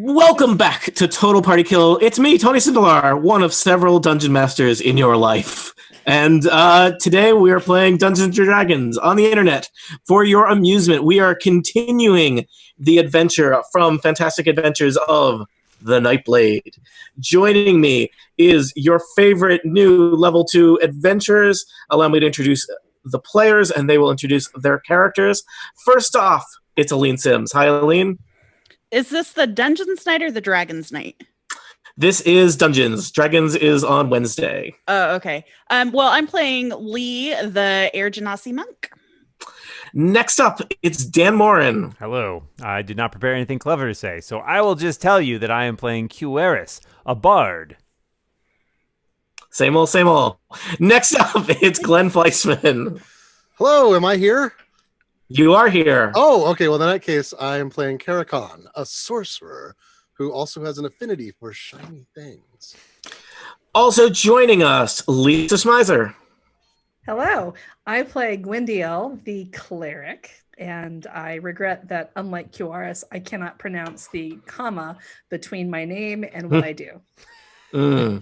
Welcome back to Total Party Kill. It's me, Tony Sindelar, one of several dungeon masters in your life. And today we are playing Dungeons & Dragons on the internet for your amusement. We are continuing the adventure from Fantastic Adventures of the Nightblade. Joining me is your favorite new level 2 adventurers. Allow me to introduce the players, and they will introduce their characters. First off, it's Aline Sims. Hi, Aline. Is this the Dungeons Night or the Dragons Night? This is Dungeons. Dragons is on Wednesday. Oh, okay. Well, I'm playing Lee, the Air Genasi monk. Next up, it's Dan Morin. Hello. I did not prepare anything clever to say, so I will just tell you that I am playing Quewaris, a bard. Same old, same old. Next up, it's Glenn Fleischman. Hello, am I here? You are here. Oh, okay. Well, in that case, I am playing Carrocon, a sorcerer who also has an affinity for shiny things. Also joining us, Lisa Smizer. Hello, I play Gwyndielle, the cleric, and I regret that, unlike Quewaris, I cannot pronounce the comma between my name and what I do. And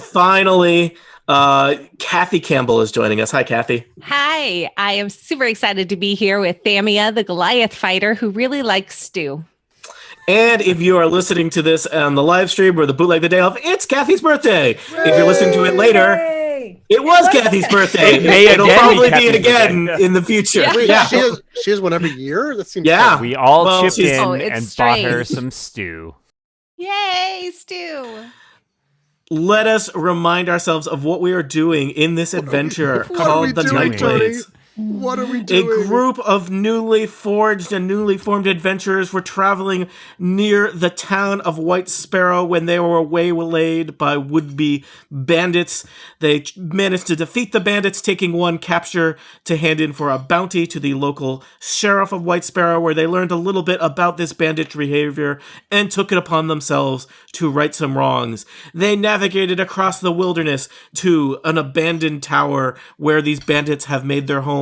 finally, Kathy Campbell is joining us. Hi, Kathy. Hi, I am super excited to be here with Thamia, the Goliath fighter who really likes stew. And if you are listening to this on the live stream or the bootleg the day of, it's Kathy's birthday. If you're listening to it later, it was Kathy's birthday. It'll probably be it again in the future. Wait, yeah. She has one every year? That seems Yeah. We all chipped in and strange. bought her some stew. Yay, stew. Let us remind ourselves of what we are doing in this adventure called the Nightblades. What are we doing? A group of newly forged and newly formed adventurers were traveling near the town of White Sparrow when they were waylaid by would-be bandits. They managed to defeat the bandits, taking one capture to hand in for a bounty to the local sheriff of White Sparrow, where they learned a little bit about this bandit behavior and took it upon themselves to right some wrongs. They navigated across the wilderness to an abandoned tower where these bandits have made their home,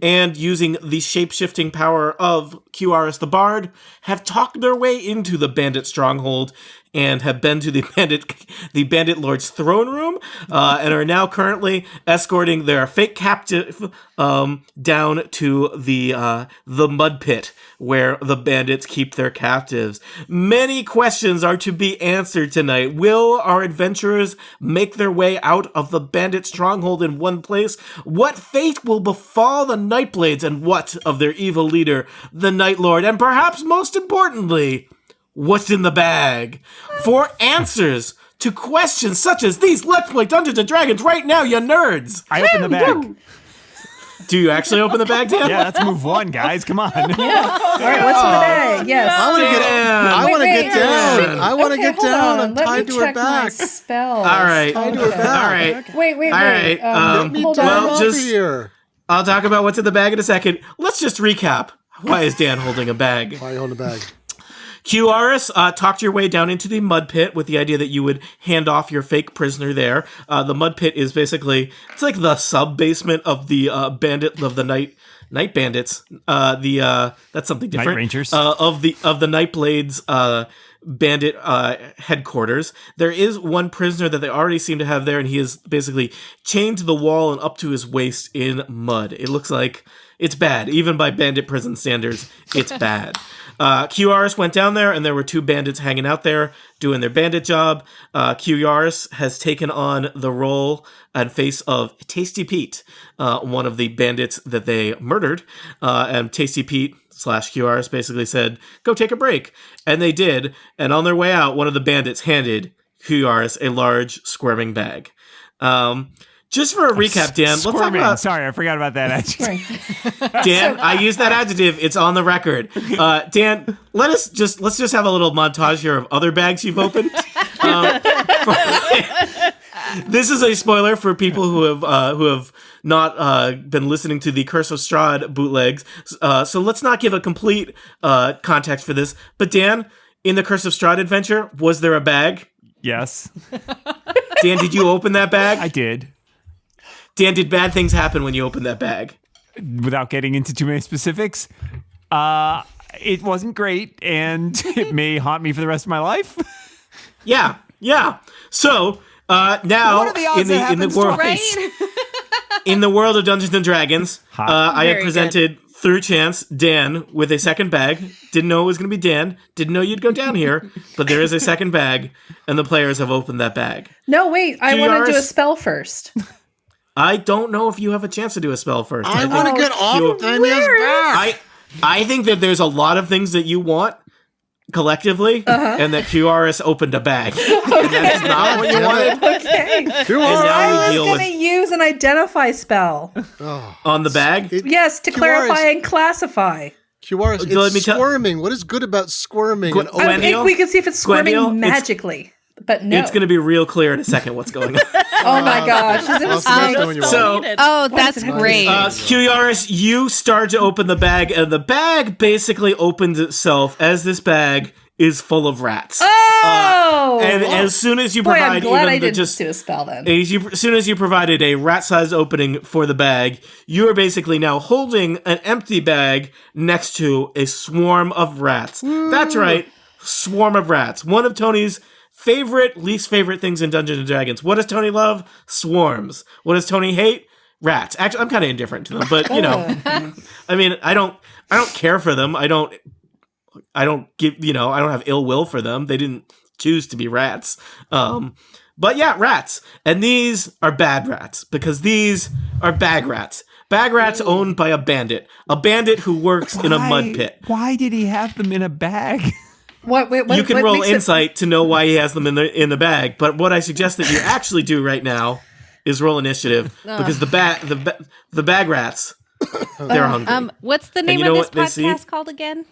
and using the shape-shifting power of Quewaris the Bard, have talked their way into the bandit stronghold and have been to the bandit lord's throne room, and are now currently escorting their fake captive down to the mud pit where the bandits keep their captives. Many questions are to be answered tonight. Will our adventurers make their way out of the bandit stronghold in one place? What fate will befall the Nightblades, and what of their evil leader, the Night Lord? And perhaps most importantly, what's in the bag? For answers to questions such as these, let's play Dungeons & Dragons right now, you nerds! I open the bag. Do you actually open the bag, Dan? Yeah, let's move one, guys. Come on. All right, what's in the bag? Yes. I want to get down. I want to Okay, get hold down. on. I'm Let tied me to her check my back. spells. All right. Tied to her back. All right. Wait. All right. Hold well, on. just here. I'll talk about what's in the bag in a second. Let's just recap. Why is Dan holding a bag? Why are you holding the bag? Quewaris talked your way down into the mud pit with the idea that you would hand off your fake prisoner there. The mud pit is basically, it's like the sub-basement of the bandit of the night bandits. That's something different. Night Rangers. Of the Nightblades bandit headquarters. There is one prisoner that they already seem to have there, and he is basically chained to the wall and up to his waist in mud. It looks like it's bad. Even by bandit prison standards, it's bad. Quewaris went down there, and there were two bandits hanging out there doing their bandit job. Quewaris has taken on the role and face of Tasty Pete, one of the bandits that they murdered. And Tasty Pete / Quewaris basically said, go take a break. And they did. And on their way out, one of the bandits handed Quewaris a large squirming bag. Just for a recap, Dan, let's talk about... Sorry, I forgot about that adjective. Dan, I use that adjective. It's on the record. Dan, let's just have a little montage here of other bags you've opened. This is a spoiler for people who have not been listening to the Curse of Strahd bootlegs. So let's not give a complete context for this. But Dan, in the Curse of Strahd adventure, was there a bag? Yes. Dan, did you open that bag? I did. Dan, did bad things happen when you opened that bag? Without getting into too many specifics, it wasn't great, and it may haunt me for the rest of my life. Yeah. So now What are the odds in that the happens world twice? in the world of Dungeons and Dragons, I had Very presented through chance Dan with a second bag. Didn't know it was going to be Dan. Didn't know you'd go down here, but there is a second bag, and the players have opened that bag. No, wait. I want to do a Kiaris? spell first. I don't know if you have a chance to do a spell first. I think want to get off you- of Thamia's back. I think that there's a lot of things that you want collectively, and that Quewaris opened a bag. And that's not what you wanted Okay. Who And are now I we was deal going to use an identify spell. on the bag. Yes, to clarify and classify. Quewaris, So let me it's tell- squirming. What is good about squirming? Gwen- and Gwen- I think Gwyndielle? we can see if it's squirming Gwyndielle, it's- magically. But no. It's going to be real clear in a second what's going on. Oh my gosh. Is it a Well, so that's snake? when you So- want. Oh, What that's is happening? great. Quewaris, you start to open the bag, and the bag basically opens itself as this bag is full of rats. Oh! And as soon as you Boy, I'm provide glad even I the didn't just do a spell then. as soon as you provided a rat-sized opening for the bag, you are basically now holding an empty bag next to a swarm of rats. That's right, swarm of rats. One of Tony's least favorite things in Dungeons and Dragons. What does Tony love? Swarms. What does Tony hate? Rats. Actually, I'm kind of indifferent to them, but you know, I mean, I don't care for them. I don't have ill will for them. They didn't choose to be rats. But yeah, rats. And these are bad rats because these are bag rats. Bag rats owned by a bandit who works in a mud pit. Why did he have them in a bag? What You can roll makes it- insight to know why he has them in the bag. But what I suggest that you actually do right now is roll initiative because the bag rats, they're hungry. What's the name you of know this what they see? podcast called again?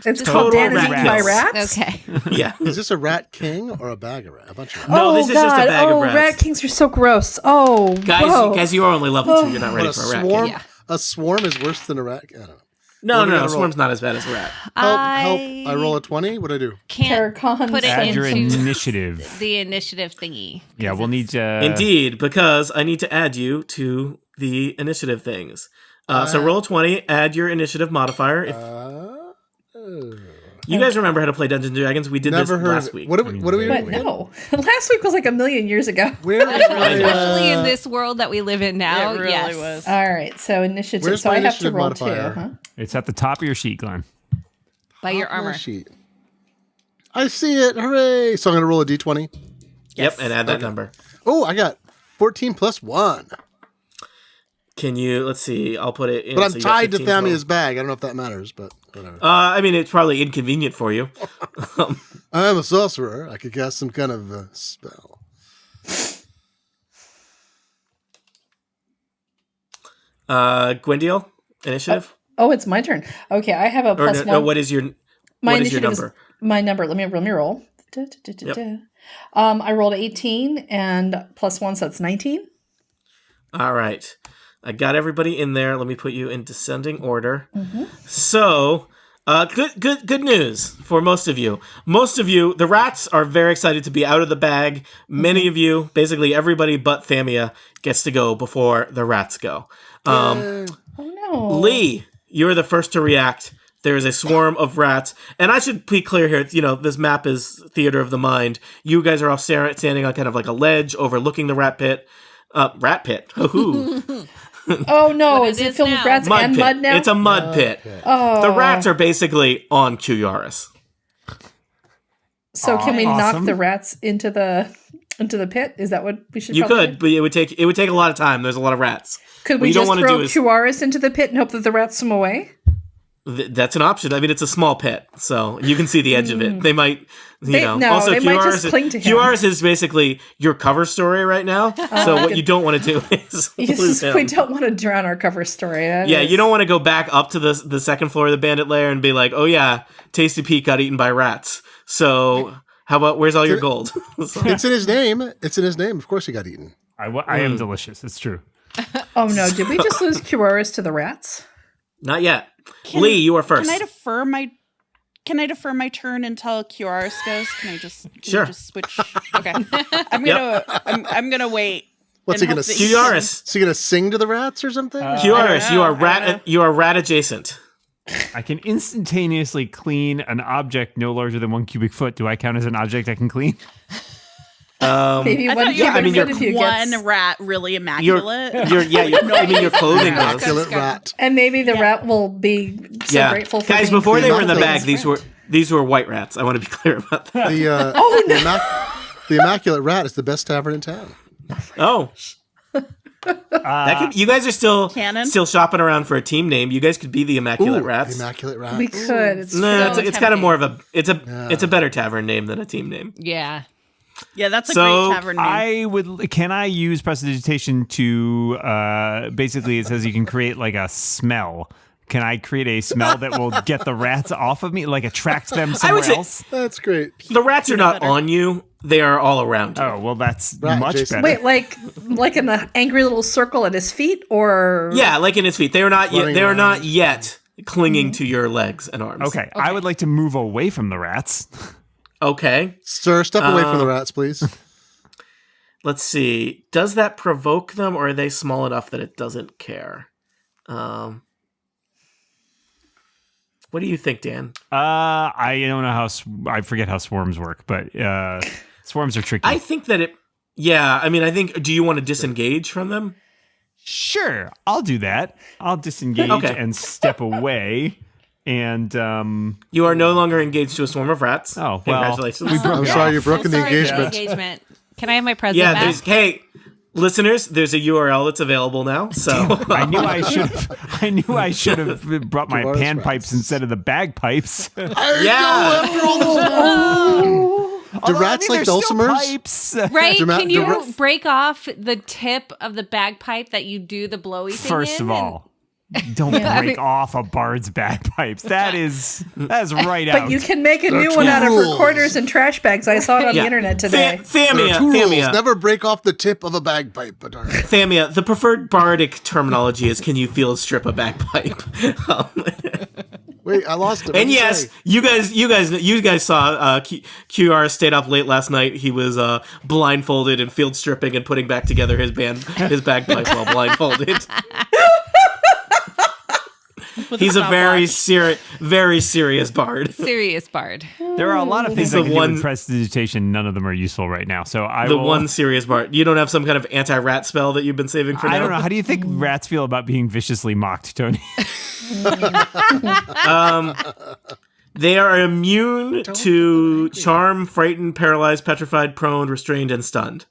It's Total called Dan is rat eaten by kills. rats? Okay. Yeah. Is this a rat king or a bag of rats? A bunch of rats. No, this is just a bag of Oh, rats. rat kings are so gross. Oh, whoa. Guys, you are only level 2. You're not ready What, for a rat swarm? king. Yeah. A swarm is worse than a rat. I don't know. No, What do we no, gotta swarm's not as bad as a rat. Help! I roll a 20. What do I do? Can't Carrocon put it Add your into initiative. the initiative thingy. Yeah, we'll need to. Indeed, because I need to add you to the initiative things. So roll 20, add your initiative modifier. If you guys remember how to play Dungeons and Dragons, we did Never this heard last of it. week. What do we But do? no. Last week was like a million years ago. Where is my, Especially in this world that we live in now. It really yes. was. All right, so initiative. Where's so my I have to initiative roll modifier? 2, huh? It's at the top of your sheet, Glenn. By your Top of my armor. sheet. I see it. Hooray. So I'm going to roll a d20. Yep, and add that number. Oh, I got 14 plus 1. Can you, let's see, I'll put it in. But I'm so you got tied to 15 Thamia's total. bag. I don't know if that matters, but whatever. I mean, it's probably inconvenient for you. I'm a sorcerer. I could cast some kind of spell. Gwyndielle, initiative? Oh, it's my turn. Okay, I have a Or plus no, one. what is your My what is your initiative is number? my number. Let me roll. I rolled 18 and plus 1, so it's 19. All right. I got everybody in there. Let me put you in descending order. So, good news for most of you. Most of you, the rats are very excited to be out of the bag. Many of you, basically everybody but Thamia, gets to go before the rats go. Oh no. Lee, you're the first to react. There is a swarm of rats. And I should be clear here, this map is theater of the mind. You guys are all standing on kind of like a ledge overlooking the rat pit. Rat pit. Ooh. Oh no, What is it it is filled now. with rats Mud and pit. mud now? It's a mud pit. Oh. The rats are basically on Quewaris. So can we knock Awesome. the rats into the pit? Is that what we should You probably could, do? but it would take a lot of time. There's a lot of rats. Could what we you don't just wanna throw do is- Quewaris into the pit and hope that the rats swim away? That's an option. I mean, it's a small pit, so you can see the edge of it. They might, No, Also, they might Quewaris just cling to him. Quewaris is basically your cover story right now. So what you don't want to do is lose him. We don't want to drown our cover story. Yeah, you don't want to go back up to the second floor of the bandit lair and be like, oh yeah, Tasty Pete got eaten by rats. So how about, where's all your gold? So- It's in his name. It's in his name. Of course he got eaten. I am delicious. It's true. Oh no, did we just lose Quewaris to the rats? Not yet. Lee, you are first. Can I defer my turn until Quewaris goes? Can I just Sure. just switch? Okay. I'm gonna wait. What's and he gonna hope that say? Quewaris. Is he gonna sing to the rats or something? Quewaris, know, you are I don't know. rat adjacent. I can instantaneously clean an object no larger than 1 cubic foot. Do I count as an object I can clean? Maybe I one thought you yeah, I mean, cubic you're foot if you one get, rat really immaculate. Your clothing was. Immaculate rat. and maybe the rat will be so grateful for guys, being before they were in the immaculate. bag, these were white rats. I want to be clear about that. The Immaculate Rat is the best tavern in town. Oh. You guys are still Canon? shopping around for a team name. You guys could be the Immaculate Ooh, Rats. The Immaculate Rat. We could. It's No, So it's kind of tempting. more of a it's a better tavern name than a team name. Yeah. Yeah, that's a So, great tavern name. Can I use prestidigitation to basically it says you can create like a smell. Can I create a smell that will get the rats off of me, like attract them somewhere say- else? That's great. The rats are not butter. on you; they are all around you. Oh, well, that's Right, much Jason. better. Wait, like in the angry little circle at his feet, or Yeah, like in its feet. They are not yet. Running They are around. not yet clinging to your legs and arms. Okay, I would like to move away from the rats. Okay. Sir, step away from the rats, please. Let's see. Does that provoke them, or are they small enough that it doesn't care? What do you think, Dan? I don't know how I forget how swarms work, but swarms are tricky. I think that it. Yeah, I mean, I think. Do you want to disengage from them? Sure, I'll do that. I'll disengage Okay. and step away. And You are no longer engaged to a swarm of rats. Oh, well, Congratulations. I'm sorry you broke the Sorry for engagement. engagement. Can I have my present Yeah, back? there's. Hey, listeners, there's a URL that's available now. So I knew I should have brought my Quewaris panpipes rats. instead of the bagpipes. yeah. Do rats like dulcimers? Pipes. Right? Dra- Can you dra- break off the tip of the bagpipe that you do the blowy thing First in? of all, don't break off a bard's bagpipes. That's right out. but you can make a There are new one out of tools. recorders and trash bags. I saw it on Yeah. the internet today. There are Thamia, two rules. Thamia, Never break off the tip of a bagpipe. But Thamia, the preferred bardic terminology is "Can you feel a strip of bagpipe?" wait, I lost it. What And did you yes, say? you guys saw QR stayed up late last night. He was blindfolded and field stripping and putting back together his bagpipe while blindfolded. With He's a stopwatch. very serious bard. Serious bard. There are a lot of things He's I the can do one- with prestidigitation. None of them are usul right now. So I The will, one serious bard. You don't have some kind of anti-rat spell that you've been saving for now? I don't know. How do you think rats feel about being viciously mocked, Tony? They are immune to charm, frightened, paralyzed, petrified, prone, restrained, and stunned.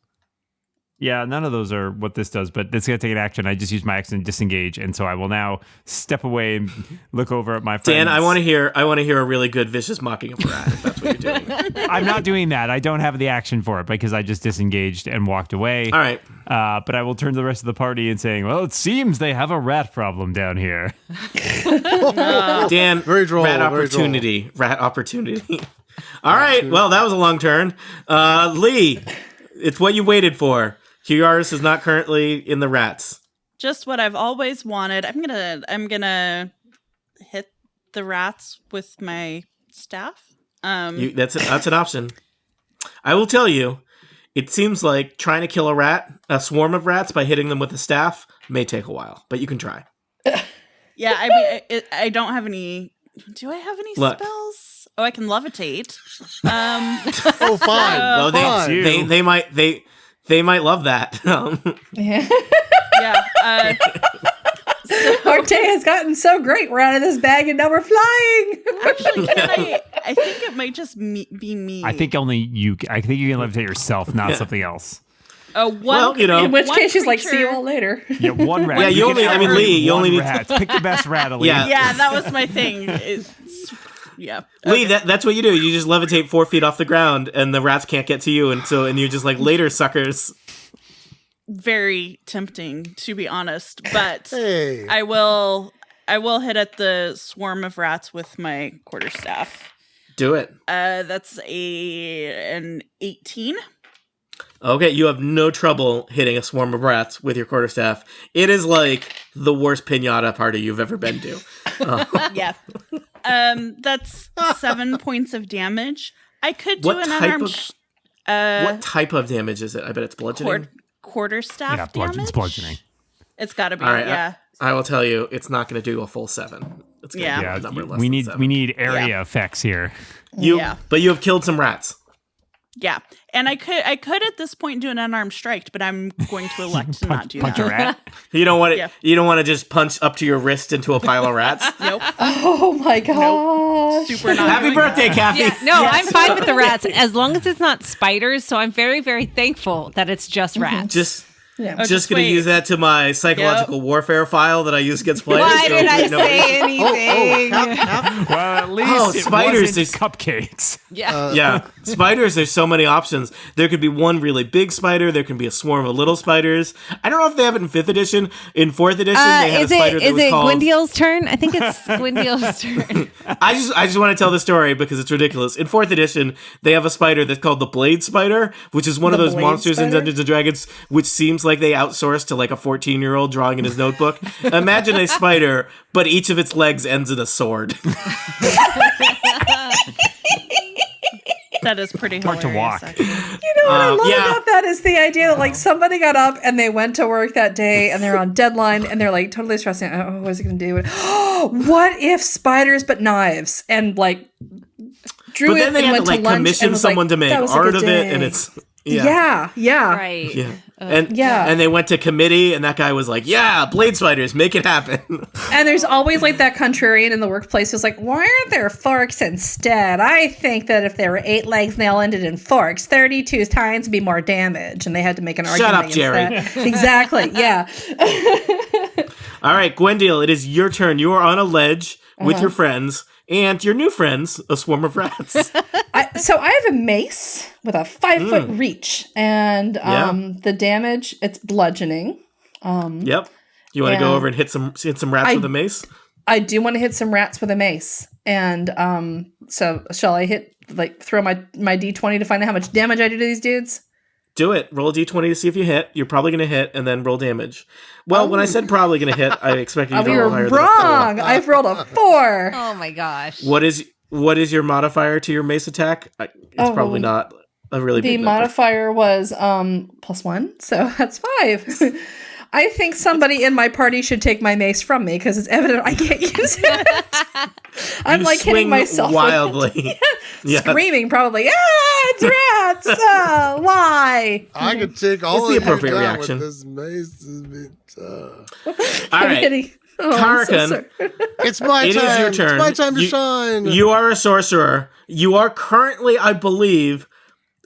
Yeah, none of those are what this does, but it's going to take an action. I just used my action to disengage, and so I will now step away and look over at my friends. Dan, I want to hear a really good vicious mocking of a rat. If that's what you're doing. I'm not doing that. I don't have the action for it because I just disengaged and walked away. All right. But I will turn to the rest of the party and saying, well, it seems they have a rat problem down here. Dan, Very droll, rat very opportunity. Rat opportunity. All right. Well, that was a long turn. Lee, it's what you waited for. Quewaris is not currently in the rats. Just what I've always wanted. I'm gonna hit the rats with my staff. That's an option. I will tell you, it seems like trying to kill a swarm of rats by hitting them with a staff may take a while, but you can try. Yeah, I mean, I don't have any. Do I have any Look. spells? Oh, I can levitate. Oh, fine. Oh, fine. they might love that. Yeah. Our day has gotten so great. We're out of this bag and now we're flying. Actually, I think it might just be me. I think only you. I think you can levitate yourself, not something else. Oh, one. Well, you know. In which one case she's like, see you creature- all later. Yeah, one rat. Yeah, you can only- I mean, only Lee, you one only need- rat. Pick the best rat, Lee. Yeah. Yeah, that was my thing. Yeah. Lee, that's what you do. You just levitate 4 feet off the ground, and the rats can't get to you, and you're just like, later, suckers. Very tempting, to be honest, but Hey. I will hit at the swarm of rats with my quarterstaff. Do it. That's an 18. Okay, you have no trouble hitting a swarm of rats with your quarterstaff. It is like the worst pinata party you've ever been to. Yeah. That's 7 points of damage. I could do What an type unarmed what type of damage is it? I bet it's bludgeoning. quarterstaff Yeah, damage. bludgeoning. It's got to be, All right, yeah. I will tell you, it's not going to do a full 7. It's gonna Yeah. be Yeah, a number less we than need 7. we need area effects here. But you have killed some rats. Yeah. And I could at this point do an unarmed strike, but I'm going to elect to not do Punch a that. rat. You don't want it. Yeah. You don't want to just punch up to your wrist into a pile of rats. Nope. Oh my gosh. Super not Happy doing birthday, Kathy. Yeah, no, I'm fine with the rats as long as it's not spiders. So I'm very, very thankful that it's just rats. Just Yeah. just gonna wait. use that to my psychological warfare file that I use against players. Why So did I no- say anything? Well, at least Oh, it spiders, wasn't there's- cupcakes. Yeah. Yeah, spiders. There's so many options. There could be one really big spider. There can be a swarm of little spiders. I don't know if they have it in 5th edition. In 4th edition, they had a Is spider it that was called. Gwyndielle's turn? I think it's Gwyndielle's turn. I just want to tell the story because it's ridiculous. In 4th edition, they have a spider that's called the Blade Spider, which is one of The those Blade monsters in Spider? Dungeons and Dragons, which seems like they outsourced to like a 14-year-old drawing in his notebook. Imagine a spider, but each of its legs ends in a sword. That is pretty Hard to hilarious, walk. actually. You know what I love yeah. about that is the idea that like somebody got up and they went to work that day and they're on deadline and they're like totally stressing. Oh, what is it going to do? What if spiders but knives? And like drew But it then they and had to went like lunch commission and was like, someone to make "That was a art good of day." it, and it's Yeah. Right. Yeah. And Yeah. and they went to committee, and that guy was like, "Yeah, blade spiders, make it happen." And there's always like that contrarian in the workplace who's like, why aren't there forks instead? I think that if there were 8 legs and they all ended in forks, 32 times would be more damage. And they had to make an Shut argument up, Jerry. against that. Exactly. Yeah. All right, Gwyndielle, it is your turn. You are on a ledge with your friends and your new friends, a swarm of rats. So I have a mace with a 5-foot reach, and the damage, it's bludgeoning. Yep. You want to go And over and hit some rats with a mace? I do want to hit some rats with a mace, and so shall I throw my d20 to find out how much damage I do to these dudes? Do it. Roll a d20 to see if you hit. You're probably going to hit, and then roll damage. Well, when I said probably going to hit, I expected you to We roll were higher wrong. than I've rolled a 4. Oh my gosh. a 4. What is your modifier to your mace attack? It's probably not a really The big number. modifier was +1, so that's 5. I think somebody in my party should take my mace from me because it's evident I can't use it. I'm You like hitting swing myself with it. wildly. Yeah. Screaming probably. It's rats. Why? I could take all It's of the you appropriate down reaction. with this mace. This is a bit, All I'm right. hitting. Oh, I'm so Carrocon. sorry. It's my It turn. is your turn. It's my time to You- shine. You are a sorcerer. You are currently, I believe,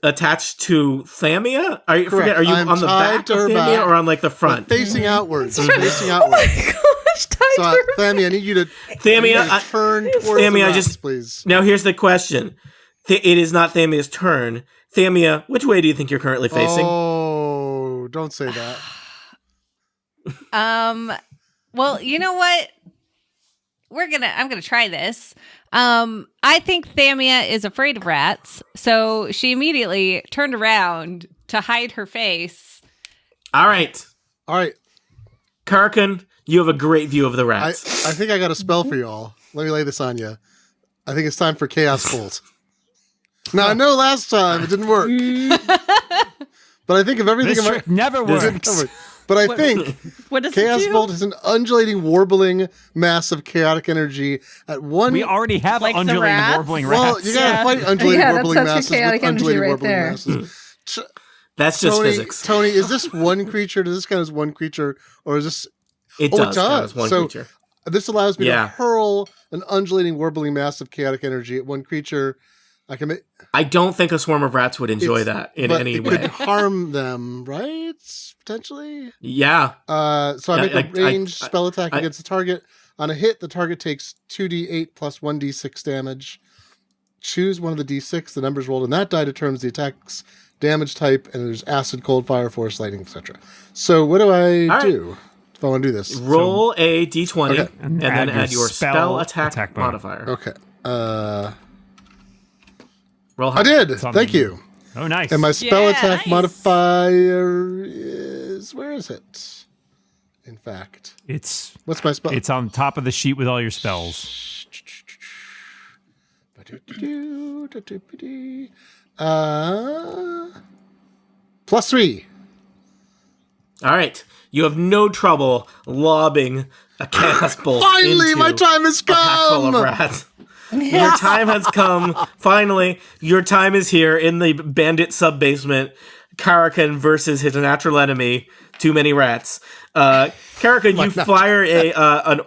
attached to Thamia. Are you Correct. forget? Are you I'm on the tied back to of her Thamia back. or on like the front? Facing outwards. Facing Oh outwards. my gosh, So, Tiger. Thamia, I need you to Thamia, I- turn towards Thamia, the I rats, just- please. Now here's the question. It is not Thamia's turn. Thamia, which way do you think you're currently facing? Oh, don't say that. Well, you know what? I'm gonna try this. I think Thamia is afraid of rats, so she immediately turned around to hide her face. All right. All right. Carrocon, you have a great view of the I rats. think I got a spell for y'all. Let me lay this on you. I think it's time for Chaos Bolt. Now, I know last time it didn't work. But I think of everything This in my... trick never This works. didn't work. But I think What does Chaos it do? Bolt is an undulating, warbling mass of chaotic energy at one... We already have Like the undulating, rats? warbling Well, rats. you gotta Yeah. fight undulating, Yeah, warbling that's your masses with chaotic energy undulating, right warbling there. masses. That's just Tony, physics. Tony, is this one creature? Does this count as one creature? Or is this... It Oh, it does. count as does. one So- creature. This allows me Yeah. to hurl an undulating, warbling mass of chaotic energy at one creature. I can make... I don't think a swarm of rats would enjoy It's- that in but any it way. could harm them, right? Potentially. Yeah. So I make a ranged I- spell attack I- against the target. On a hit, the target takes 2d8 plus 1d6 damage. Choose one of the d6. The numbers rolled on that die determines the attack's damage type, and there's acid, cold, fire, force, lightning, etc. So what do I All right. do if I want to do this? Roll a d20 Okay. and then add your spell attack, attack modifier. Okay. Roll I high. did. Something. Thank you. Oh, nice. And my spell Yeah, attack nice. modifier is... Where is it? In fact. it's What's my spell? it's on top of the sheet with all your spells. +3. All right. You have no trouble lobbing a chaos bolt. Finally, into my time has a pack full of come. rats. Your time has come. Finally, your time is here in the bandit sub-basement. Carrocon versus his natural enemy, too many rats. Carrocon, you fire a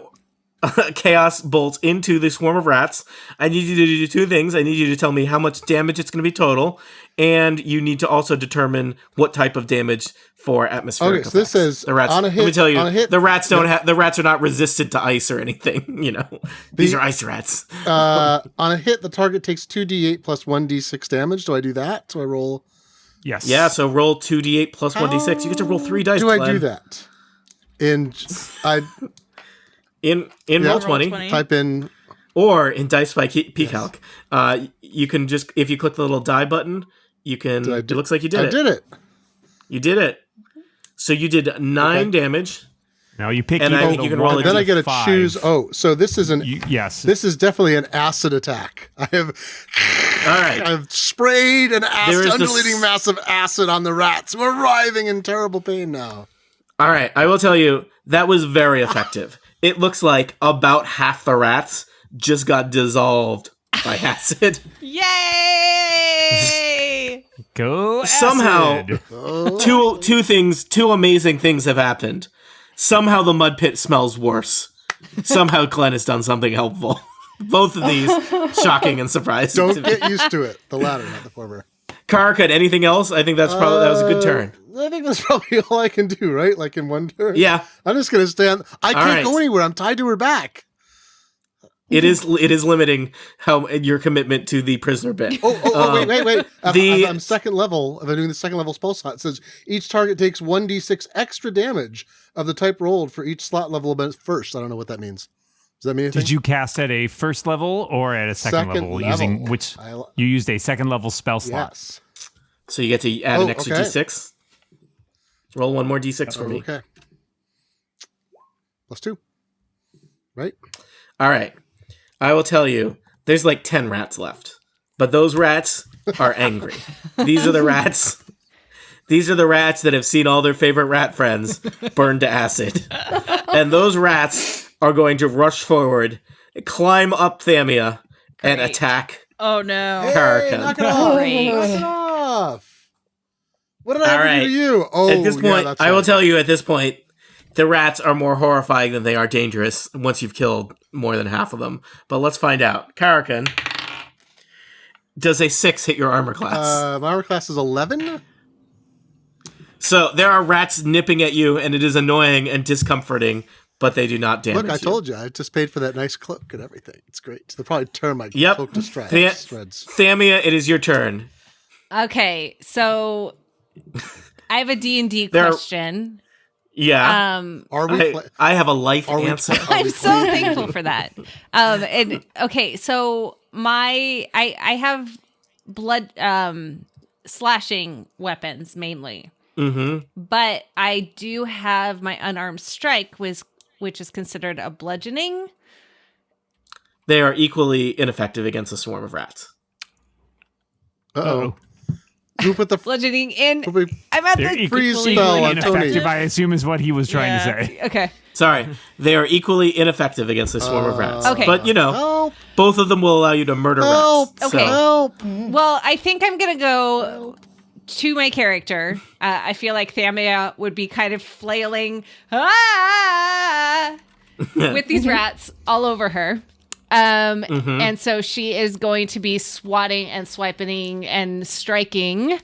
chaos bolt into the swarm of rats. I need you to do two things. I need you to tell me how much damage it's going to be total, and you need to also determine what type of damage for atmospheric effects. So this says the rats. on a hit, let me tell you, on a hit, the rats don't have. The rats are not resistant to ice or anything. You know, these are ice rats. on a hit, the target takes 2d8 plus 1d6 damage. Do I do that? Do I roll? Yes. Yeah. So roll 2d8 plus 1d6. You get to roll 3 dice. Do I Glenn. do that? In roll 20. Type in Or in Dice by PCalc, you can just, if you click the little die button, you can, it looks like you did it. I did it. You did it. So you did 9 damage. Now you pick And I either think the you can roll one a or Then I get to 5. choose. Oh, so this is Yes. This is definitely an acid attack. All right. I've sprayed an There is undulating mass of acid on the rats. We're writhing in terrible pain now. All right. I will tell you, that was very effective. It looks like about half the rats just got dissolved by acid. Yay! Go Somehow, acid. two amazing things have happened. Somehow the mud pit smells worse. Somehow Glenn has done something helpful. Both of these, shocking and surprising. Don't get used to it. The latter, not the former. Carrocon, anything else? I think that was a good turn. I think that's probably all I can do, right? Like in one turn? Yeah. I'm just going to stand. I can't go right. anywhere. I'm tied to her back. It is limiting how your commitment to the prisoner bit. Wait. The- I'm second level. If I'm doing the second level spell slot, it says each target takes 1d6 extra damage of the type rolled for each slot level event first. I don't know what that means. Does that mean anything? Did you cast at a first level or at a second level? Using which you used a second level spell slot? Yes. So you get to add an extra okay. d6. Roll one more d6 for me. Okay. +2. Right? All right. I will tell you, there's like 10 rats left. But those rats are angry. These are the rats. These are the rats that have seen all their favorite rat friends burned to acid. And those rats are going to rush forward, climb up Thamia, and Great. attack Oh no. Carrocon. Knock it off. Great. Knock it off. What did I All ever right. do to you? Oh, At this point, that's I will right. tell you at this point, the rats are more horrifying than they are dangerous once you've killed more than half of them. But let's find out. Carrocon, does a 6 hit your armor class? My armor class is 11. So there are rats nipping at you, and it is annoying and discomforting, but they do not damage Look, I you. told you. I just paid for that nice cloak and everything. It's great. They'll probably turn my Yep. cloak to shreds. Thamia, it is your turn. Okay, so I have a D&D There are- question. Yeah. Are we? I have a life Are we- answer. I'm so thankful for that. And okay, so I have blood slashing weapons mainly. Mm-hmm. But I do have my unarmed strike, which is considered a bludgeoning. They are equally ineffective against a swarm of rats. Uh-oh. Who put the Bludgeoning in. who I'm at They're the freeze equally spell on Tony? ineffective, I assume, is what he was trying Yeah. to say. Okay. Sorry, they are equally ineffective against a swarm of rats. Okay. But, you know, Help! both of them will allow you to murder Help! rats. Okay. So, Help! Well, I think I'm gonna go to my character. I feel like Thamia would be kind of flailing with these rats all over her. And so she is going to be swatting and swiping and striking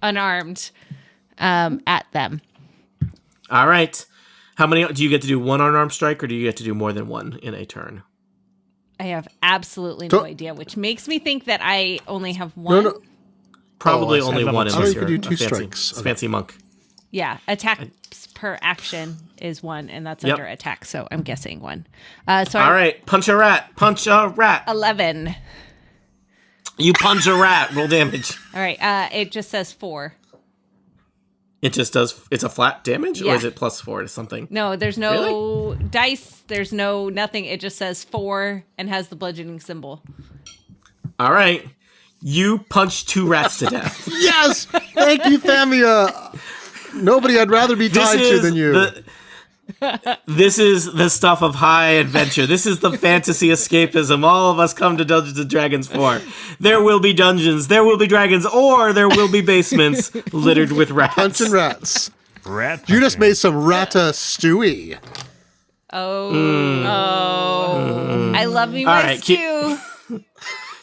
unarmed at them. all right. How many do you get to do? One unarmed strike, or do you get to do more than one in a turn? I have absolutely no So- idea, which makes me think that I only have one. No. Probably I see. only Level one two. unless I think you're you could do a two fancy, strikes. fancy monk. Yeah, attacks per action is one, and that's Yep. under attack, so I'm guessing one. So All right. Punch a rat. Punch a rat. 11. You punch a rat. Roll damage. All right, it just says 4. It just does. It's a flat damage, or Yeah. is it +4 to something? No, there's no dice, there's no nothing. It just says 4 and has the bludgeoning symbol. All right. You punch 2 rats to death. Yes! Thank you, Thamia. Nobody I'd rather be tied to than you. This is the stuff of high adventure. This is the fantasy escapism all of us come to Dungeons and Dragons for. There will be dungeons, there will be dragons, or there will be basements littered with rats. Punching rats. Rat. You just made some rata stewie. Oh. I love me my right, stew.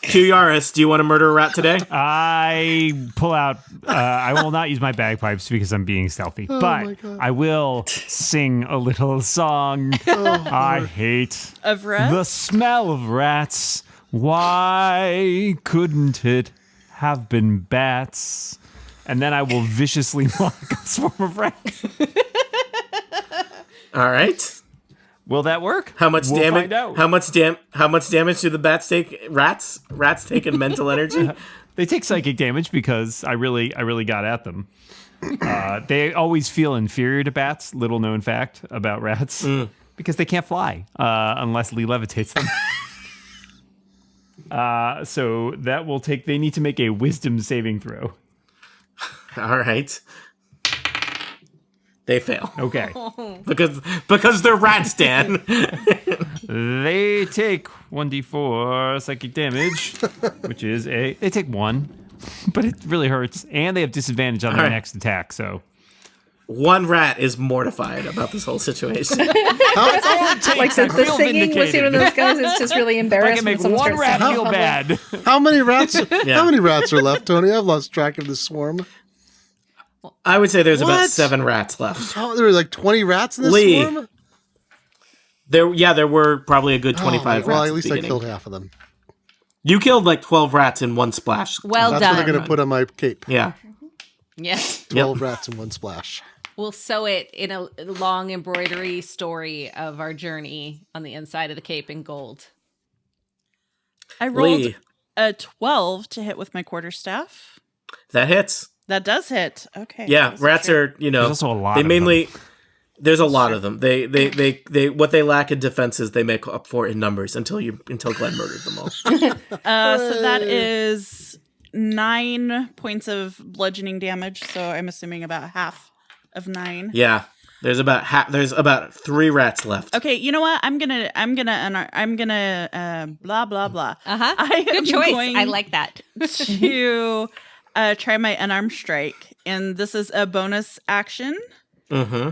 Quewaris, do you want to murder a rat today? I pull out. I will not use my bagpipes because I'm being stealthy, my but God. I will sing a little song. I hate Of rats? the smell of rats. Why couldn't it have been bats? And then I will viciously knock a swarm of rats. All right. Will that work? How much We'll damage? find out. How much damage do the bats take? Rats take in mental energy. They take psychic damage because I really got at them. They always feel inferior to bats. Little known fact about rats, because they can't fly unless Lee levitates them. So that will take. They need to make a wisdom saving throw. All right. They fail Okay. because they're rats, Dan. They take 1d4 psychic damage, which is they take 1, but it really hurts, and they have disadvantage on their All right. next attack. So One rat is mortified about this whole situation. Like the feel singing was one of those guys that's just really I embarrassed can when make someone one starts rat singing. feel bad. How many rats? Yeah. How many rats are left, Tony? I've lost track of the swarm. I would say there's about What? 7 rats left. Oh, there were like 20 rats in this Lee. swarm. There were probably a good 25 well, rats. at at least the I beginning. killed half of them. You killed like 12 rats in one splash. Well That's what I'm done. going to put on my cape. Yeah. Yes. 12 rats in one splash. We'll sew it in a long embroidery story of our journey on the inside of the cape in gold. I rolled Lee, a 12 to hit with my quarterstaff. that hits. That does hit. Okay. Yeah, Wasn't rats sure. are, There's also a lot they of mainly them. there's a lot of them. They what they lack in defenses, they make up for in numbers until Glenn murdered them all. So that is 9 points of bludgeoning damage. So I'm assuming about half of 9. Yeah. There's about 3 rats left. Okay, you know what? I'm gonna blah blah blah. Uh-huh. I am Good choice. going I like that. to try my unarmed strike, and this is a bonus action. Mm-hmm.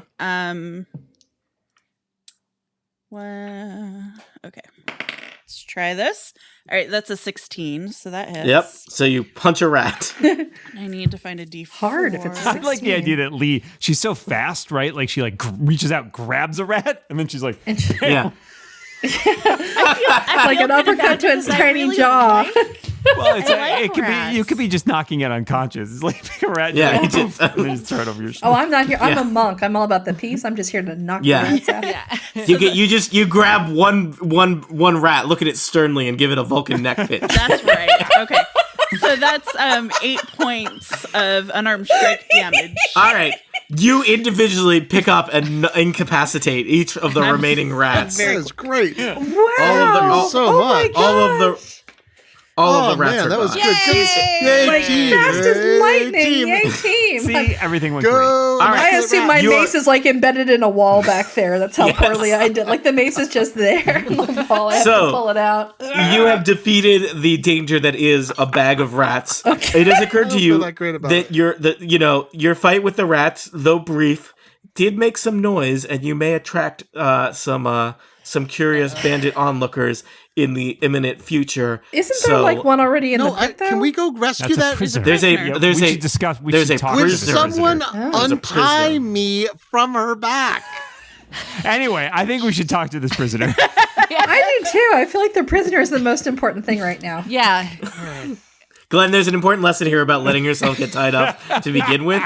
Okay, let's try this. All right, that's a 16, so that hits. Yep. So you punch a rat. I need to find a D4. Hard if it's a I like the idea that Lee, she's so fast, right? Like she reaches out, grabs a rat, and then she's like, Yeah. Like an uppercut to its tiny really jaw. well, it's like it could rats. be you could be just knocking it unconscious. It's like pick a rat, Yeah, you're he like, just- and then just throw it over your Oh, shoulder. I'm not here. I'm Yeah. a monk. I'm all about the peace. I'm just here to knock Yeah. the rats out. Yeah. You grab one rat, look at it sternly, and give it a Vulcan neck pinch. That's right. Okay, so that's 8 points of unarmed strike damage. All right. You individually pick up and incapacitate each of the remaining rats. That is great. Wow. All of so oh my much. God. All of the rats man, are that was gone. good. Yay, Like team. fast Yay, as lightning. team. Yay, team. See, everything went great. Go. All right. I assume my You are- mace is like embedded in a wall back there. That's how Yes. poorly I did. Like the mace is just there in the wall. I have So- to pull it out. You have defeated the danger that is a bag of rats. It has occurred to don't you feel that great about it. your fight with the rats, though brief, did make some noise, and you may attract some curious bandit onlookers in the imminent future. Isn't there So- like one already in No, the pit, though? can we go rescue That's a that? prisoner. There's Prisoner. a there's we a should discuss. We there's should a talk Would to prisoner. the someone prisoner. There's a untie prisoner. me from her back? Anyway, I think we should talk to this prisoner. I do too. I feel like the prisoner is the most important thing right now. Yeah. Glenn, there's an important lesson here about letting yourself get tied up to begin with.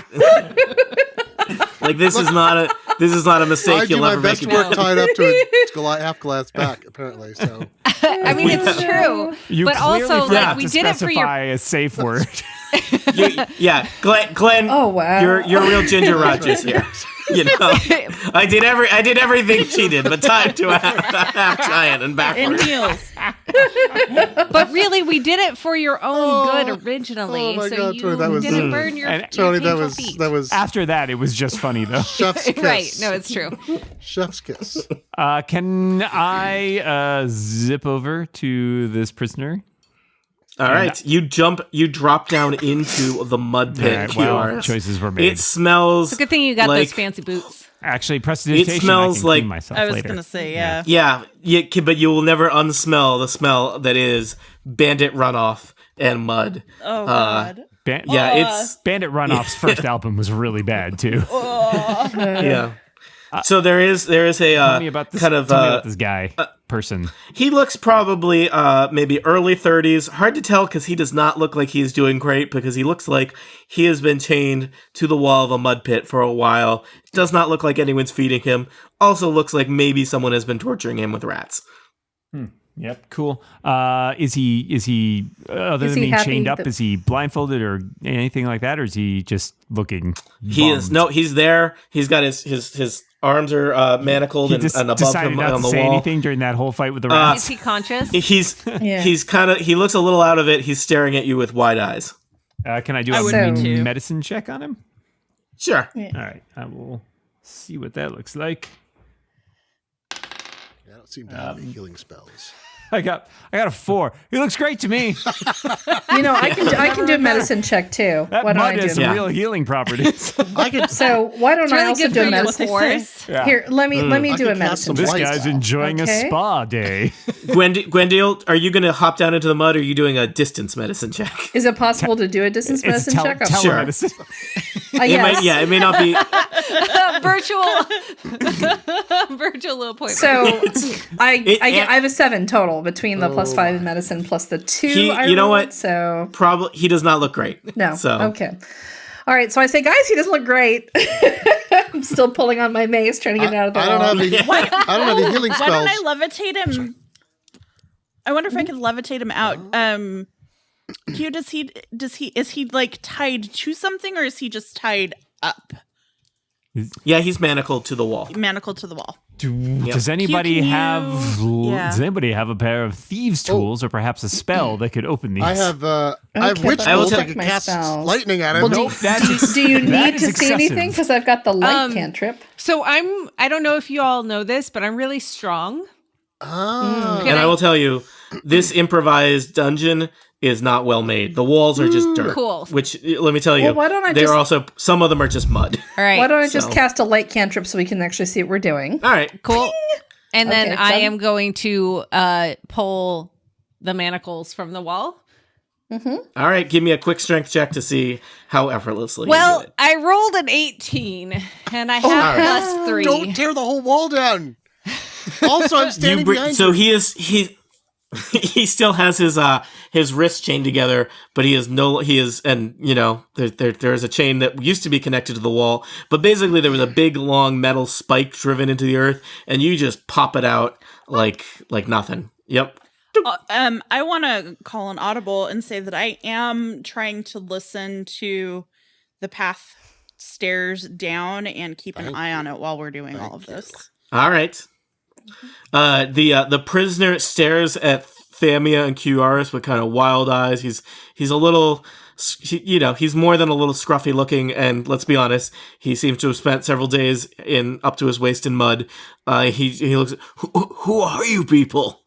Like this is not a mistake I do you'll my ever make. best work tied up to a half glass back, apparently. So I mean, it's true. You but clearly also, forgot like, we to did it for your. specify a safe word. Yeah, Glenn. Oh, wow. You're real Ginger Rogers here. You know, I did everything she did, but tied to a half giant and In backwards. heels. But really, we did it for your own good originally. Oh my so God, you Tony, that was- didn't burn your, And your Tony, painful feet. that was After that, it was just funny, though. chef's kiss. Right. No, it's true. Chef's kiss. Can I zip over to this prisoner? All right, you drop down into the mud pit. All right, well, Quewaris. choices were made. It smells. It's a good thing you got like, those fancy boots. Actually, prestidigitation. smells I can like- clean myself I was later. gonna say, yeah. Yeah, but you will never unsmell the smell that is bandit runoff and mud. Oh god. Yeah, it's Bandit Runoff's first album was really bad too. yeah. So there is a Tell me about this, kind of tell me about this guy person. he looks probably maybe early 30s. Hard to tell because he does not look like he's doing great because he looks like he has been chained to the wall of a mud pit for a while. Does not look like anyone's feeding him. Also looks like maybe someone has been torturing him with rats. Yep, cool. Is he other Is than he being happy chained up? that- Is he blindfolded or anything like that, or is he just looking? He is he's there. He's got his arms are manacled He and, just and above decided him not on to the say wall. anything during that whole fight with the rats. Is he conscious? He's kind of he looks a little out of it. He's staring at you with wide eyes. Can I do I a would be too. medicine check on him? Sure. All right, I will see what that looks like. I don't seem to have any healing spells. I got a 4. He looks great to me. I can do a medicine check too. That Why don't mud I has do? some Yeah. real healing properties. I could. So why don't It's I really also good do for a you with medicine? horse. Yeah. Here, let me I do a could cast some medicine. This lights guy's out. enjoying a Okay. spa day. Gwyndielle, are you going to hop down into the mud or are you doing a distance medicine check? Is it possible to do a distance It's medicine check? Sure. telemedicine. Yes. It may not be. Virtual appointment. So I and- have a 7 total between the +5 in medicine plus the 2. You know what? So Probably he does not look great. no. So Okay. All right. So I say, guys, he doesn't look great. I'm still pulling on my mace, trying to get it out of the I don't wall. have any. I don't have any healing Why don't spells. I levitate him? I wonder if I could levitate him out. Q, is he like tied to something or is he just tied up? yeah, he's manacled to the wall. Manacled to the wall. Does anybody Can you- have? Yeah. Does anybody have a pair of thieves' tools or perhaps a spell that could open these? I have. I have Okay, witch but I will bolts. I check can my cast spells. lightning at him. Well, Nope, that's do you that need is to see excessive. anything? Because I've got the light cantrip. So I don't know if you all know this, but I'm really strong. Ah. And I will tell you, this improvised dungeon is not well made. The walls are just dirt. Cool. Which let me tell you, Well, why don't I they're just- also some of them are just mud. All right. Why don't I just So- cast a light cantrip so we can actually see what we're doing? All right. Cool. And then Okay, I done. am going to pull the manacles from the wall. All right, give me a quick strength check to see how effortlessly you Well, do it. I rolled an 18 and I have all right. plus 3. Don't tear the whole wall down. Also, I'm standing behind So you. he still has his wrists chained together, but there is a chain that used to be connected to the wall, but basically there was a big long metal spike driven into the earth, and you just pop it out like nothing. Yep. I want to call an audible and say that I am trying to listen to the path stairs down and keep an eye on it while we're doing all of this. All right. The prisoner stares at Thamia and Quewaris with kind of wild eyes. He's a little, he's more than a little scruffy looking, and let's be honest, he seems to have spent several days up to his waist in mud. He looks. Who are you people?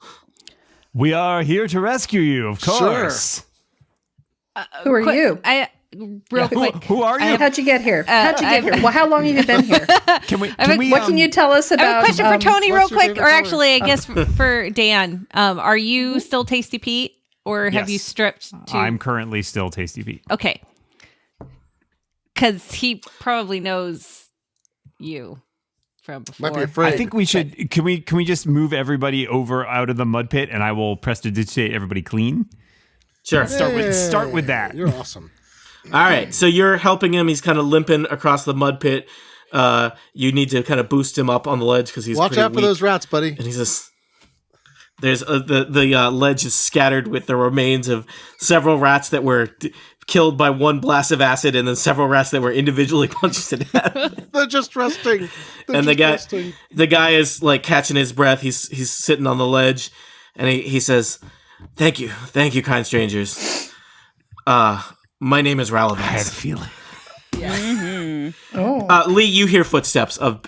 We are here to rescue you, of course. Who are you? Real quick. Who are you? How'd you get here? How'd you get here? Well, how long have you been here? Can we? What can you tell us I about? have a question for Tony, real what's your quick, favorite or color? actually, I guess for Dan. Are you still Tasty Pete, or have Yes. you stripped to? I'm currently still Tasty Pete. Okay, because he probably knows you from before. Might be afraid. I think we should. Can we just move everybody over out of the mud pit, and I will prestidigitate everybody clean. Sure. Start with that. You're awesome. All right, so you're helping him. He's kind of limping across the mud pit. You need to kind of boost him up on the ledge because he's Watch pretty out for weak. those rats, buddy. And he's just there's the ledge is scattered with the remains of several rats that were killed by one blast of acid, and then several rats that were individually punched to death. They're just resting. They're And the just resting. guy is like catching his breath. He's sitting on the ledge, and he says, Thank you, kind strangers. My name is Ralavaz. I had a feeling. Lee, you hear footsteps of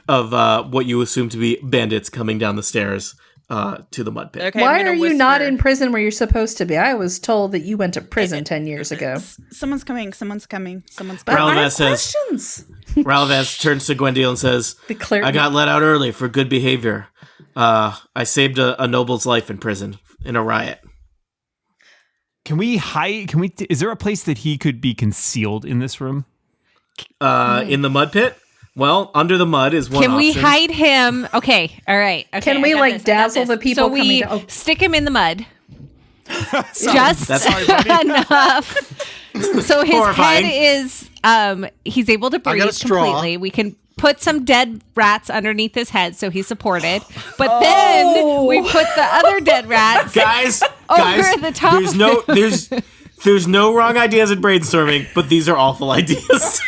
what you assume to be bandits coming down the stairs to the mud pit. Okay, Why I'm gonna are you not whisper. in prison where you're supposed to be? I was told that you went to prison 10 years ago. Someone's coming. But I have Ralavaz says- questions. Ralavaz turns to Gwyndielle and says, The cleric. I got let out early for good behavior. I saved a noble's life in prison in a riot. Can we hide? Is there a place that he could be concealed in this room? In the mud pit? Well, under the mud is one Can we option. hide him? Okay, all right. Okay, Can we, I got like, this, I got dazzle this. the people So we coming to- stick him in the mud. Just That's- enough. So his Horrifying. head is he's able to I got a breathe straw. completely. We can put some dead rats underneath his head so he's supported. But then we put the other dead rats guys, over the top there's of no there's no wrong ideas in brainstorming, but these are awful ideas.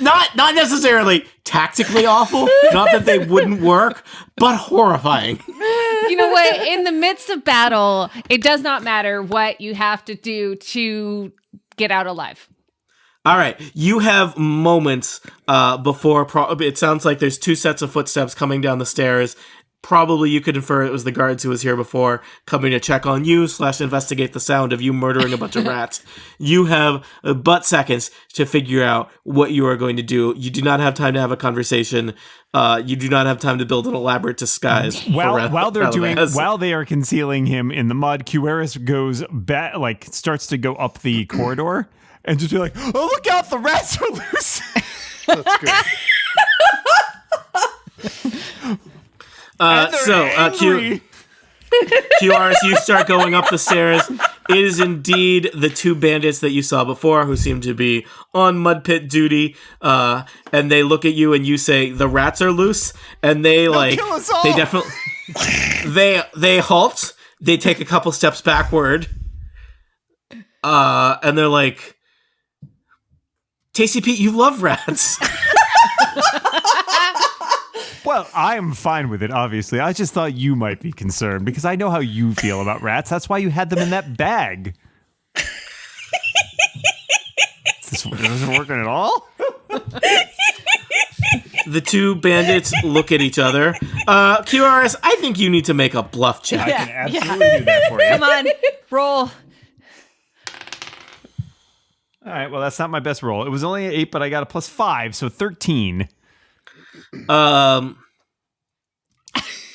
not necessarily tactically awful, not that they wouldn't work, but horrifying. You know what? In the midst of battle, it does not matter what you have to do to get out alive. All right, you have moments before. It sounds like there's two sets of footsteps coming down the stairs. Probably you could infer it was the guards who was here before coming to check on you / investigate the sound of you murdering a bunch of rats. You have but seconds to figure out what you are going to do. You do not have time to have a conversation. You do not have time to build an elaborate disguise. While Ralavaz. while they are concealing him in the mud, Quewaris goes back, starts to go up the corridor and just be like, "Oh, look out! The rats are loose." That's good. Quewaris, you start going up the stairs. It is indeed the two bandits that you saw before who seem to be on mud pit duty. And they look at you and you say, the rats are loose. And they kill us all. they definitely, they halt. They take a couple steps backward. And they're like, Tasty Pete, you love rats. Well, I'm fine with it, obviously. I just thought you might be concerned because I know how you feel about rats. That's why you had them in that bag. This isn't working at all? The two bandits look at each other. Quewaris, I think you need to make a bluff check. I can absolutely do that for you. Come on, roll. All right, well, that's not my best roll. It was only an 8, but I got a +5, so 13.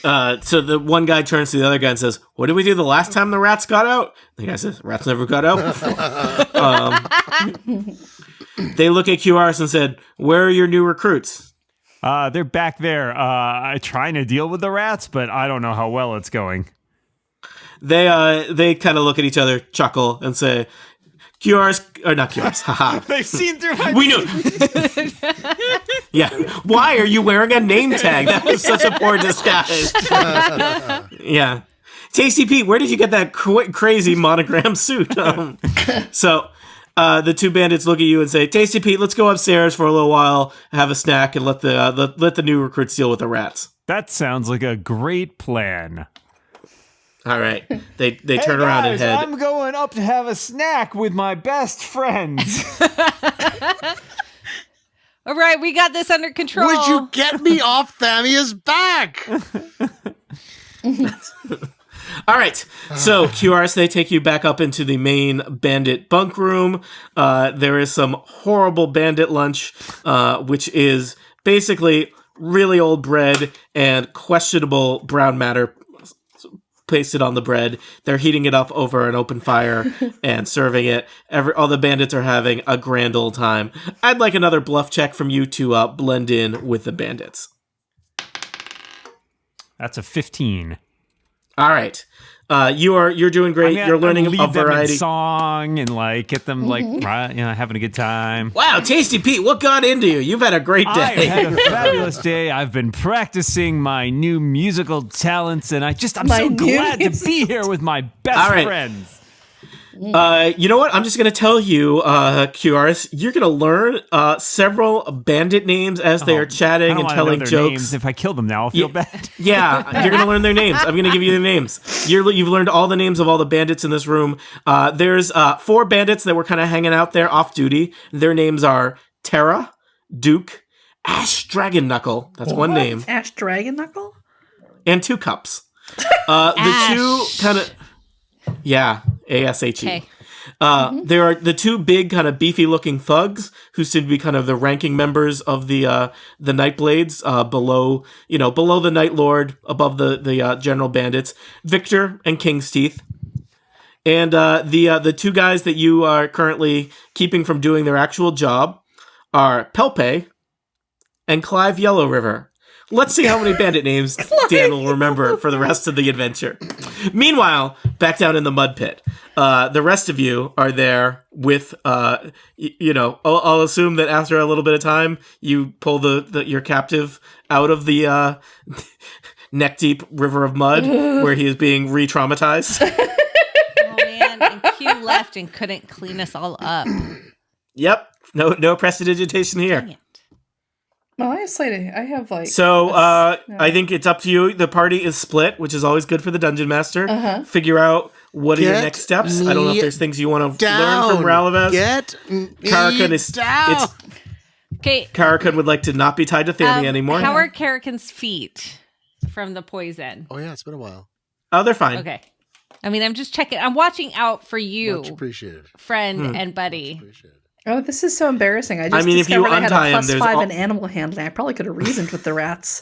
So the one guy turns to the other guy and says, what did we do the last time the rats got out? The guy says, rats never got out before. They look at Quewaris and said, where are your new recruits? They're back there trying to deal with the rats, but I don't know how well it's going. They kind of look at each other, chuckle, and say, Quewaris, or not Quewaris, haha. They've seen through my... We knew. Yeah. Why are you wearing a name tag? That was such a poor disguise. Yeah. Tasty Pete, where did you get that crazy monogram suit? So the two bandits look at you and say, Tasty Pete, let's go upstairs for a little while, have a snack, and let the new recruits deal with the rats. That sounds like a great plan. All right. They turn around and head. I'm going up to have a snack with my best friends. All right, we got this under control. Would you get me off Thamia's back? All right. So, Quewaris, they take you back up into the main bandit bunk room. There is some horrible bandit lunch, which is basically really old bread and questionable brown matter pasted on the bread. They're heating it up over an open fire and serving it. All the bandits are having a grand old time. I'd like another bluff check from you to blend in with the bandits. That's a 15. All right. You're doing great. You're learning lead a them in variety. song and get them having a good time. Wow, Tasty Pete, what got into you? You've had a great I've day. had a fabulous day. I've been practicing my new musical talents, and I'm so glad to be here with my best All right. friends. You know what? I'm just going to tell you, Quewaris, you're going to learn several bandit names as they are I chatting don't and wanna telling know their jokes. names. If I kill them now, I'll feel bad. Yeah, you're going to learn their names. I'm going to give you the names. You've learned all the names of all the bandits in this room. There's 4 bandits that were kind of hanging out there off duty. Their names are Terra, Duke, Ash Dragon Knuckle. That's one name. Ash Dragon Knuckle? And 2 cups. The 2 kind of... Yeah, ASHE. Okay. There are the 2 big kind of beefy looking thugs who seem to be kind of the ranking members of the Nightblades, below the Night Lord, above the general bandits, Victor and King's Teeth. And the 2 guys that you are currently keeping from doing their actual job are Pelpe and Clive Yellow River. Let's see how many bandit names Dan will remember for the rest of the adventure. Meanwhile, back down in the mud pit, the rest of you are there with, I'll assume that after a little bit of time, you pull your captive out of the neck-deep river of mud where he is being re-traumatized. Oh man, and Q left and couldn't clean us all up. Yep, no prestidigitation here. Dang it. Well, I have like... So, I think it's up to you. The party is split, which is always good for the dungeon master. Figure out what are your Get next steps. I don't know if there's things you want to learn Down. from Ralavez. Get Carrocon is down. Okay. Carrocon would like to not be tied to Thamia anymore. How are Carrocon's feet from the poison? Oh yeah, it's been a while. Oh, they're fine. Okay. I mean, I'm just checking. I'm watching out for you, Much appreciated. friend and buddy. Appreciated. Oh, this is so embarrassing. I just mean, if you discovered I had untie a 'em, plus there's 5 all- in animal handling. I probably could have reasoned with the rats.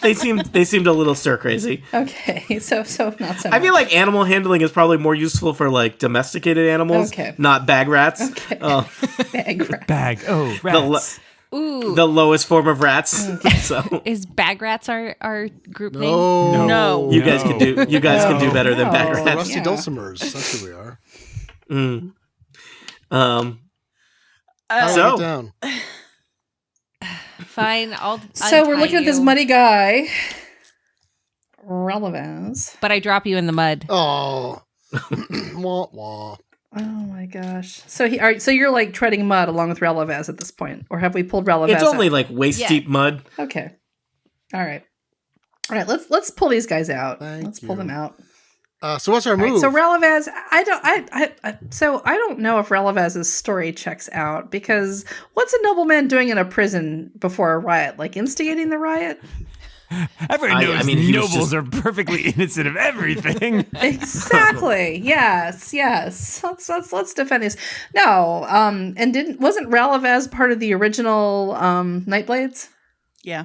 They seemed a little stir crazy. Okay, so not so much. I feel like animal handling is probably more useful for like domesticated animals, Okay. not bag rats. Okay. Uh, Bag rats. Oh, rats. Ooh, the lowest form of rats. So is bag rats our group name? No. you guys can do better than bag No. rats. Rusty Yeah. Dulcimers. That's who we are. So Get down. Fine, I'll. So we're untie looking at this you, muddy guy, Relevance. but I drop you in the mud. Oh. Wah, wah. Oh my gosh! So so you're like treading mud along with Relevaz at this point, or have we pulled Relevaz? it's only out? like waist deep mud. Okay. All right. Let's pull these guys out. Thank Let's pull you. them out. So what's our All right, move? so Relevaz, I don't know if Relevaz's story checks out, because what's a nobleman doing in a prison before a riot? Like instigating the riot? Everyone knows he was nobles just- are perfectly innocent of everything. Exactly. Yes. Let's defend these. No. And wasn't Relevaz part of the original Nightblades? Yeah.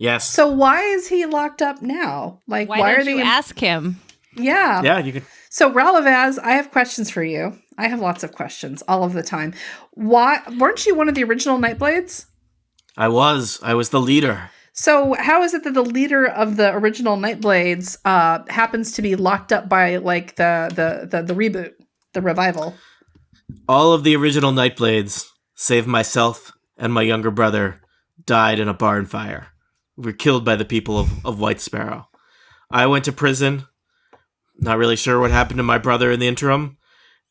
Yes. So why is he locked up now? Like, Why why are don't they? you ask him? Yeah. Yeah, you could. So Relevaz, I have questions for you. I have lots of questions all of the time. Why weren't you one of the original Nightblades? I was the leader. So how is it that the leader of the original Nightblades happens to be locked up by like the reboot, the revival? All of the original Nightblades, save myself and my younger brother, died in a barn fire. We were killed by the people of White Sparrow. I went to prison. Not really sure what happened to my brother in the interim.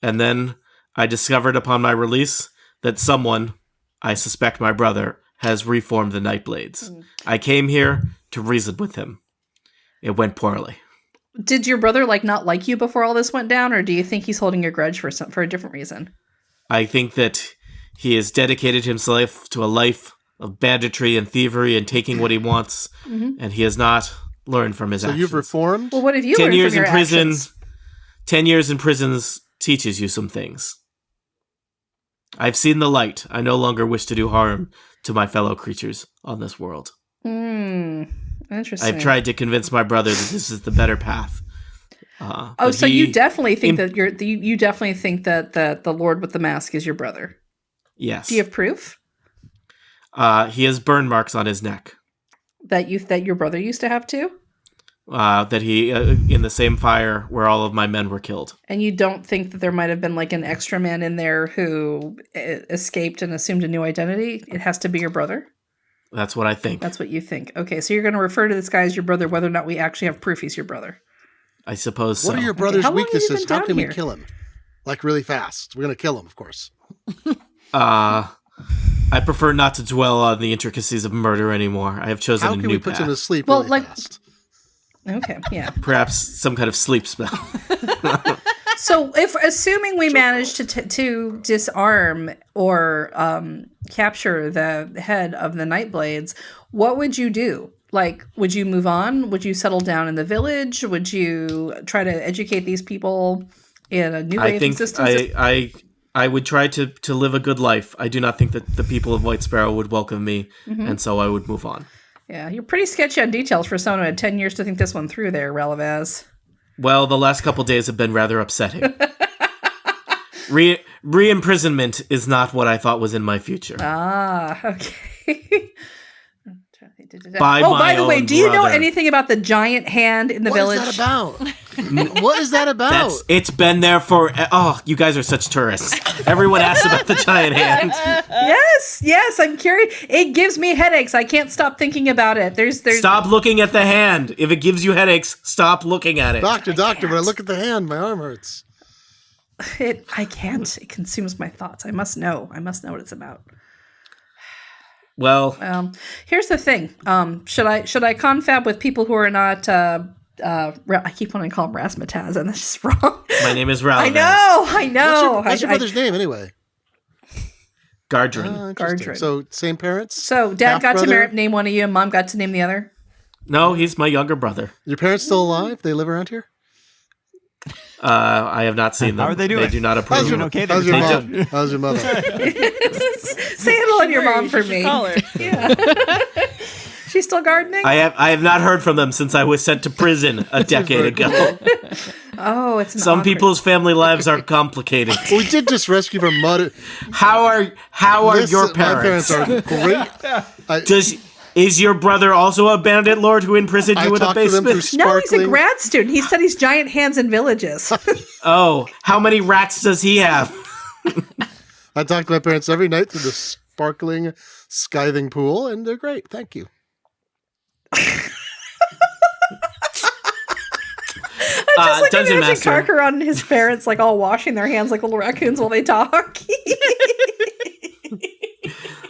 And then I discovered upon my release that someone, I suspect my brother, has reformed the Nightblades. I came here to reason with him. It went poorly. Did your brother not like you before all this went down, or do you think he's holding a grudge for a different reason? I think that he has dedicated himself to a life of banditry and thievery and taking what he wants, and he has not learned from his So actions. you've reformed? Well, what have you 10 learned years from in your prison. actions? 10 years in prisons teaches you some things. I've seen the light. I no longer wish to do harm to my fellow creatures on this world. Interesting. I've tried to convince my brother that this is the better path. So you definitely think that you definitely think that the Lord with the mask is your brother. Yes. Do you have proof He has burn marks on his neck. that your brother used to have too? That he, in the same fire where all of my men were killed. And you don't think that there might have been like an extra man in there who escaped and assumed a new identity? It has to be your brother? That's what I think. That's what you think. Okay, so you're going to refer to this guy as your brother whether or not we actually have proof he's your brother. I suppose so. What are your brother's How long have you weaknesses? been How down can here? we kill him? like really fast. We're gonna kill him, of course. I prefer not to dwell on the intricacies of murder anymore. I have chosen How a can new we put path. him to sleep Well, really like- fast? Okay, yeah. Perhaps some kind of sleep spell. So, if assuming we manage to disarm or capture the head of the Nightblades, what would you do? Like, would you move on? Would you settle down in the village? Would you try to educate these people in a new way I of think existence? I would try to live a good life. I do not think that the people of White Sparrow would welcome me, and so I would move on. Yeah, you're pretty sketchy on details for someone who had 10 years to think this one through there, Relevaz. Well, the last couple days have been rather upsetting. Re-imprisonment is not what I thought was in my future. Ah, okay. By by the way, own do you know brother. anything about the giant hand in the What village? is that about? What is that about? It's been there for... Oh, you guys are such tourists. Everyone asks about the giant hand. Yes, I'm curious. It gives me headaches. I can't stop thinking about it. There's Stop looking at the hand. If it gives you headaches, stop looking at it. Doctor, when I look at the hand, my arm hurts. I can't. It consumes my thoughts. I must know. I must know what it's about. Well, Here's the thing. Should I confab with people who are not? I keep wanting to call him Rasmataz, and that's just wrong. my name is Ralph. I know. What's your brother's name anyway? Gardrin. Interesting. Gardrin. So same parents? So Dad got to Half-brother? name one of you, and Mom got to name the other. No, he's my younger brother. Your parents still alive? They live around here? I have not seen them. How are they doing? They do not approve. How's your, okay, how's your they mom? How's your mother? Say hello to your mom for me. Call her. She's still gardening. I have not heard from them since I was sent to prison a decade ago. Oh, it's an Some awkward- people's family lives are complicated. We did just rescue from mud. How are your My parents? parents are great. Is your brother also a bandit lord who imprisoned I you in a talked to them basement? through No, he's a sparkling. grad student. He studies giant hands in villages. Oh, how many rats does he have? I talk to my parents every night through the sparkling, scything pool, and they're great. Thank you. Just like Dungeon imagine Master. Carrocon and his parents like all washing their hands like little raccoons while they talk.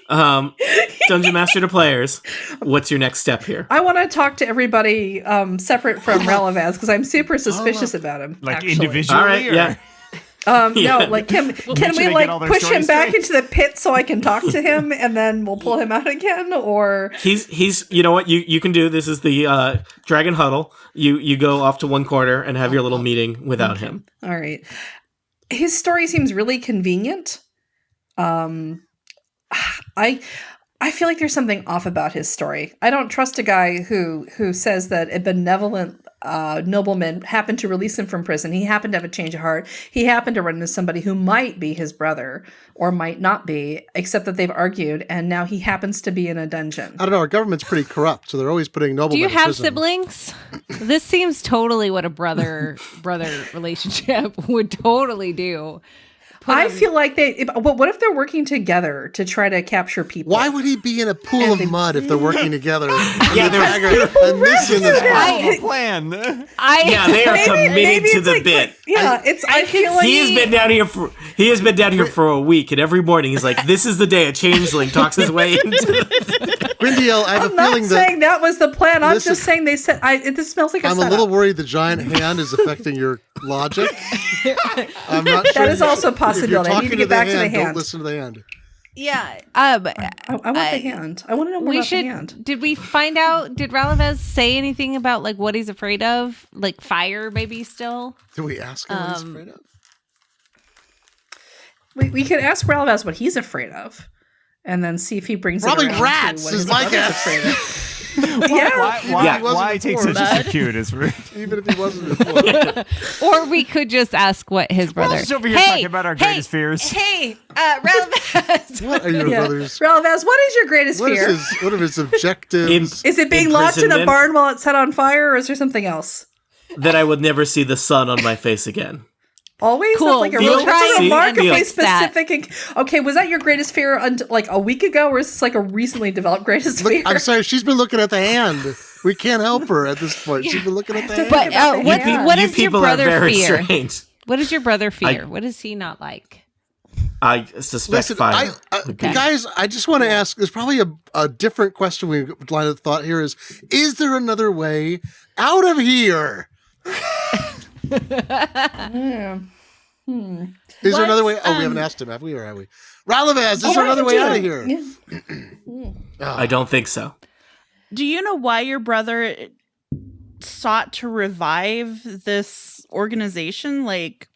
Dungeon Master to players. What's your next step here? I want to talk to everybody separate from Relevaz because I'm super suspicious about him. Like actually. individually? All right, or- yeah. No, like can sure we they like get all their push him stories back straight. into the pit so I can talk to him and then we'll pull him out again? Or He's you know what you can do. This is the Dragon Huddle. You go off to one corner and have your little meeting without him. all right, his story seems really convenient. I feel like there's something off about his story. I don't trust a guy who says that a benevolent nobleman happened to release him from prison. He happened to have a change of heart. He happened to run into somebody who might be his brother or might not be, except that they've argued, and now he happens to be in a dungeon. I don't know. Our government's pretty corrupt, so they're always putting noblemen Do you in have prison. siblings? This seems totally what a brother relationship would totally do. I feel like what if they're working together to try to capture people? Why would he be in a pool of mud if they're working together? Yeah, and missing this I plan. Yeah, they are committed to the bit. I feel like He has been down here for a week, and every morning he's like, "This is the day a changeling talks his way into." Gwyndielle, I have I'm a not feeling saying that was the plan. I'm Listen, just saying they said this smells like a I'm a setup. little worried the giant hand is affecting your logic. I'm not sure. That is also a If you're possibility. I need talking to get back to the don't hand. listen to the hand. Yeah. I want the hand. I want to know more We about should. the hand. Did we find out? Did Ralavez say anything about like what he's afraid of? Like fire, maybe still. Did we ask him what he's afraid of? We could ask Relevaz what he's afraid of, and then see if he brings Probably it around rats to what is his my brother's guess. afraid of. Yeah. Yeah. Why take before. such a circuit? Is rude. Even if he wasn't before. Or we could just ask what his We're brother. just over here talking about our greatest fears. Hey, Ralavez. What are your Yeah. brothers? Relevaz, what is your greatest fear? What are his objectives? Is it being locked in a Imprisonment. barn while it's set on fire, or is there something else? That I would never see the sun on my face again. Always? Cool. That's like a, We'll that's try a and remarkably fix that. specific. Okay, was that your greatest fear like a week ago, or is this like a recently developed greatest Look, fear? I'm sorry, she's been looking at the hand. We can't help her at this point. She's been looking at the hand. But about the what hand. what You does your people are brother very fear? strange. What does your brother fear? What does he not like? I suspect fire. Guys, I just want to ask, there's probably a different question we line of thought here is there another way out of here? Yeah. Is there another way? Oh, we haven't asked him, have we, or have we? Ralavaz, is there another way out of here? Yeah. I don't think so. Do you know why your brother sought to revive this organization? Like,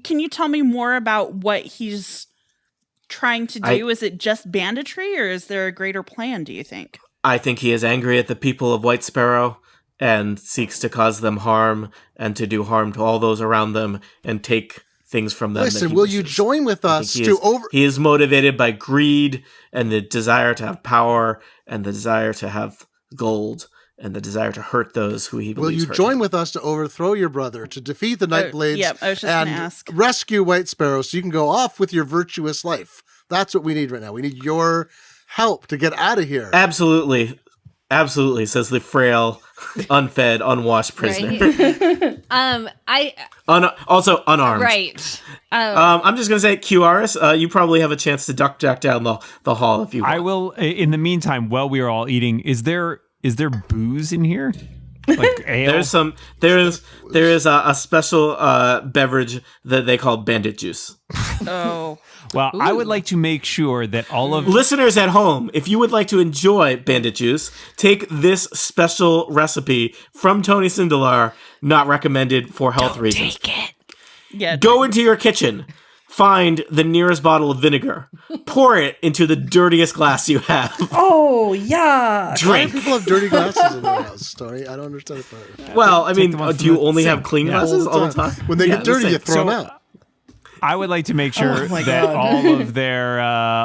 can you tell me more about what he's trying to do? Is it just banditry, or is there a greater plan, do you think? I think he is angry at the people of White Sparrow and seeks to cause them harm and to do harm to all those around them and take things from them. Listen, will you join with us He is motivated by greed and the desire to have power and the desire to have gold and the desire to hurt those who he believes Will you join with us to overthrow your brother, to defeat the Nightblades, yep, I was just and gonna ask. rescue White Sparrow so you can go off with your virtuous life? That's what we need right now. We need your help to get out of here. Absolutely. Absolutely, says the frail, unfed, unwashed prisoner. Also unarmed. Right. I'm just going to say, Quewaris, you probably have a chance to duck down the hall if you want. I will, in the meantime, while we are all eating, is there booze in here? Like ale? There is a special beverage that they call Bandit Juice. Oh. Well, I would like to make sure that all of listeners at home, if you would like to enjoy Bandit Juice, take this special recipe from Tony Sindelar, not recommended for health reasons. Take it. Yeah. Go into your kitchen, find the nearest bottle of vinegar, pour it into the dirtiest glass you have. Oh, yeah. Why Drink. do people have dirty glasses in their house, Tony? I don't understand it. Well, I mean, the ones do from you the only sink. have clean Yeah. glasses all the time? When they get dirty, the you same. throw them out. I would like to make sure my that God.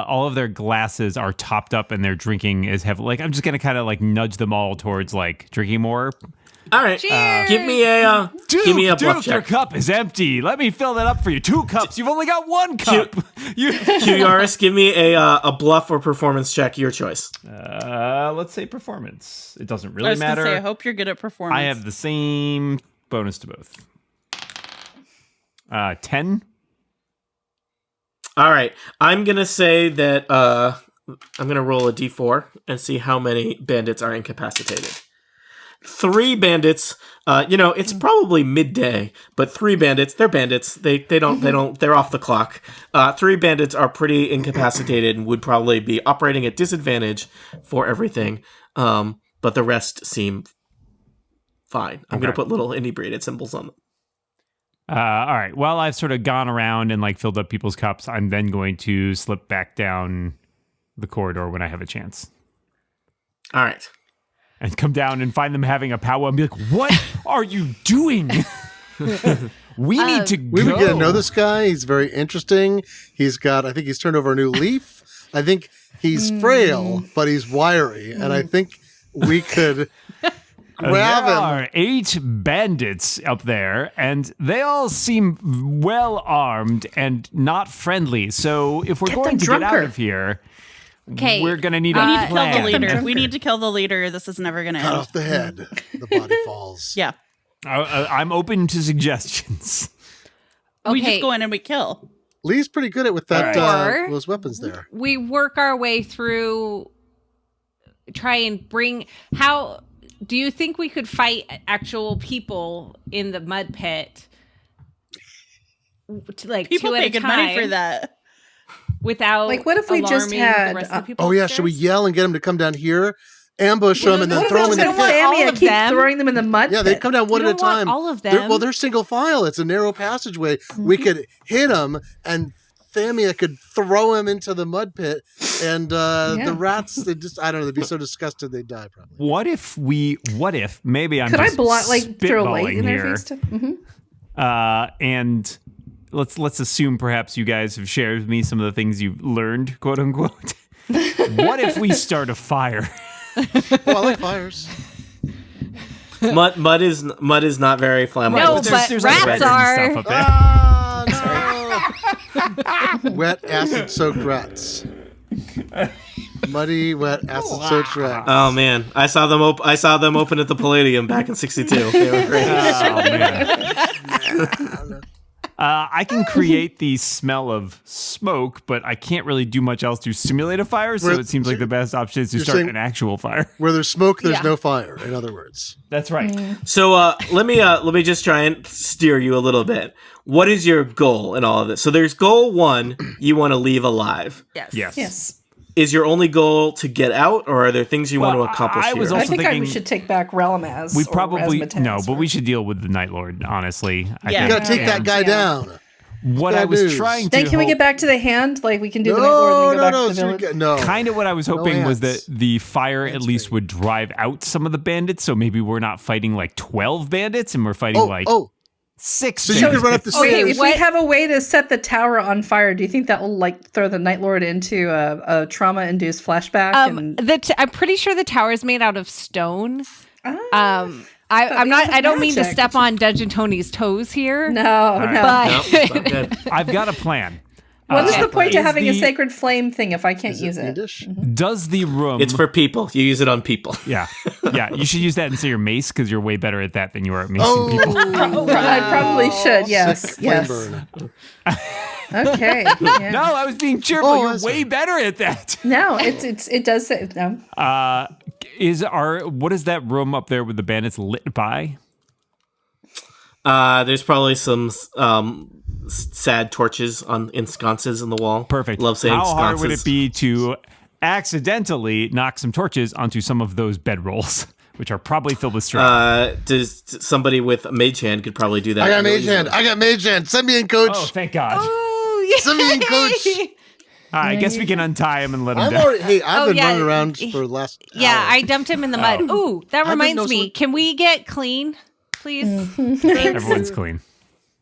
all of their glasses are topped up and they're drinking as heavily. Like, I'm just gonna kind of like nudge them all towards like drinking more. All right, Cheers. give me a bluff Duke, your check. cup is empty. Let me fill that up for you. 2 cups. You've only got 1 cup. Quewaris, give me a bluff or performance check, your choice. Let's say performance. It doesn't I really was going to matter. say, I hope you're good at performance. I have the same bonus to both. 10. All right, I'm gonna say that I'm gonna roll a d4 and see how many bandits are incapacitated. 3 bandits. It's probably midday, but 3 bandits. They're bandits. They don't. They're off the clock. 3 bandits are pretty incapacitated and would probably be operating at disadvantage for everything. But the rest seem fine. I'm gonna put little inebriated symbols on them. All right. While I've sort of gone around and like filled up people's cups, I'm then going to slip back down the corridor when I have a chance. All right. And come down and find them having a powwow and be like, "What are you doing? We need to go." We would get to know this guy. He's very interesting. I think he's turned over a new leaf. I think he's frail, but he's wiry. And I think we could grab there him. are 8 bandits up there, and they all seem well armed and not friendly. So if we're going them to get out drunker. of here, Okay. we're going to need a We need to kill the plan. leader. We need to kill the leader. This is never going to Cut end. off the head. The body falls. Yeah. I'm open to suggestions. We Okay. just go in and we kill. Lee's pretty good at with that Or- those weapons there. We work our way through, try and bring, how do you think we could fight actual people in the mud pit? Like People 2 pay at a good time money for that. without Like, what if we just alarming had, the rest of the people Oh yeah, should we upstairs? yell and get him to come down here, ambush them, and then What if throw we them in just the have pit? all Thamia of keep them? throwing them in the mud Yeah, they pit? come down one We at a don't want time. all of They're- them. Well, they're single file. It's a narrow passageway. We could hit them, and Thamia could throw him into the mud pit, and the rats, I don't know, they'd be so disgusted they'd die probably. What if maybe I'm Could I just throw light spitballing in their here, face too? Mm-hmm. and let's assume perhaps you guys have shared with me some of the things you've learned, quote unquote. What if we start a fire? Oh, I like fires. Mud is not very flammable. No, There's- but there's, like, rats records and are. stuff up there. Ah, no. Wet acid-soaked rats. Muddy, wet, acid-soaked rats. Oh man, I saw them. I saw them open at the Palladium back in '62. They were great. Oh, man. I can create the smell of smoke, but I can't really do much else to simulate a fire. So it seems like the best option is to start an actual fire. Where there's smoke, there's no fire. In other words, That's right. So let me just try and steer you a little bit. What is your goal in all of this? So there's goal 1, you want to leave alive. Yes. Is your only goal to get out, or are there things you want to accomplish I was here? also I think thinking we should take back Relamaz. we or probably Razzmatazz but we should deal with the Night Lord. Honestly, I Yeah. think. you gotta take that guy down. What Bad I was news. trying to Then can we hope- get back to the hand? Like we can do the Night Lord and then go back to the village? No. Kind of what I was hoping was that hands. the fire at least would drive out some of the bandits, so maybe we're not fighting like 12 bandits and we're fighting like 6 So you bandits. can run up the Okay, stairs. if we have a way to set the tower on fire, do you think that will like throw the Night Lord into a trauma-induced flashback? I'm pretty sure the tower is made out of stone. Ah. I'm not. I don't mean to magic. step on Dungeon Tony's toes here. No. right. But Nope, it's not good. I've got a plan. What is the point to is having a the- sacred flame thing if I can't use it? Fiendish? Does the room? It's for people. You use it on people. yeah. You should use that instead of your mace because you're way better at that than you are at macing Oh, people. I probably should. Yes. flame Yes. burn. Okay. Yeah. No, I was being cheerful. Oh, You're that's way better at that. No, it does say no. What is that room up there with the bandits lit by? There's probably some sad torches in sconces in the wall. Perfect. Love saying How sconces. hard would it be to accidentally knock some torches onto some of those bedrolls, which are probably filled with straw? Does somebody with a mage hand could probably do that? I got really mage hand. easily. I got mage hand. Send me in, coach. Oh, thank God. Oh, yeah. Send me in, coach. I guess we can untie him and let him I'm down. already. Hey, I've Oh, been yeah. running around for the last. Yeah, hour. I dumped him in the mud. Ooh, that didn't reminds know me. someone- Can we get clean, please? Everyone's clean.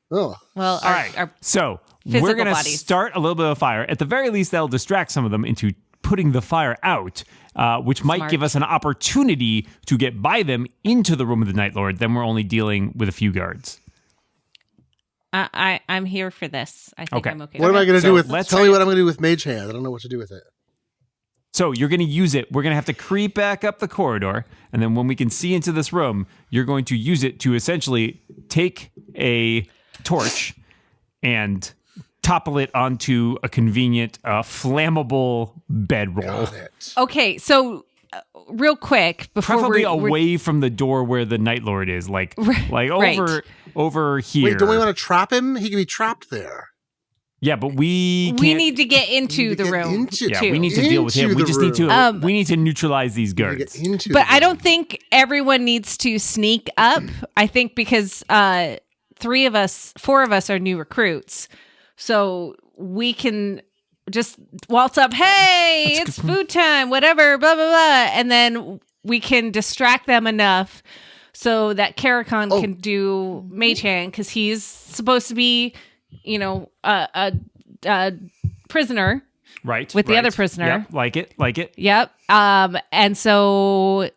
Oh, Well, All right. So physical we're going to bodies. start a little bit of fire. At the very least, that'll distract some of them into putting the fire out, which might Smart. give us an opportunity to get by them into the room of the Night Lord. Then we're only dealing with a few guards. I'm here for this. I think Okay. I'm okay. what am I going to So do with? let's- Tell me what I'm going to do with mage hand. I don't know what to do with it. So you're going to use it. We're going to have to creep back up the corridor. And then when we can see into this room, you're going to use it to essentially take a torch and topple it onto a convenient, flammable bedroll. Got it. Okay, so real quick before Preferably we're away from the door where the Night Lord is, like Right. over here. Wait, don't we want to trap him? He can be trapped there. Yeah, but we can't. we need to get into the get room. into- Yeah, too. we need to deal with him. Into We the just need to. room. We need to neutralize these We get guards. into But the I don't room. think everyone needs to sneak up. I think because 4 of us are new recruits. So we can just waltz up, hey, it's food time, whatever, blah, blah, blah. And then we can distract them enough so that Carrocon can do mage hand because he's supposed to be, a prisoner. Right. With the right. other prisoner. Yep, like it. Yep. And so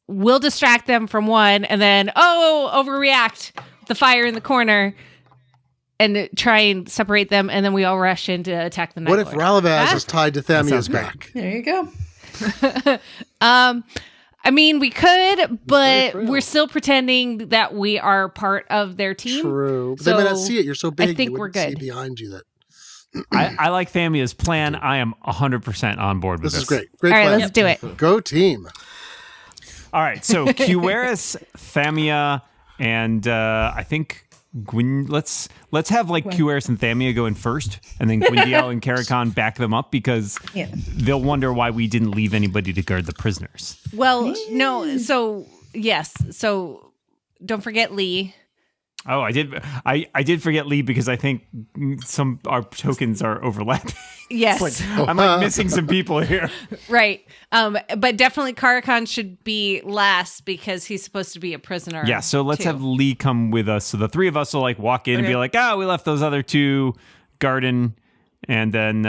we'll distract them from one and then, overreact the fire in the corner and try and separate them. And then we all rush in to attack the Night What if Lord. Ralavaz is tied to sounds Thamia's great. back? There you go. I mean, we could, but frail. we're still pretending that we are part of their team. True. But they might not So see it. You're so big. I think they we're wouldn't see good. behind you that. I like Thamia's plan. I am 100% on board with This this. is great. Great All right, plan. let's do it. Go team. All right, so Quewaris, Thamia, and I think let's have like Quewaris and Thamia go in first, and then Gwyndielle and Carrocon back them up because Yeah. they'll wonder why we didn't leave anybody to guard the prisoners. Well, no. So, yes. So don't forget Lee. Oh, I did forget Lee because I think some our tokens are overlapping. Yes. I'm like missing some people here. Right. But definitely Carrocon should be last because he's supposed to be a prisoner. Yeah, so let's too. have Lee come with us. So the 3 of us will like walk in and be like, we left those other 2 garden, and then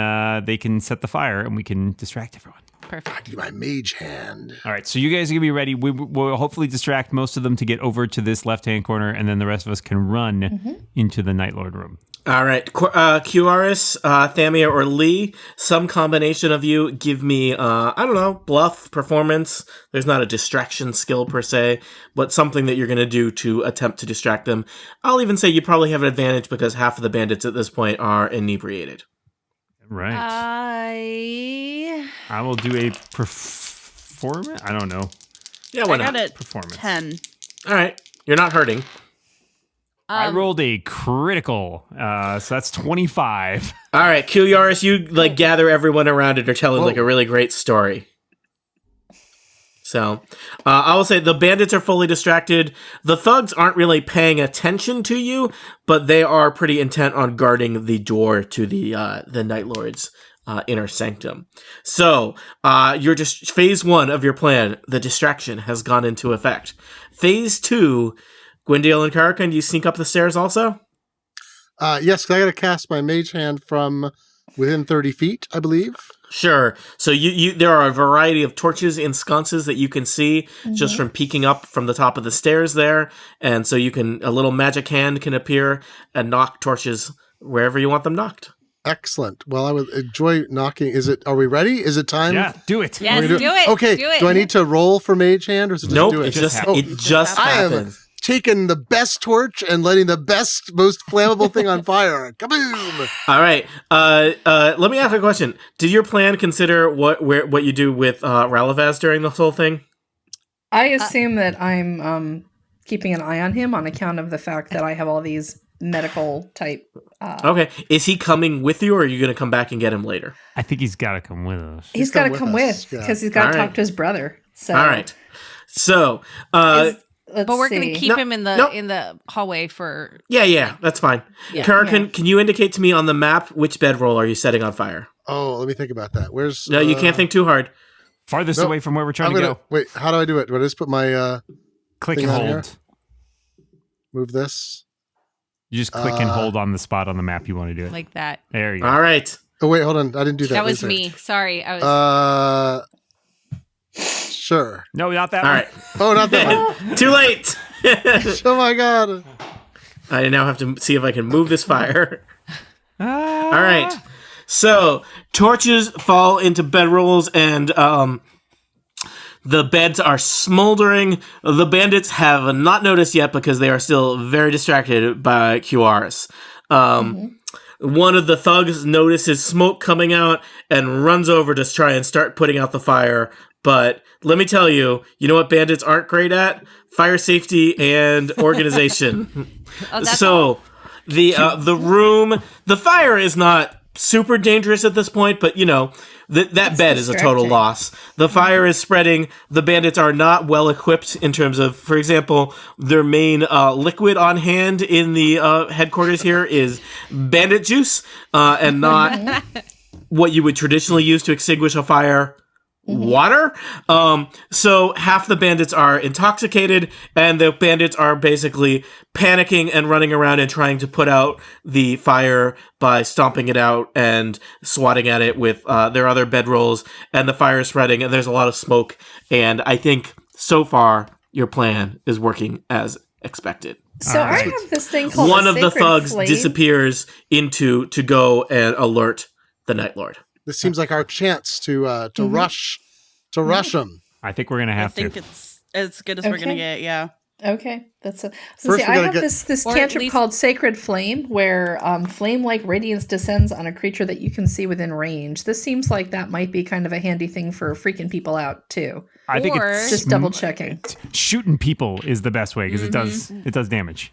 they can set the fire and we can distract everyone. Perfect. Do my mage hand. All right, so you guys are going to be ready. We'll hopefully distract most of them to get over to this left-hand corner, and then the rest of us can run into the Night Lord room. All right, Quewaris, Thamia, or Lee, some combination of you give me, I don't know, bluff, performance. There's not a distraction skill per se, but something that you're going to do to attempt to distract them. I'll even say you probably have an advantage because half of the bandits at this point are inebriated. Right. I will do a performance. I don't know. Yeah, why I got not? a Performance. 10. All right, you're not hurting. I rolled a critical, so that's 25. All right, Quewaris, you gather everyone around and are telling a really great story. So, I will say the bandits are fully distracted. The thugs aren't really paying attention to you, but they are pretty intent on guarding the door to the Night Lord's inner sanctum. So, you're just phase 1 of your plan. The distraction has gone into effect. Phase 2. Gwyndielle and Carrocon, do you sneak up the stairs also? Yes, 'cause I got to cast my mage hand from within 30 feet, I believe. Sure. So you there are a variety of torches in sconces that you can see just from peeking up from the top of the stairs there, and so a little magic hand can appear and knock torches wherever you want them knocked. Excellent. Well, I would enjoy knocking. Are we ready? Is it time? Yeah, do it. Yes, do it. Okay. Do it. Do I need to roll for mage hand, or is it just Nope, do it just happens. I am happens. taking the best torch and letting the best, most flammable thing on fire. Kaboom! All right. Let me ask a question. Did your plan consider what you do with Ralavaz during this whole thing? I assume that I'm keeping an eye on him on account of the fact that I have all these medical type. Okay. Is he coming with you, or are you going to come back and get him later? I think he's got to come with us. He's got to come with us, yeah. because he's got to All talk right. to his brother. So, All right. So, let's But we're going see. to keep him in the No. in the hallway for. yeah, that's fine. Yeah. Carrocon, can you indicate to me on the map which bedroll are you setting on fire? Oh, let me think about that. Where's... No, you can't think too hard. Farthest Nope. away from where we're trying I'm to gonna, go. wait, how do I do it? Do I just put my... Click thing and on here? hold. move this? You just click and hold on the spot on the map you want to do it. Like that. There you go. All right. Oh, wait, hold on. I didn't do that. That Wait a was second. me. Sorry. I was. Sure. No, not that All one. right. Oh, not that one. Too late. Oh my god. I now have to see if I can move this fire. Ah. All right. So torches fall into bedrolls, and the beds are smoldering. The bandits have not noticed yet because they are still very distracted by Quewaris. One of the thugs notices smoke coming out and runs over to try and start putting out the fire. But let me tell you, you know what bandits aren't great at? Fire safety and organization. So the fire is not super dangerous at this point, but you know, that bed is a total distracting. loss. The fire is spreading. The bandits are not well equipped in terms of, for example, their main liquid on hand in the headquarters here is Bandit Juice, and not what you would traditionally use to extinguish a fire. Water. So half the bandits are intoxicated, and the bandits are basically panicking and running around and trying to put out the fire by stomping it out and swatting at it with their other bedrolls, and the fire is spreading, and there's a lot of smoke. And I think so far your plan is working as expected. So I have this thing called One a of the sacred thugs flame. disappears to go and alert the Night Lord. This seems like our chance to rush them. I think we're going to I have think to. it's as good as we're gonna Okay. get. Yeah. Okay, that's a. So First see, we I gotta have get- this Or at cantrip least- called Sacred Flame, where flame-like radiance descends on a creature that you can see within range. This seems like that might be kind of a handy thing for freaking people out too. I think Or- it's Just double checking. shooting people is the best way because it does damage.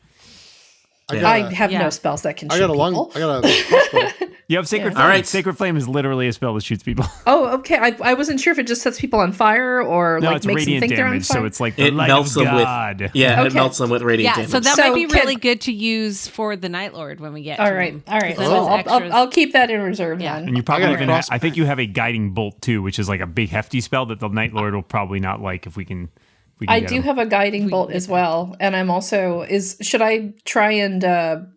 I have Yeah. no spells that can I shoot got a long. people. I got a crossbow. You have Sacred Yeah. Flame. All right. Sacred Flame is literally a spell that shoots people. Oh, okay. I wasn't sure if it just sets people on fire or No, like it's makes them radiant think they're on damage, fire. so it's like the It light melts of them God. with it Okay. melts them with radiant Yeah, damage. so that So might be can- really good to use for the Night Lord when we get all to right, him. all right. 'Cause So then it's I'll extras. I'll keep that in reserve Yeah. then. And you probably got a even crossbow. I think you have a guiding bolt too, which is like a big hefty spell that the Night Lord will probably not like if we can. I get do him. have a guiding We bolt can as get well, and I'm also should I try and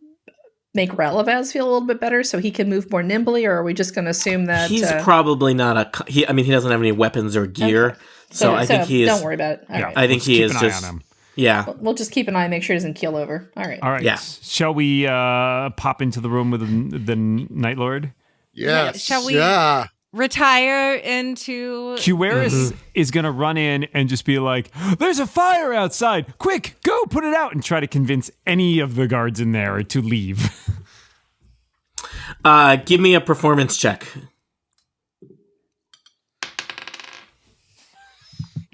make Ralavaz feel a little bit better so he can move more nimbly, or are we just going to assume that He's probably not he doesn't have any weapons or gear, so I think he is. Don't worry about it. All Yeah. right. I think Let's he keep is an eye just. on him. Yeah. We'll just keep an eye and make sure it doesn't keel over. All right. All right. Yeah. Shall we pop into the room with the Night Lord? Yes. Shall we- Yeah. Retire into. Quewaris is going to run in and just be like, there's a fire outside. Quick, go put it out, and try to convince any of the guards in there to leave. Give me a performance check.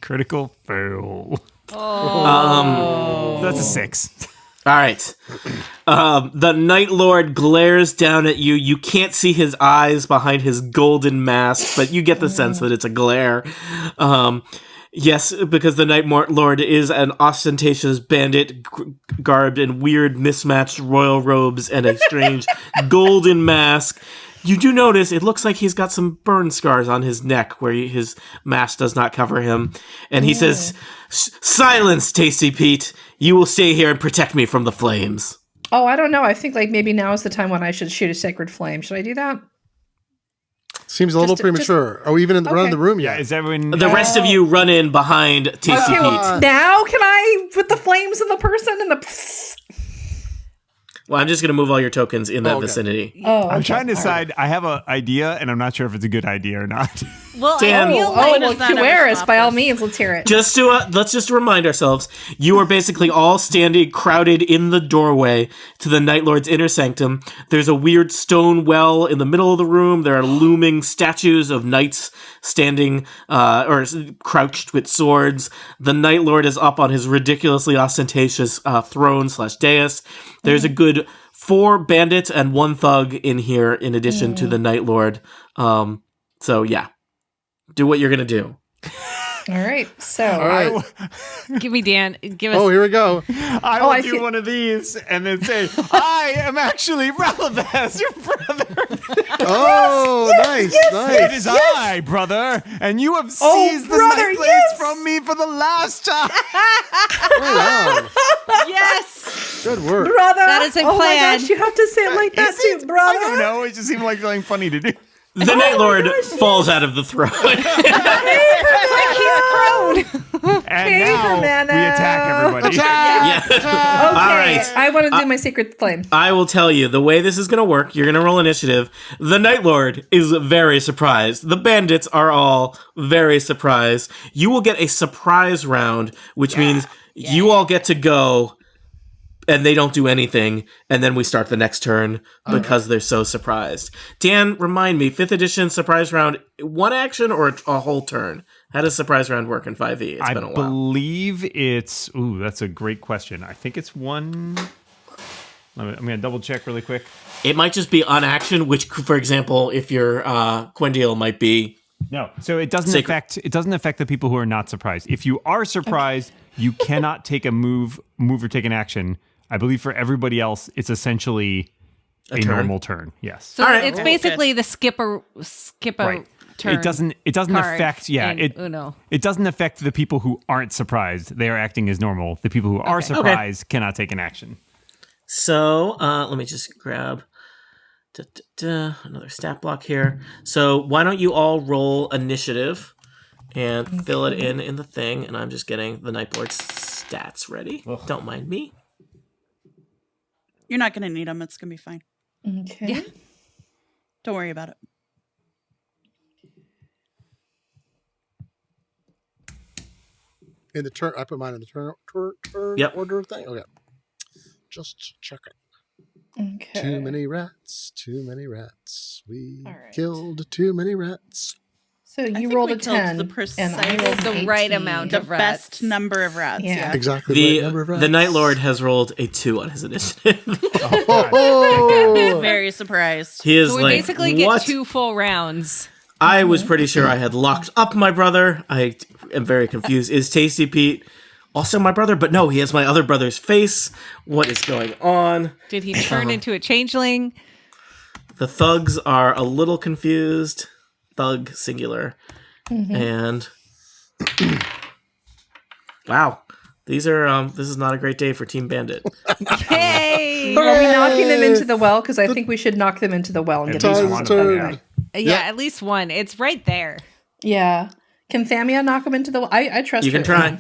Critical fail. Oh. That's a 6. All right. The Night Lord glares down at you. You can't see his eyes behind his golden mask, but you get the sense that it's a glare. Yes, because the Night Lord is an ostentatious bandit garbed in weird mismatched royal robes and a strange golden mask. You do notice it looks like he's got some burn scars on his neck where his mask does not cover him. And he says, "Silence, Tasty Pete. You will stay here and protect me from the flames." Oh, I don't know. I think like maybe now is the time when I should shoot a sacred flame. Should I do that? Seems a little premature. Are we even around the room Yeah, yet? is everyone... The rest of you run in behind Tasty Okay, Pete. well, now can I put the flames in the person and the... Well, I'm just going to move all your tokens in that okay. vicinity. Oh, I'm okay. trying to decide. I have an idea, and I'm not sure if it's a good idea or not. Well, Dan. I feel Oh, like well, does that ever Quewaris, stop by all us? means, let's hear it. Just to let's just remind ourselves, you are basically all standing crowded in the doorway to the Night Lord's inner sanctum. There's a weird stone well in the middle of the room. There are looming statues of knights standing or crouched with swords. The Night Lord is up on his ridiculously ostentatious throne/dais. There's a good 4 bandits and 1 thug in here, in addition to the Night Lord. So yeah, do what you're gonna do. All right, so... All right. give me Dan. Give us. Oh, here we go. I will I do feel- one of these and then say, I am actually Relevaz, your brother. Oh, nice, It nice. is I, brother, and you have Oh, seized the brother, night blades yes! from me for the last time. Right on. Yes. Good work. Brother! That is a Oh my plan. gosh, you have to say it like that Is too, it? brother! I don't know. It just seemed like something funny to do. The Night Lord falls out of the throne. And Hey, now Hermano. we attack everybody. Yeah. Okay, All right. I want to do my secret flame. I will tell you the way this is going to work. You're going to roll initiative. The Night Lord is very surprised. The bandits are all very surprised. You will get a surprise round, which means you all get to go and they don't do anything. And then we start the next turn because they're so surprised. Dan, remind me, 5th edition surprise round, 1 action or a whole turn? How does surprise round work in 5e? It's been a while. I believe it's... Ooh, that's a great question. I think it's 1... I'm going to double check really quick. It might just be on action, which, for example, if you're Gwyndielle, might be... No, so it doesn't Sacred. affect the people who are not surprised. If you are surprised, you cannot take a move or take an action. I believe for everybody else, it's essentially a turn? normal turn. Yes. So All right. it's basically the skip a Right. turn. It doesn't card affect in Uno. it doesn't affect the people who aren't surprised. They are acting as normal. The people who are surprised cannot take an action. So, let me just grab another stat block here. So, why don't you all roll initiative and fill it in the thing, and I'm just getting the Night Lord's stats ready. Don't mind me. You're not going to need them. It's going to be fine. Okay. Yeah. Don't worry about it. In the turn, I put mine in the turn Yep. order thing. Okay. Just check it. Okay. Too many rats. Too many rats. We All right. killed too many rats. So you think rolled we a killed 10, the and I precise- rolled The an right 18. amount The of rats. best number of rats. Yeah. Yeah. Exactly the right number of rats. The Night Lord has rolled a 2 on his initiative. Oh, Very surprised. He is So we like, basically get what? 2 full rounds. I was pretty sure I had locked up my brother. I am very confused. Is Tasty Pete also my brother? But no, he has my other brother's face. What is going on? Did he turn into a changeling? The thugs are a little confused. Thug, singular. And wow. These are this is not a great day for Team Bandit. Hey! Are we knocking them into the well? Because I think we should knock them into the well and At get least them. one of Time's them, turned. yeah. Yeah, at least one. It's right there. Yeah. Can Thamia knock them into the well? I trust You can her. try.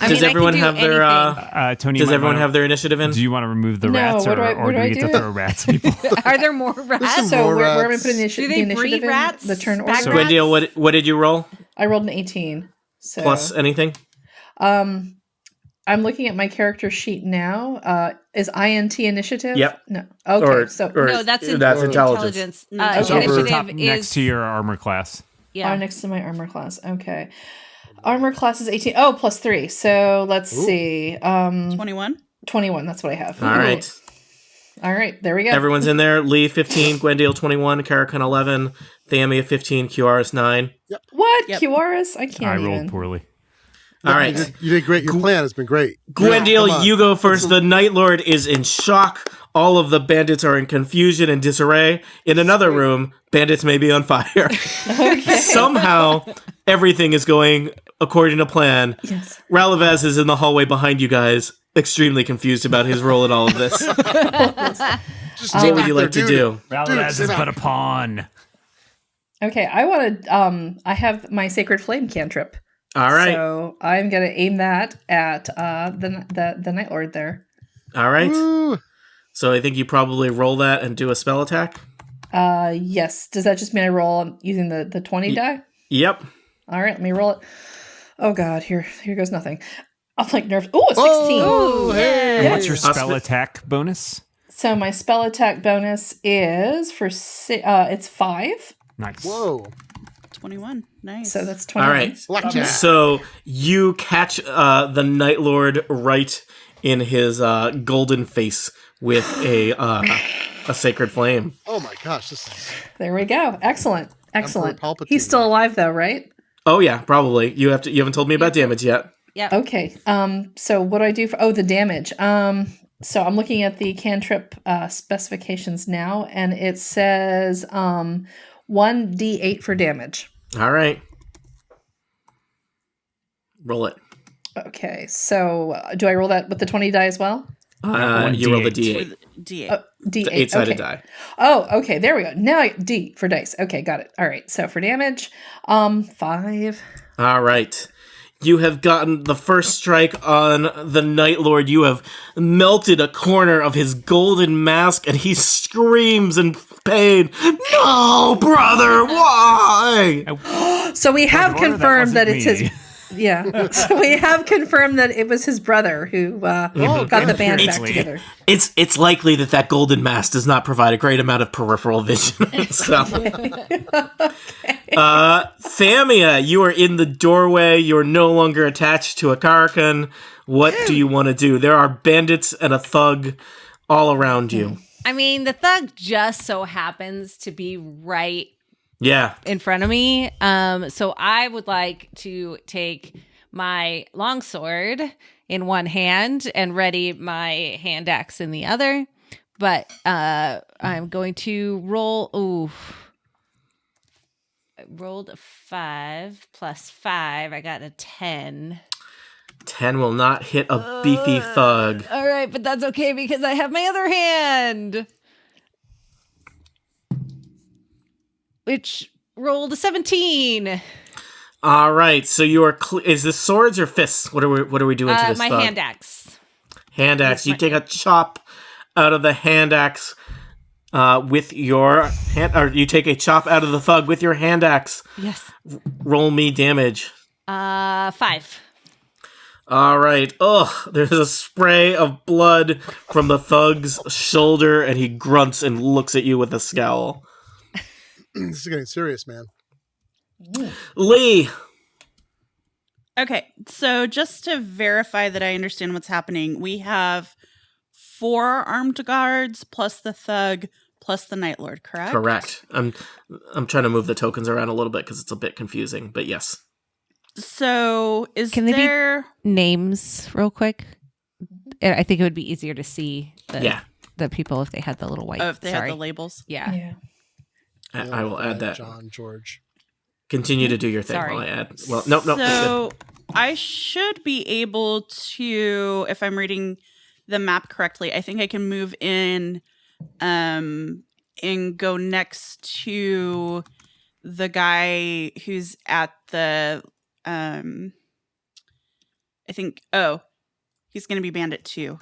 Does everyone have their Tony, Does everyone have their initiative in? Do you want to remove the No, rats, what or do do I we get to do? throw rats at people? Are there more rats? So More where am I rats. putting the Do the they initiative breed in? rats? The turn Back order? rats? Gwyndielle, what did you roll? I rolled an 18. So Plus anything? I'm looking at my character sheet now. Is INT initiative? Yep. No. Okay. No, that's intelligence. intelligence. Okay. It's over the Initiative top is next to your armor class. yeah. Next to my armor class. Okay. Armor class is 18. Oh, plus 3. So let's see. 21. 21. That's what I have. All right. All right. There we go. Everyone's in there. Lee 15, Gwyndielle 21, Carrocon 11, Thamia 15, Quewaris 9. What? Yep. Quewaris? I can't I even. rolled poorly. All right. You did great. Your plan has been great. Gwyndielle, Come on. you go first. The Night Lord is in shock. All of the bandits are in confusion and disarray. In another room, bandits may be on fire. Somehow, everything is going according to plan. Yes. Ralavaz is in the hallway behind you guys, extremely confused about his role in all of this. Just What would you like to do? Ralavaz sit is but down. a pawn. Okay. I want to. I have my Sacred Flame cantrip. All right. So I'm going to aim that at the Night Lord there. All right. Woo. So I think you probably roll that and do a spell attack. Yes. Does that just mean I roll using the 20 die? Yep. All right, let me roll it. Oh God, here goes nothing. I'm like nervous. Ooh, a 16. Oh, hey. What's your spell Auspi- attack bonus? So my spell attack bonus is it's 5. Nice. Whoa. 21. Nice. So that's 20. All right. Blackjack. So you catch the Night Lord right in his golden face with a sacred flame. Oh my gosh, this is There we go. Excellent. Excellent. Palpatine. He's still alive though, right? Oh yeah, probably. You haven't told me about damage yet. Yep. Okay. So what do I do for the damage? So I'm looking at the cantrip specifications now, and it says 1d8 for damage. All right. Roll it. Okay. So do I roll that with the 20 die as well? You roll the D8. D8. D8. The 8-sided okay. die. Oh, okay. There we go. Now D for dice. Okay, got it. All right. So for damage, 5. All right. You have gotten the first strike on the Night Lord. You have melted a corner of his golden mask, and he screams in pain. No, brother, why? So we have Brother, that confirmed that, wasn't it's me. his. Yeah. So we have confirmed that it was his brother who got the band back Apparently. together. It's likely that golden mask does not provide a great amount of peripheral vision. So. Thamia, you are in the doorway. You're no longer attached to a Carrocon. What do you want to do? There are bandits and a thug all around you. I mean, the thug just so happens to be right Yeah. in front of me. So I would like to take my longsword in one hand and ready my hand axe in the other. But I'm going to roll. Ooh. I rolled a 5 plus 5. I got a 10. 10 will not hit a beefy thug. All right, but that's okay because I have my other hand, which rolled a 17. All right. So you are. Is this swords or fists? What are we doing to this My thug? hand axe. Hand axe. You take a chop out of the hand axe with your hand, or you take a chop out of the thug with your hand axe. Yes. Roll me damage. 5. All right. Ugh. There's a spray of blood from the thug's shoulder, and he grunts and looks at you with a scowl. This is getting serious, man. Lee. Okay, so just to verify that I understand what's happening, we have 4 armed guards plus the thug plus the Night Lord, correct? Correct. I'm trying to move the tokens around a little bit because it's a bit confusing, but yes. So is Can they be- there... Names, real quick. I think it would be easier to see the people if they had the little white. Oh, if they have the labels. Yeah. Yeah. I will add that. John, George. Continue to do your thing Sorry. while I add. Well, nope. it's good. So I should be able to, if I'm reading the map correctly, I think I can move in and go next to the guy who's at the I think, he's going to be Bandit 2.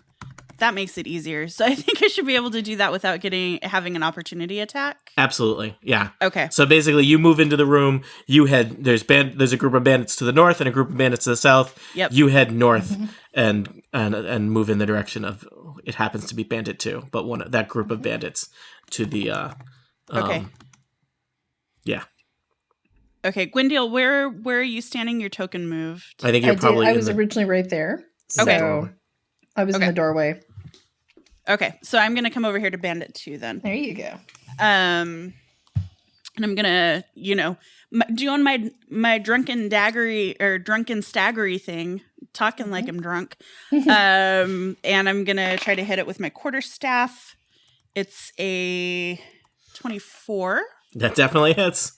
That makes it easier. So I think I should be able to do that without having an opportunity attack. Absolutely. Yeah. Okay. So basically you move into the room, there's a group of bandits to the north and a group of bandits to the south. Yep. You head north and move in the direction of, it happens to be Bandit 2, but that group of bandits to the okay. Yeah. Okay, Gwyndielle, where are you standing? Your token moved. I think you're probably I was originally right there. So Okay. I was in the doorway. Okay, so I'm gonna come over here to Bandit 2 then. There you go. And I'm gonna, doing my drunken staggery thing, talking like I'm drunk. And I'm gonna try to hit it with my quarterstaff. It's a 24. That definitely hits.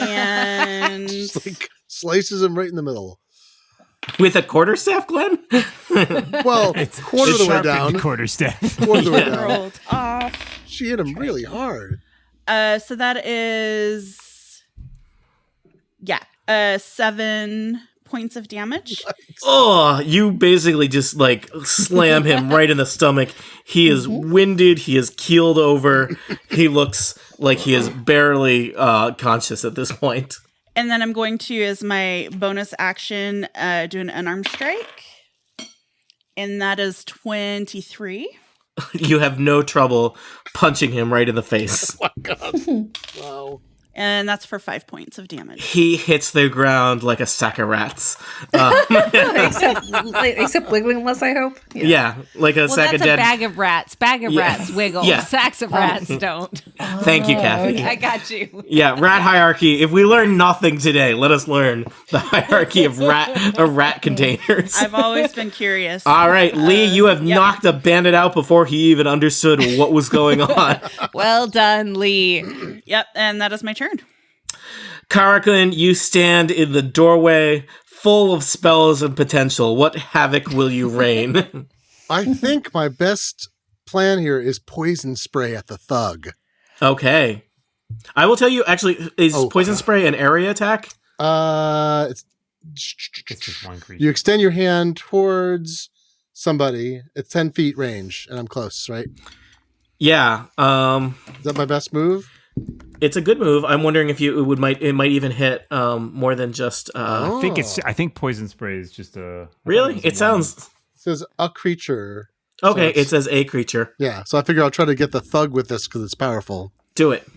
And Just like slices him right in the middle. With a quarterstaff, Glenn? Well, quarter of the way down. Quarterstaff. Quarter of the way down. rolled off. She hit him really hard. So that is 7 points of damage. Oh, you basically just like slam him right in the stomach. He is winded. He is keeled over. He looks like he is barely conscious at this point. And then I'm going to, as my bonus action, do an unarmed strike. And that is 23. You have no trouble punching him right in the face. Oh my God. Wow. And that's for 5 points of damage. He hits the ground like a sack of rats. Except wiggling less, I hope. Yeah, like a sack that's of dead. a bag of rats. Bag of rats wiggle. Yeah. Sacks of rats don't. Thank you, Kathy. I got you. Yeah, rat hierarchy. If we learn nothing today, let us learn the hierarchy of rat containers. I've always been curious. All right, Lee, you have knocked a bandit out before he even understood what was going on. Well done, Lee. Yep, and that is my turn. Carrocon, you stand in the doorway, full of spells and potential. What havoc will you rain? I think my best plan here is poison spray at the thug. Okay. I will tell you, actually, is poison spray an area attack? It's just one creature. You extend your hand towards somebody. It's 10 feet range, and I'm close, right? Yeah. Is that my best move? It's a good move. I'm wondering if it might even hit more than just. I think poison spray is just a. Really? It sounds. It says a creature. Okay, So it says a creature. Yeah, so I figure I'll try to get the thug with this because it's powerful. Do it.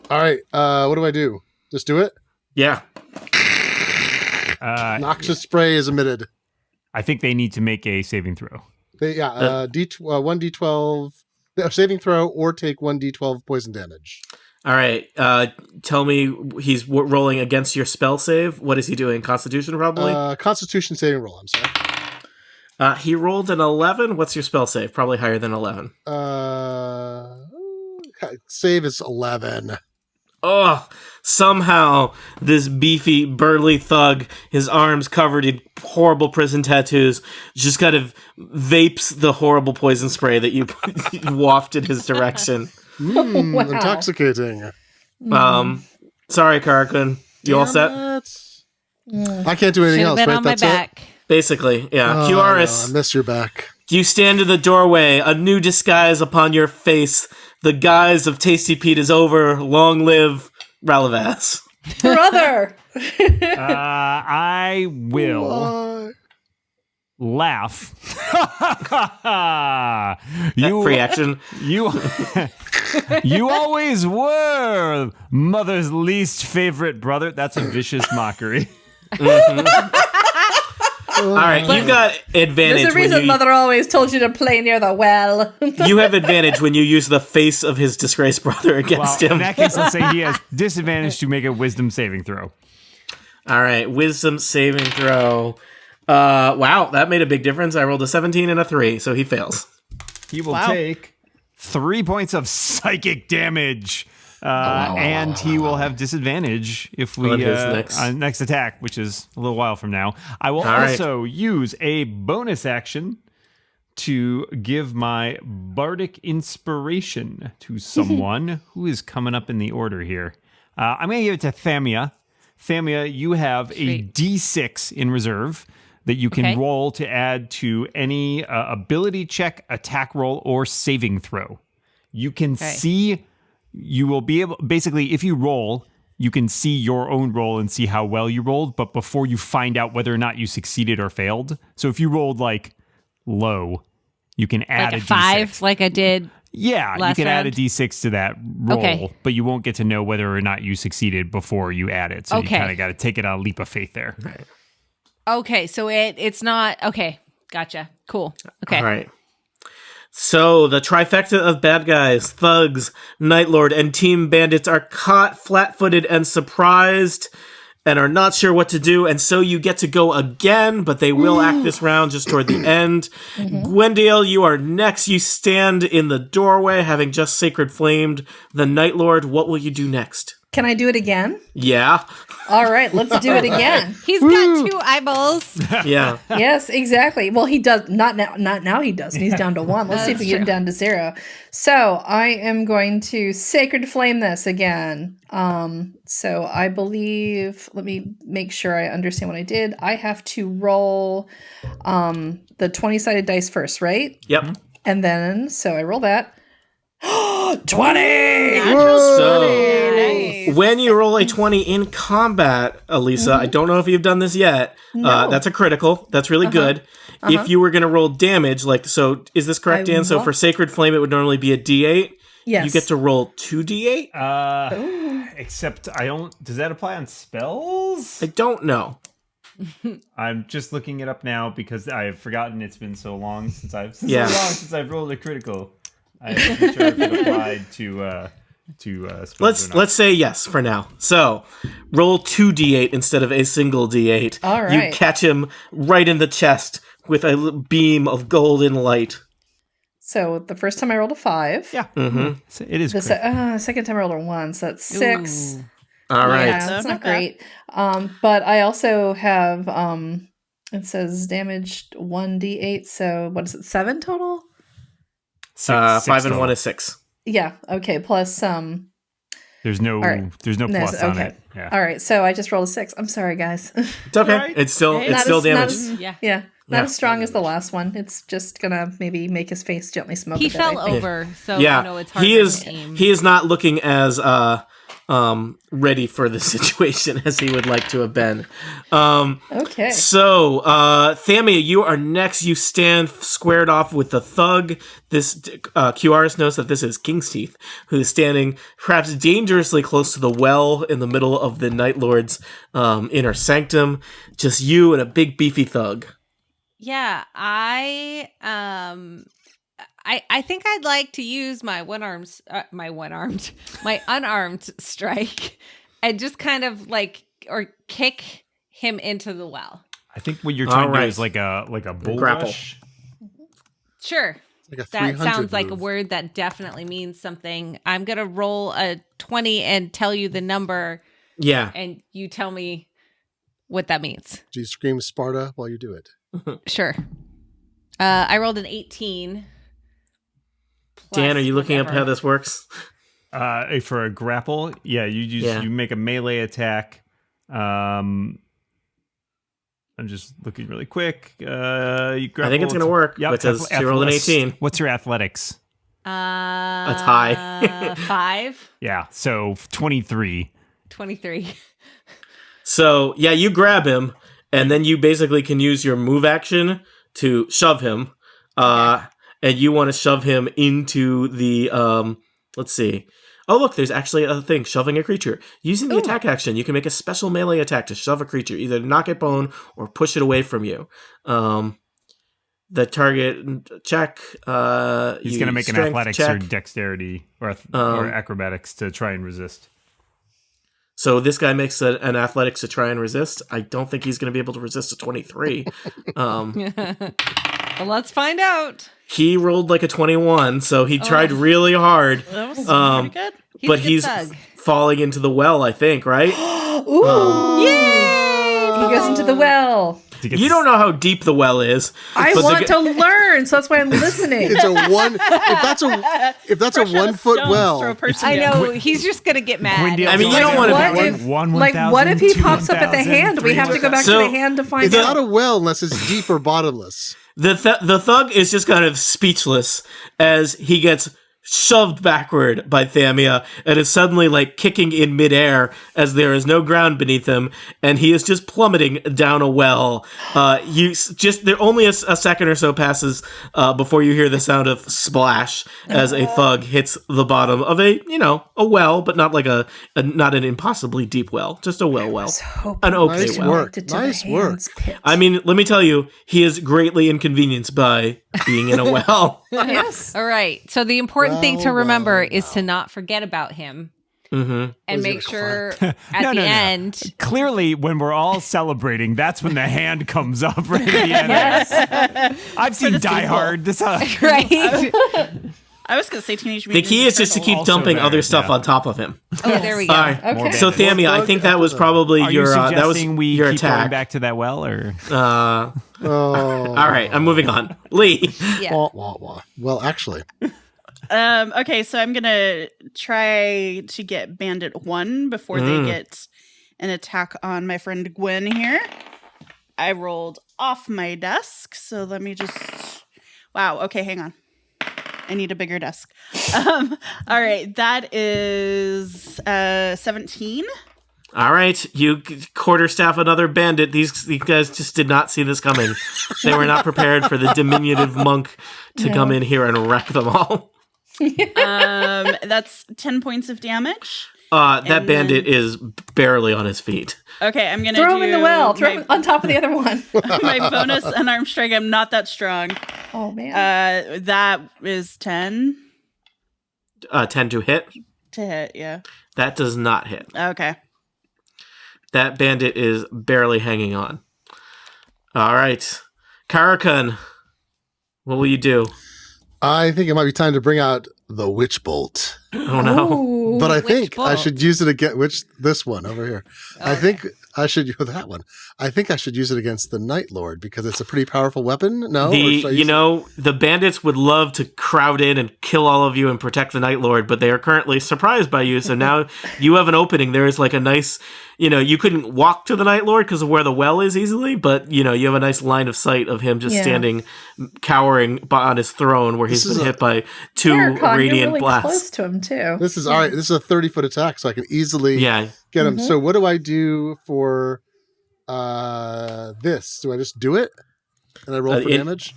All right, what do I do? Just do it? Yeah. Noxious spray is emitted. I think they need to make a saving throw. 1d12 saving throw or take 1d12 poison damage. All right. Tell me, he's rolling against your spell save. What is he doing? Constitution, probably? Constitution saving roll, I'm sorry. He rolled an 11. What's your spell save? Probably higher than 11. Save is 11. Oh, somehow this beefy, burly thug, his arms covered in horrible prison tattoos, just kind of vapes the horrible poison spray that you wafted his direction. Wow. Intoxicating. Sorry, Carrocon. You all set? I can't do anything else, Been right? on my That's back. Basically, yeah. it? Quewaris. No, I miss your back. You stand in the doorway, a new disguise upon your face. The guise of Tasty Pete is over. Long live Ralavaz. Brother! I will laugh. Free action. You always were mother's least favorite brother. That's a vicious mockery. All right, you got advantage. There's a reason Mother always told you to play near the well. You have advantage when you use the face of his disgraced brother against him. In that case, let's say he has disadvantage to make a wisdom saving throw. All right, wisdom saving throw. Wow, that made a big difference. I rolled a 17 and a 3, so he fails. He will take 3 points of psychic damage. And he will have disadvantage if we next attack, which is a little while from now. I will also use a bonus action to give my bardic inspiration to someone who is coming up in the order here. I'm going to give it to Thamia. Thamia, you have a D6 in reserve that you can Okay. roll to add to any ability check, attack roll, or saving throw. You can see, you will be able, basically, if you roll, you can see your own roll and see how well you rolled, but before you find out whether or not you succeeded or failed. So if you rolled like low, you can add Like a D6. 5, like I did. Yeah, you last can add a round? D6 to that roll, Okay. but you won't get to know whether or not you succeeded before you add it. So you Okay. kind of got to take it on a leap of faith there. Okay, so it's not okay. Gotcha. Cool. Okay. All right. So the trifecta of bad guys, thugs, Night Lord, and Team Bandits are caught flat-footed and surprised and are not sure what to do, and so you get to go again, but they will act this round just toward the end. Gwyndielle, you are next. You stand in the doorway, having just sacred flamed the Night Lord. What will you do next? Can I do it again? Yeah. All right, let's do it again. He's got 2 eyeballs. Yeah. Yes, exactly. Well, he does not now. Not now. He doesn't. He's down to 1. Let's see if we get him down to 0. So I am going to sacred flame this again. So I believe. Let me make sure I understand what I did. I have to roll the 20-sided dice first, right? Yep. And then so I roll that. 20. So when you roll a 20 in combat, Elisa, I don't know if you've done this yet. That's a critical. That's really good. If you were going to roll damage, like, so is this correct, Dan? So for Sacred Flame, it would normally be a D8. Yes. You get to roll 2D8? Except I don't. Does that apply on spells? I don't know. I'm just looking it up now because I have forgotten. It's been so long since I've since I've rolled a critical. I'm not sure if it applied to spells. Let's say yes for now. So roll 2D8 instead of a single D8. All right. You catch him right in the chest with a beam of golden light. So the first time I rolled a 5. Yeah, So it is. The Great. second time I rolled a 1, so that's 6. Ooh. All right. Yeah, that's So not not bad. great. But I also have it says damaged 1d8. So what is it? 7 total? Six 5 and total. 1 is 6. Yeah. Okay. Plus There's no. All right. There's no no, plus on okay. it. Yeah. All right. So I just rolled a 6. I'm sorry, guys. It's okay. Right. It's still Hey, it's Not still as- not damage. as- Yeah. Yeah. Not Yeah. as strong as the last one. It's just gonna maybe make his face gently smoke. He a bit, fell I think. over, so Yeah. you know it's hard He to is aim. he is not looking as ready for the situation as he would like to have been. Okay. So, Thamia, you are next. You stand squared off with the thug. This Quewaris knows that this is King's Teeth, who is standing perhaps dangerously close to the well in the middle of the Night Lord's inner sanctum. Just you and a big beefy thug. Yeah, I think I'd like to use my my unarmed strike, and just kind of like or kick him into the well. I think what you're trying to do Alright. is like a bull Grapple. rush. Sure, Like a that 300 sounds like a move. word that definitely means something. I'm gonna roll a 20 and tell you the number, Yeah. and you tell me what that means. Do you scream Sparta while you do it? Sure. I rolled an 18. Dan, are plus you looking up whatever. how this works? For a grapple, you make a melee attack. I'm just looking really quick. You grapple, I think it's going to work Yep, because she rolled an 18. What's your athletics? That's high. 5. Yeah, so 23. 23. So, yeah, you grab him, and then you basically can use your move action to shove him. And you want to shove him into the, let's see. Oh, look, there's actually a thing, shoving a creature. Using the attack action, you can make a special melee attack to shove a creature, either to knock it bone or push it away from you. The target check. He's going to make an strength athletics check. or dexterity or acrobatics to try and resist. So this guy makes an athletics to try and resist. I don't think he's going to be able to resist a 23. Well, let's find out. He rolled like a 21, so he tried really hard. That was Um, pretty good. He's but a good he's thug. falling into the well, I think, right? Ooh! Yay! He goes into the well. You don't know how deep the well is. I but want to learn, so that's why I'm listening. It's a one. If that's a 1 foot well, I know he's just gonna get mad. Gwyndielle, I mean, you don't want to. What if he pops up at the hand? We have to go back to the hand to find it's out. not a well unless it's deep or bottomless. The thug is just kind of speechless as he gets shoved backward by Thamia and is suddenly like kicking in midair as there is no ground beneath him, and he is just plummeting down a well. There only a second or so passes before you hear the sound of splash as a thug hits the bottom of a well, but not like not an impossibly deep well, just a well, an okay Nice well. work. Nice work. I mean, let me tell you, he is greatly inconvenienced by being in a well. Yes. All right. So the important thing to remember is to not forget about him. Mm-hmm. And make sure at the end. Clearly, when we're all celebrating, that's when the hand comes up right at the end. Yes. I've seen Die Hard. This Right. I was going to say Teenage The Mutant key is just to keep Also dumping there, other stuff yeah. on top of him. Oh, there we go. All right. Okay. So Thamia, I think that was probably Are you your suggesting we your keep going attack. back to that well, or All Oh. right, I'm moving on. Lee. Yeah. Wah, wah, wah. Well, actually, Okay, so I'm gonna try to get Bandit 1 before they get an attack on my friend Gwen here. I rolled off my desk, so let me just. Wow. Okay, hang on. I need a bigger desk. All right, that is 17. All right, you quarterstaff another bandit. These guys just did not see this coming. They were not prepared for the diminutive monk to come in here and wreck them all. That's 10 points of damage. That And bandit is barely on his feet. Okay, I'm gonna Throw him in the well. Throw my, him on top of the other one. my bonus unarmed strike. I'm not that strong. Oh man. That is 10 10 to hit. to hit. Yeah. That does not hit. Okay. That bandit is barely hanging on. All right. Carrocon, what will you do? I think it might be time to bring out the witch bolt. Oh, no. Ooh. But I Which think I bolt? should use it against this one over here. I think I should that one. I think I should use it against the Night Lord because it's a pretty powerful weapon. No, Or should I use it- The bandits would love to crowd in and kill all of you and protect the Night Lord, but they are currently surprised by you. So now you have an opening. There is like a nice, you couldn't walk to the Night Lord because of where the well is easily, but you have a nice line of sight of him just standing, cowering on his throne where he's been hit by two Carrocon, radiant you're really blasts. close to him too. This is all right. This is a 30-foot attack, so I can easily Yeah. get him. So what do I do for this? Do I just do it and I roll for damage?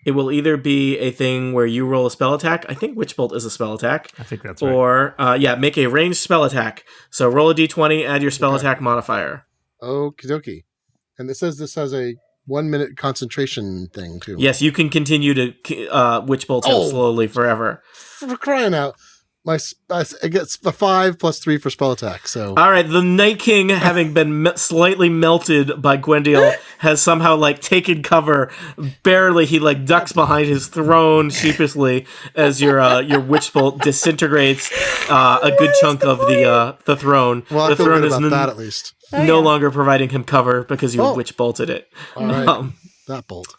It will either be a thing where you roll a spell attack. I think Witch Bolt is a spell attack. I think that's right. Or, make a ranged spell attack. So roll a d20, add your spell attack modifier. Okie dokie. And it says this has a 1 minute concentration thing too. Yes, you can continue to Witch Bolt him slowly forever. For crying out. I get a 5 plus 3 for spell attack. So All right, the Night King, having been slightly melted by Gwyndielle, has somehow taken cover. Barely, he ducks behind his throne sheepishly as your Witch Bolt disintegrates a good chunk of the throne. well, I the feel throne good is about that at least. no longer providing him cover because you Witch Bolted it. All right, that bolt.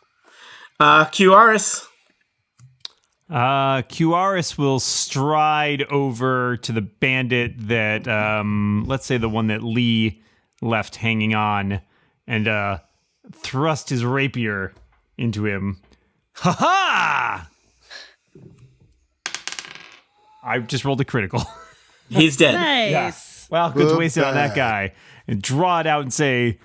Quewaris. Quewaris will stride over to the bandit that, let's say the one that Lee left hanging on, and thrust his rapier into him. Ha ha! I just rolled a critical. He's dead. Nice. Well, good to Good waste it on that bad. guy. And draw it out and say,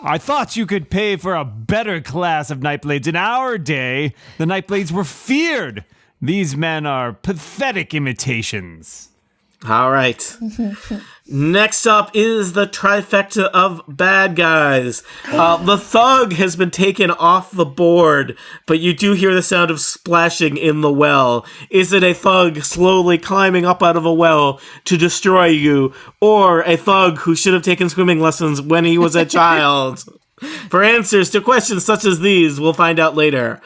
I thought you could pay for a better class of Nightblades. In our day, the Nightblades were feared. These men are pathetic imitations. All right. Next up is the trifecta of bad guys. The thug has been taken off the board, but you do hear the sound of splashing in the well. Is it a thug slowly climbing up out of a well to destroy you, or a thug who should have taken swimming lessons when he was a child? For answers to questions such as these, we'll find out later.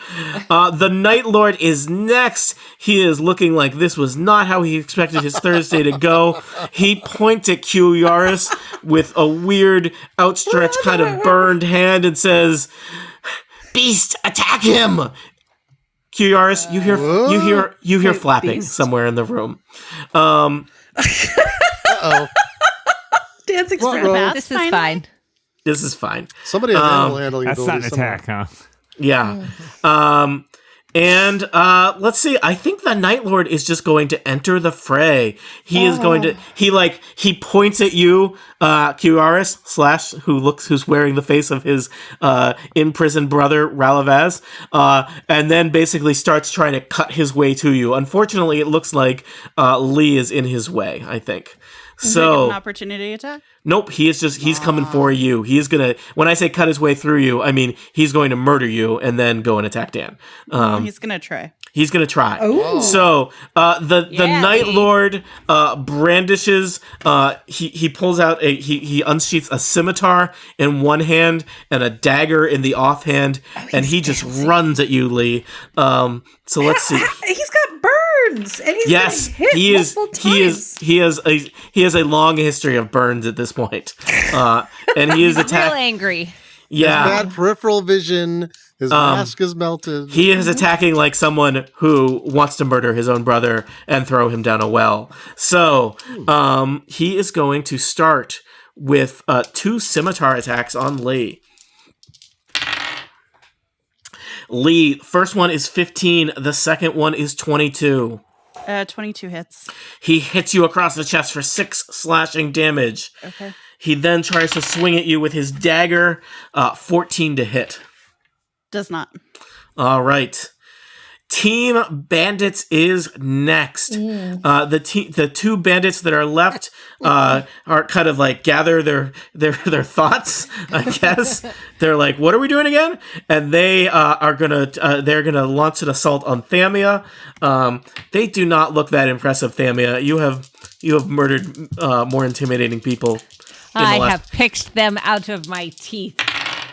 The Night Lord is next. He is looking like this was not how he expected his Thursday to go. He points at Quewaris with a weird, outstretched, kind of burned hand and says, "Beast, attack him!" Quewaris, you hear flapping Beast. somewhere in the room. Uh-oh. Dancing What, strap. Ro? This is fine. This is fine. Somebody has animal handling That's not an abilities somewhere. attack, huh? Yeah. And let's see. I think the Night Lord is just going to enter the fray. He is going to. He points at you, Quewaris who's wearing the face of his imprisoned brother Ralavaz, and then basically starts trying to cut his way to you. Unfortunately, it looks like Lee is in his way. I think. Is there an So opportunity attack? nope, he's coming for you. He's gonna, when I say cut his way through you, I mean he's going to murder you and then go and attack Dan. He's gonna try. He's gonna try. Ooh. So the Yeah, Night Lee. Lord brandishes. He pulls out he unsheaths a scimitar in one hand and a dagger in the offhand, and he just runs at you, Lee. So let's see. He's got burns, and he's Yes, been hit he is. multiple He times. is. He has a long history of burns at this point, and he is Real attacked. angry. Yeah, Bad peripheral vision. His mask is melted. he is attacking like someone who wants to murder his own brother and throw him down a well. So, he is going to start with 2 scimitar attacks on Lee. Lee, first one is 15. The second one is 22. 22 hits. He hits you across the chest for 6 slashing damage. Okay. He then tries to swing at you with his dagger, 14 to hit. Does not. All right. Team Bandits is next. The 2 bandits that are left are kind of like gather their thoughts, I guess. They're like, what are we doing again? And they they're gonna launch an assault on Thamia. They do not look that impressive, Thamia. You have murdered more intimidating people. I have picked them out of my teeth.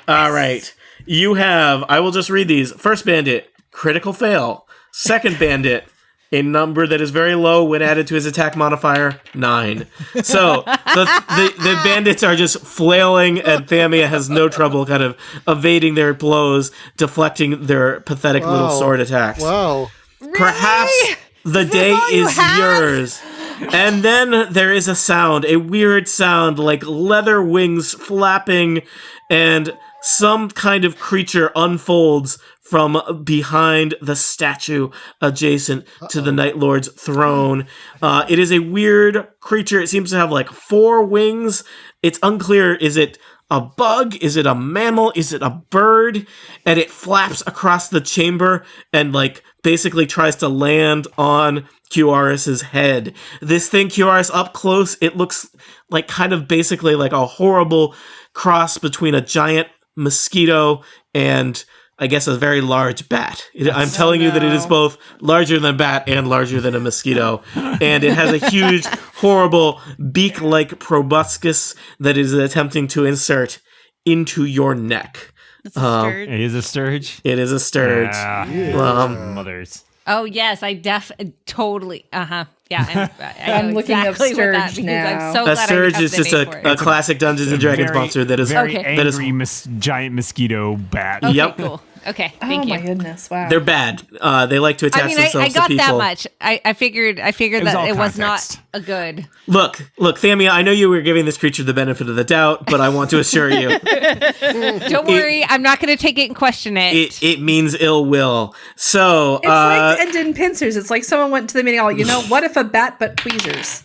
All right. You have, I will just read these. First bandit, critical fail. Second bandit, a number that is very low when added to his attack modifier, 9. So the bandits are just flailing, and Thamia has no trouble kind of evading their blows, deflecting their pathetic little sword attacks. Wow. Perhaps the day is yours. And then there is a sound, a weird sound like leather wings flapping, and some kind of creature unfolds from behind the statue adjacent to the Night Lord's throne. It is a weird creature. It seems to have like 4 wings. It's unclear. Is it a bug? Is it a mammal? Is it a bird? And it flaps across the chamber and like basically tries to land on Quewaris's head. This thing, Quewaris, up close, it looks like kind of basically like a horrible cross between a giant mosquito and I guess a very large bat. I'm telling you that it is both larger than a bat and larger than a mosquito. And it has a huge, horrible beak-like proboscis that is attempting to insert into your neck. It's a sturge. It is a sturge. It is a sturge. Mothers. Oh yes, I totally. Yeah, I'm know looking up exactly what that Sturge means. now. I'm so A glad I sturge have is the just name for it. a classic Dungeons and Dragons monster that is very Okay. that is angry giant mosquito bat. Okay, Yep. cool. Okay, Oh thank my you. goodness! Wow. they're bad. They like to attach I mean, themselves I got to people. that much. I figured was that all it was not context. a good. Look, Thamia, I know you were giving this creature the benefit of the doubt, but I want to assure you, Don't worry, I'm not going to take it and question it. it means ill will. So, It's like end in pincers. It's like someone went to the meeting. What if a bat but tweezers?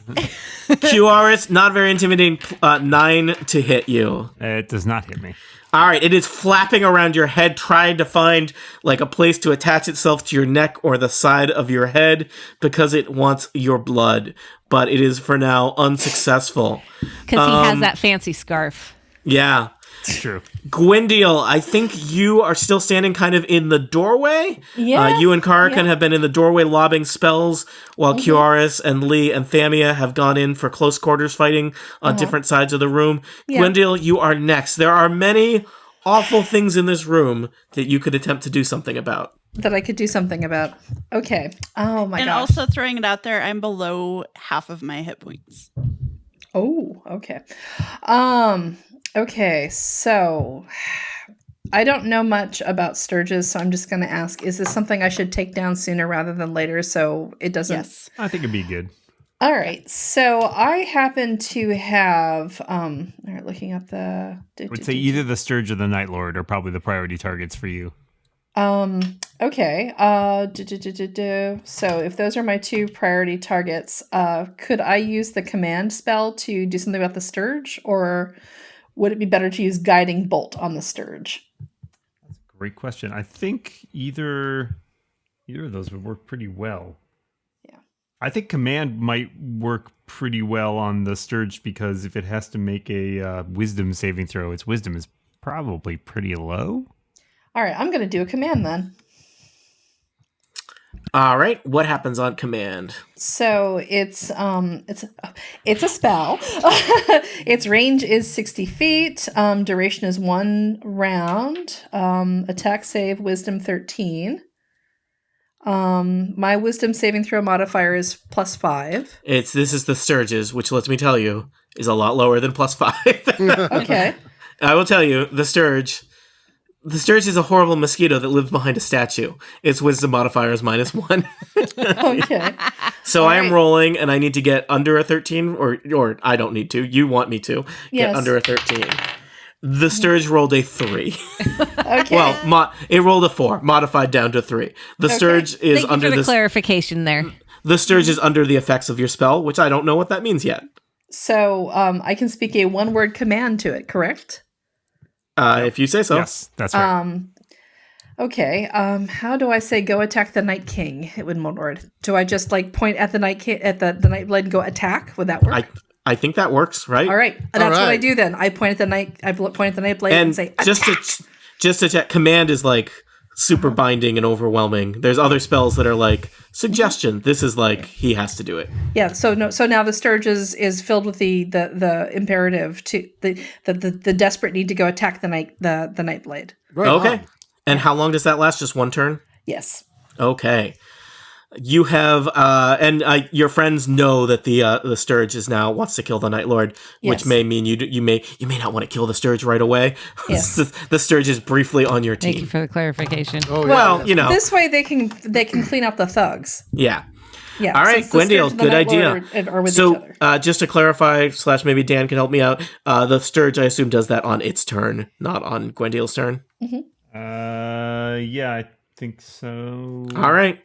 Quewaris, not very intimidating, 9 to hit you. It does not hit me. All right, it is flapping around your head, trying to find like a place to attach itself to your neck or the side of your head because it wants your blood, but it is for now unsuccessful. Because he has that fancy scarf. Yeah. It's true. Gwyndielle, I think you are still standing kind of in the doorway. Yeah, You and Carrocon have been in the doorway lobbing spells while Quewaris and Lee and Thamia have gone in for close quarters fighting on different sides of the room. Yeah. Gwyndielle, you are next. There are many awful things in this room that you could attempt to do something about. That I could do something about. Okay. Oh my And gosh. also throwing it out there, I'm below half of my hit points. Oh, okay. Okay, so I don't know much about sturges, so I'm just going to ask, is this something I should take down sooner rather than later so it doesn't... Yes. I think it'd be good. All right, so I happen to have... all right, looking up the... I would say either the Sturge or the Night Lord are probably the priority targets for you. Okay. So if those are my two priority targets, could I use the command spell to do something about the Sturge, or would it be better to use Guiding Bolt on the Sturge? Great question. I think either of those would work pretty well. Yeah. I think command might work pretty well on the Sturge because if it has to make a wisdom saving throw, its wisdom is probably pretty low. All right, I'm going to do a command then. All right, what happens on command? So it's a spell. Its range is 60 feet. Duration is 1 round. Attack save wisdom 13. My wisdom saving throw modifier is +5. This is the Sturges, which lets me tell you is a lot lower than +5. Okay. I will tell you, the Sturge is a horrible mosquito that lives behind a statue. Its wisdom modifier is -1. Okay. So All I am right. rolling, and I need to get under a 13, or I don't need to. You want me to get Yes. under a 13. The Sturge rolled a 3. Okay. Well, it rolled a 4, modified down to 3. The Sturge is Thank you under for the this. clarification there. The Sturge is under the effects of your spell, which I don't know what that means yet. So I can speak a one-word command to it, correct? If you say so. Yes, that's right. Okay. How do I say go attack the Night King? It would one word. Do I just point at the Night King at the Night Blade and go attack? Would that work? I think that works, right? All right. That's what I right. do then. I point at the Night Blade and, And say attack. just to check, command is like super binding and overwhelming. There's other spells that are like suggestion. This is like he has to do it. Yeah. So now the Sturge is filled with the imperative to the desperate need to go attack the Night Blade. Right Okay. on. And how long does that last? Just one turn? Yes. Okay. You have your friends know that the Sturge is now wants to kill the Night Lord, which Yes. may mean you may not want to kill the Sturge right away. Yes. The Sturge is briefly on your Thank you team. for the clarification. Oh, Well, yeah. you know, This way they can clean up the thugs. yeah. Yeah. All right, since the Sturge Gwyndielle, and the good Night idea. Lord are with each So, other. just to clarify, / maybe Dan can help me out. The Sturge, I assume, does that on its turn, not on Gwyndielle's turn. Yeah, I think so. All right.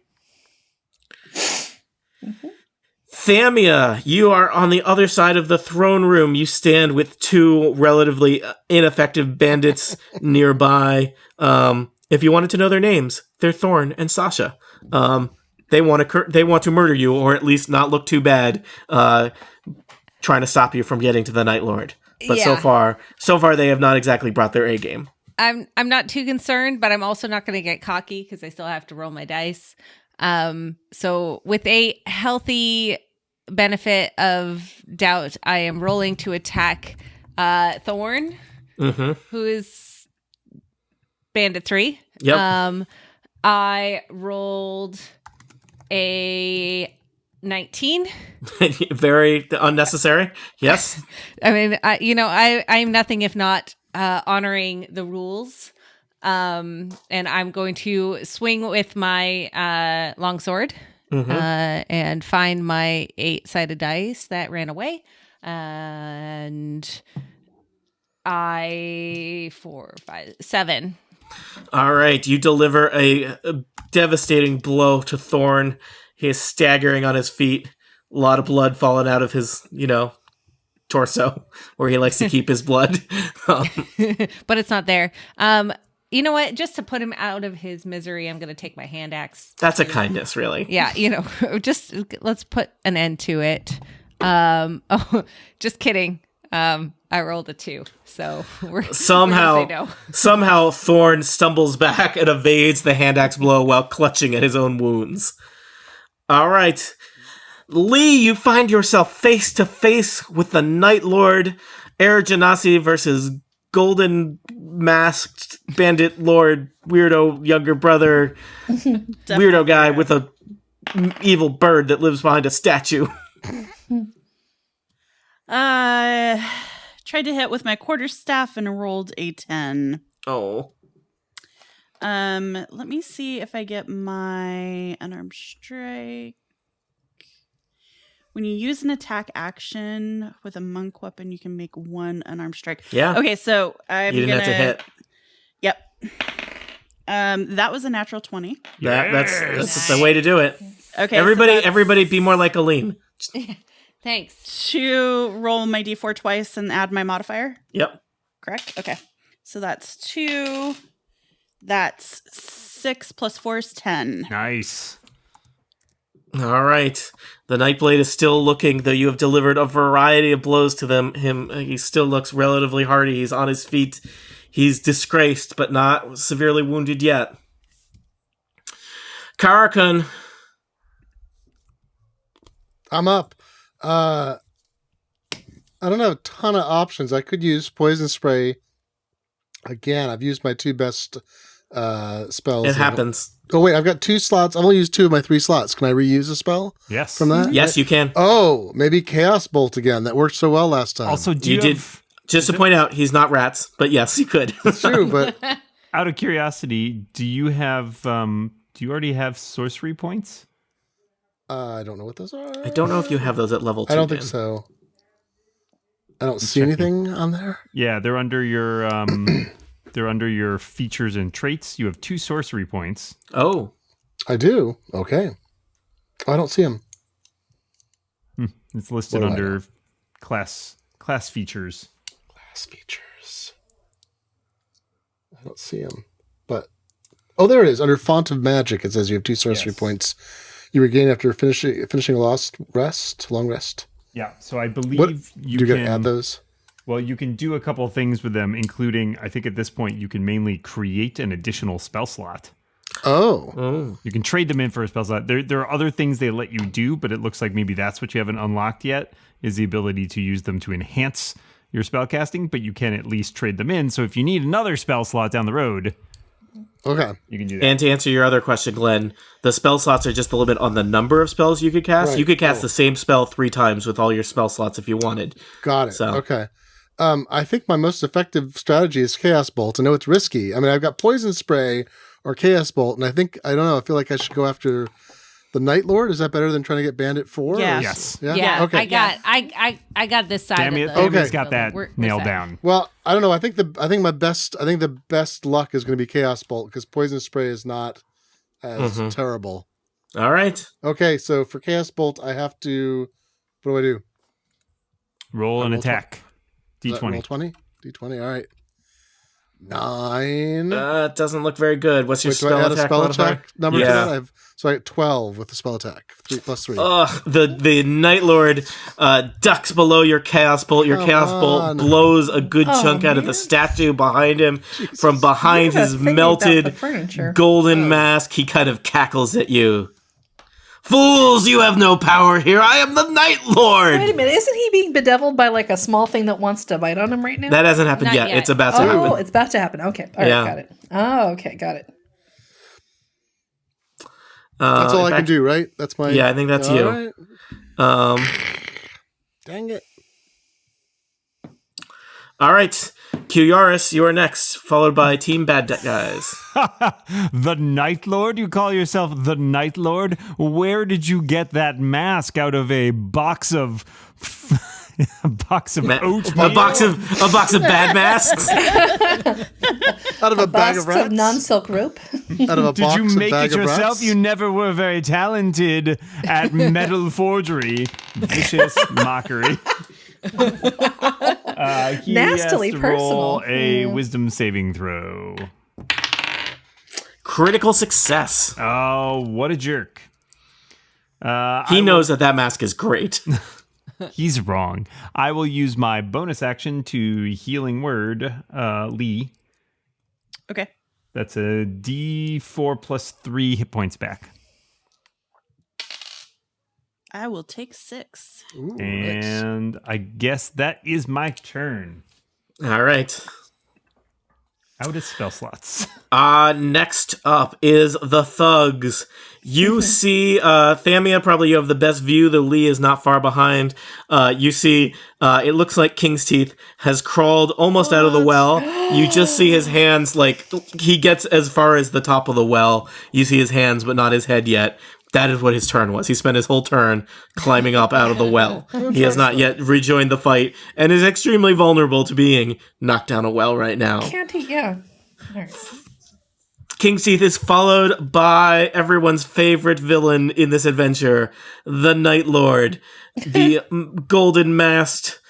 Thamia, you are on the other side of the throne room. You stand with two relatively ineffective bandits nearby. If you wanted to know their names, they're Thorn and Sasha. They want to murder you, or at least not look too bad, trying to stop you from getting to the Night Lord. But so Yeah. far, they have not exactly brought their A game. I'm not too concerned, but I'm also not going to get cocky because I still have to roll my dice. So with a healthy benefit of doubt, I am rolling to attack Thorn, who is Bandit 3. Yep. I rolled a 19. Very unnecessary. Yes. I mean, I'm nothing if not honoring the rules. And I'm going to swing with my longsword and find my 8-sided dice that ran away. And 7. All right, you deliver a devastating blow to Thorn. He is staggering on his feet. A lot of blood falling out of his, torso, where he likes to keep his blood. But it's not there. You know what? Just to put him out of his misery, I'm going to take my hand axe. That's a kindness, really. Yeah, just let's put an end to it. Just kidding. I rolled a 2, so we're Somehow, we're gonna say no. somehow Thorn stumbles back and evades the hand axe blow while clutching at his own wounds. All right. Lee, you find yourself face to face with the Night Lord, Air Genasi versus golden masked bandit lord, weirdo younger brother, weirdo guy with a evil bird that lives behind a statue. Tried to hit with my quarterstaff and rolled a 10. Oh. Let me see if I get my unarmed strike. When you use an attack action with a monk weapon, you can make one unarmed strike. Yeah. Okay, so I'm You didn't have to hit. Yep. That was a natural 20. That's the way to do it. Okay. Everybody be more like Aline. Thanks. To roll my d4 twice and add my modifier. Yep. Correct? Okay. So that's 2. That's 6 plus 4 is 10. Nice. All right. The Nightblade is still looking, though you have delivered a variety of blows to him. He still looks relatively hardy. He's on his feet. He's disgraced, but not severely wounded yet. Carrocon. I'm up. I don't have a ton of options. I could use poison spray. Again, I've used my 2 best spells. It happens. Oh, wait, I've got 2 slots. I've only used 2 of my 3 slots. Can I reuse a spell Yes. from that? Yes, you can. Oh, maybe Chaos Bolt again. That worked so well last time. Also, You did. Just to point out, he's not rats, but yes, you could. It's true, but out of curiosity, do you already have sorcery points? I don't know what those are. I don't know if you have those at level 2. I don't think so. I don't see anything on there. Yeah, they're under your they're under your features and traits. You have 2 sorcery points. Oh. I do. Okay. Oh, I don't see them. It's listed What do I under know? class features. Class features. I don't see them. But oh, there it is. Under Font of Magic, it says you have 2 sorcery Yes. points. You regain after finishing a long rest. Yeah, so I believe What you do you can get to add those? Well, you can do a couple of things with them, including I think at this point you can mainly create an additional spell slot. Oh. You can trade them in for a spell slot. There are other things they let you do, but it looks like maybe that's what you haven't unlocked yet, is the ability to use them to enhance your spell casting, but you can at least trade them in. So if you need another spell slot down the road, Okay. you can do that. And to answer your other question, Glenn, the spell slots are just the limit on the number of spells you could cast. Right. You could cast the same spell 3 times with all your spell slots if you wanted. Got it. So- Okay. I think my most effective strategy is Chaos Bolt. I know it's risky. I mean, I've got Poison Spray or Chaos Bolt, and I don't know, I feel like I should go after the Night Lord. Is that better than trying to get Bandit 4? Yeah. Yes. Yeah? Yeah, Okay. I got this side. Thamia's of the got that We're nailed set. down. Well, I don't know. I think the best luck is going to be Chaos Bolt because Poison Spray is not as terrible. All right. Okay, so for Chaos Bolt, I have to. What do I do? Roll an roll attack. Is that roll D20. 20? D20. All right. 9. It doesn't look very good. What's your Wait, do I spell add a attack spell modifier? attack number to Yeah. that? So I get 12 with the spell attack. 3 plus 3. The Night Lord ducks below your Chaos Bolt. Your Come Chaos on. Bolt blows a good chunk out of the man. statue behind him. From behind You have a his thing about melted the furniture. golden mask, he kind of cackles at you. Fools, you have no power here. I am the Night Lord. Wait a minute, isn't he being bedeviled by like a small thing that wants to bite on him right now? That hasn't happened Not yet. yet. It's about to Oh, happen. it's about to happen. Okay. All right, Yeah. got it. Oh, okay, got it. That's all in I can fact- do, right? That's my. Yeah, I think that's All you. right. Dang it. All right. Quewaris, you are next, followed by Team Bad Guys. The Night Lord? You call yourself the Night Lord? Where did you get that mask? Out of a box of a box of oatmeal? A box of bad masks. Out of a bag of Box rats. of non-silk rope. Out of a Did box you of make bag it of yourself? rats. You never were very talented at metal forgery. Vicious mockery. He Nastily has to roll personal. a wisdom saving throw. Critical success. Oh, what a jerk. He knows that mask is great. He's wrong. I will use my bonus action to healing word, Lee. Okay. That's a D4 plus 3 hit points back. I will take 6. Ooh, nice. And I guess that is my turn. All right. Out of spell slots. Next up is the thugs. You see, Thamia, probably you have the best view, though Lee is not far behind. You see, it looks like King's Teeth has crawled almost out of the well. You just see his hands, like, he gets as far as the top of the well. You see his hands, but not his head yet. That is what his turn was. He spent his whole turn climbing up out of the well. He has not yet rejoined the fight and is extremely vulnerable to being knocked down a well right now. Can't he? Yeah. All right. King's Teeth is followed by everyone's favorite villain in this adventure, the Night Lord, the golden-masked,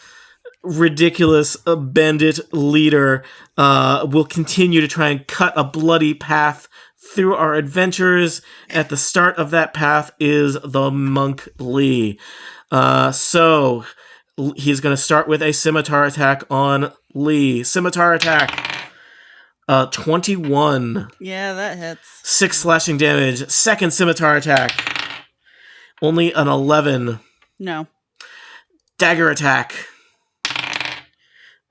ridiculous bandit leader, will continue to try and cut a bloody path through our adventures. At the start of that path is the monk Lee. So he's going to start with a scimitar attack on Lee. Scimitar attack. 21. Yeah, that hits. 6 slashing damage. Second scimitar attack. Only an 11. No. Dagger attack.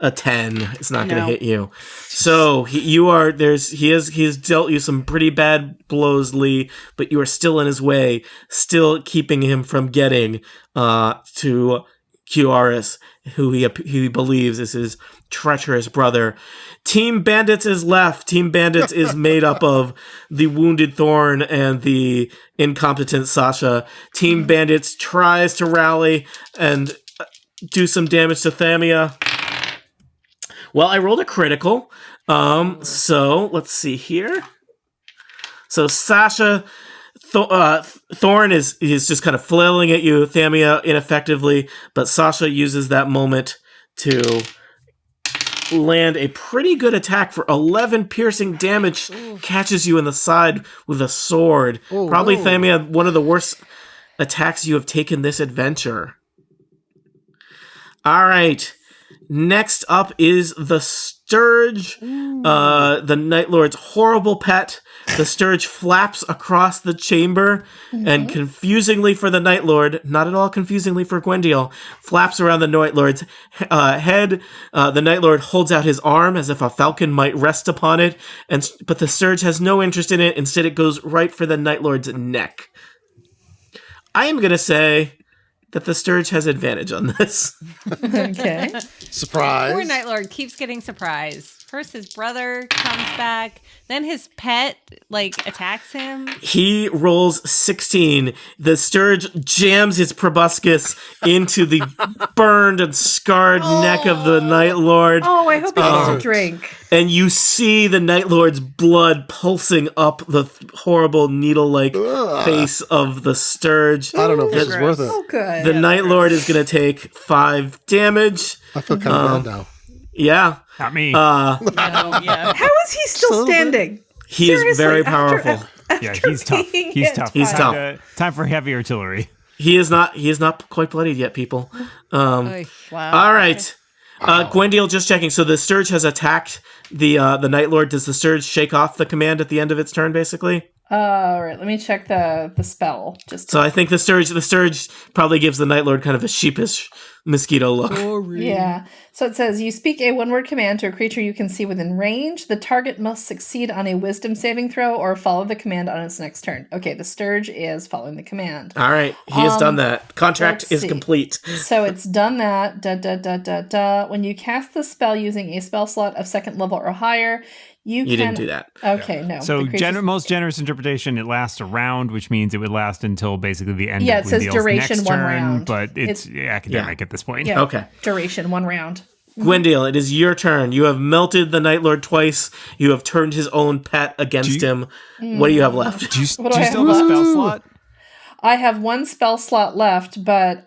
A 10. It's not going to No. hit you. So he has dealt you some pretty bad blows, Lee, but you are still in his way, still keeping him from getting to Quewaris, who he believes is his treacherous brother. Team Bandits is left. Team Bandits is made up of the wounded Thorn and the incompetent Sasha. Team Bandits tries to rally and do some damage to Thamia. Well, I rolled a critical. So let's see here. So Sasha, Thorn is just kind of flailing at you, Thamia, ineffectively, but Sasha uses that moment to land a pretty good attack for 11 piercing damage. Catches you in the side with a sword. Probably, Thamia, one of the worst attacks you have taken this adventure. All right. Next up is the Sturge, the Night Lord's horrible pet. The Sturge flaps across the chamber and confusingly for the Night Lord, not at all confusingly for Gwyndielle, flaps around the Night Lord's head. The Night Lord holds out his arm as if a falcon might rest upon it, but the Sturge has no interest in it. Instead, it goes right for the Night Lord's neck. I am going to say that the Sturge has advantage on this. Okay. Surprise. Poor Night Lord keeps getting surprised. First his brother comes back, then his pet, attacks him. He rolls 16. The Sturge jams his proboscis into the burned and scarred neck of the Night Lord. Oh, I hope he gets a drink. And you see the Night Lord's blood pulsing up the horrible needle-like face of the Sturge. I don't know if this is worth it. Oh, good. The Night Lord is going to take 5 damage. I feel kind of bad now. Yeah. Not me. No, yeah. How is he still standing? He is Seriously, very after- powerful. Yeah, he's tough. being He's hit tough. He's Time tough. Time for heavy artillery. He is not quite bloodied yet, people. Oy. Wow. All right. Gwyndielle, just checking. So the Sturge has attacked the Night Lord. Does the Sturge shake off the command at the end of its turn, basically? All right, let me check the spell. So I think the Sturge probably gives the Night Lord kind of a sheepish mosquito look. Yeah. So it says, you speak a one-word command to a creature you can see within range. The target must succeed on a wisdom saving throw or follow the command on its next turn. Okay, the Sturge is following the command. All right. He has done that. Contract let's is see. complete. So it's done that. When you cast the spell using a spell slot of 2nd level or higher, you can... didn't do that. Okay, no. So The creature's- most generous interpretation, it lasts a round, which means it would last until basically the end Yeah, of it says Gwyndielle's duration next 1 turn, round. but it's academic at this point. Yeah. Okay. Duration, 1 round. Gwyndielle, it is your turn. You have melted the Night Lord twice. You have turned his own pet against him. What do you have left? Do you, What do do you I still have have a spell left? slot? I have 1 spell slot left, but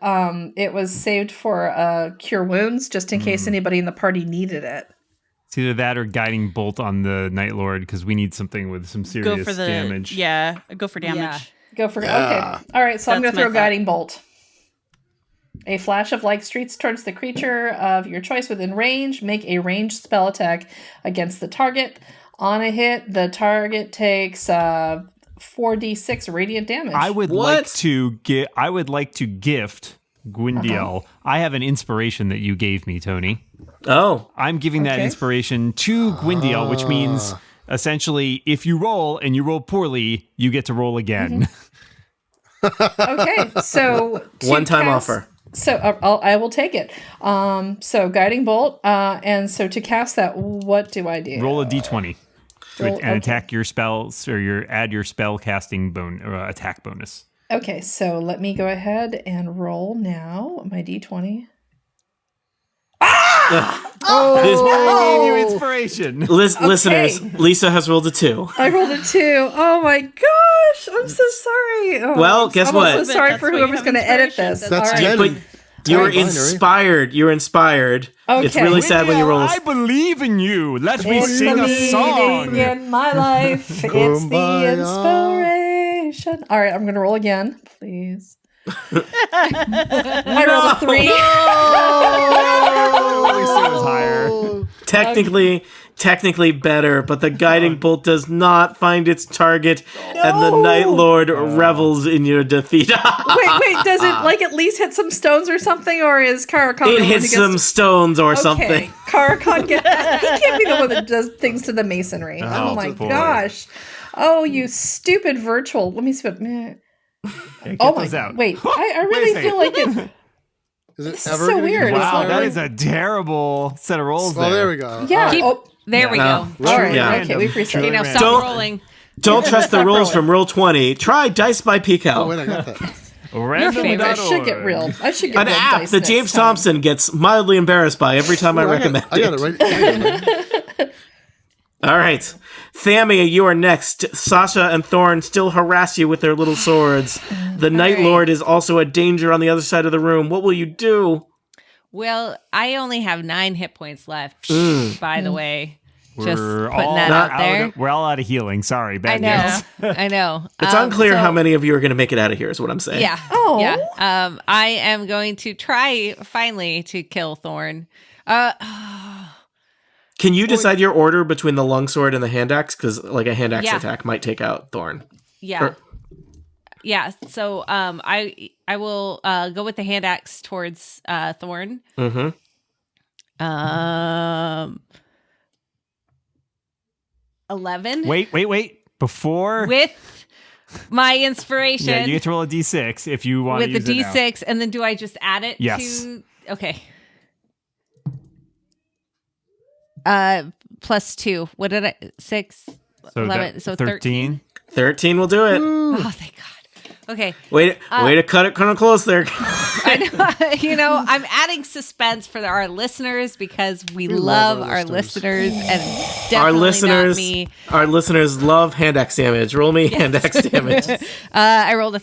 it was saved for Cure Wounds, just in case anybody in the party needed it. It's either that or Guiding Bolt on the Night Lord, because we need something with some serious Go for the damage. Yeah, go for damage. Yeah. Go for Yeah. Okay. All right, so I'm going That's to throw my thought. Guiding Bolt. A flash of light streaks towards the creature of your choice within range. Make a ranged spell attack against the target. On a hit, the target takes 4d6 radiant damage. I would What? like to gift Gwyndielle. I have an inspiration that you gave me, Tony. Oh. I'm giving that Okay. inspiration to Gwyndielle, which means essentially if you roll and you roll poorly, you get to roll again. Okay, so to One-time cast- offer. So I will take it. So guiding bolt, and so to cast that, what do I do? Roll a d20 Roll- and okay. attack your spells or add your spell casting attack bonus. Okay, so let me go ahead and roll now my d20. I gave you inspiration. Listeners, Lisa has rolled a 2. I rolled a 2. Oh my gosh, I'm so sorry. Oh, Well, guess I'm what? also sorry That's for why you whoever's have going to edit this. inspiration. That's All right. Jen. But you were Binary. inspired. You're inspired. It's Okay. really sad when you roll. I believe in you. Let me It's sing the a song. meaning in my life. It's the Kumbaya. inspiration. All right, I'm going to roll again, please. I rolled a 3. Lisa was higher. Technically better, but the guiding bolt does not find its target, and the No. Night Lord revels in your defeat. Wait, does it like at least hit some stones or something, or is Carrocon It hits some stones or something. Carrocon he can't be the one that does things to the masonry. Oh, Oh, my boy. gosh. Oh, you stupid virtual. Let me see what. Get Oh my. those out. Wait, I Wait a really second. feel like it. Is it This is ever so gonna get weird. worse? Wow, It's that like- is a terrible set of rolls Well, there we go. Yeah. Keep- Oh, There we No. go. all right. Yeah. Okay, we've reset. Okay, now stop Don't- rolling. Don't trust the Stop rules rolling. from Roll20. Try Dice by Oh, Pico. wait, I got that. favorite. I should get real. I should get An real app dice that next James time. Thompson gets mildly embarrassed by every time I recommend I got it right. I got it. All right. Thamia, you are next. Sasha and Thorn still harass you with their little swords. The Night right. Lord is also a danger on the other side of the room. What will you do? Well, I only have 9 hit points left, by the way. Just We're putting all that out there. we're all out of healing. Sorry, I bad know. news. I know. It's unclear so- how many of you are going to make it out of here, is what I'm saying. Yeah. Oh. Yeah. I am going to try finally to kill Thorn. Can you decide your order between the longsword and the hand axe? Because like a hand axe Yeah. attack might take out Thorn. Yeah. Or- Yeah. So I will go with the hand axe towards Thorn. Mm-hmm. 11 Wait. Before with my inspiration. you get to roll a d6 if you want to with the use it now. D6, and then do I just add it Yes. to okay. Plus 2. What did I 6 So 11 that- so 13. 13 will do it. Oh, thank God. Okay. Way to cut it kind of close there. I know, I'm adding suspense for our listeners because we love our listeners and definitely Our not listeners, me. our listeners love hand axe damage. Roll me hand axe damage. I rolled a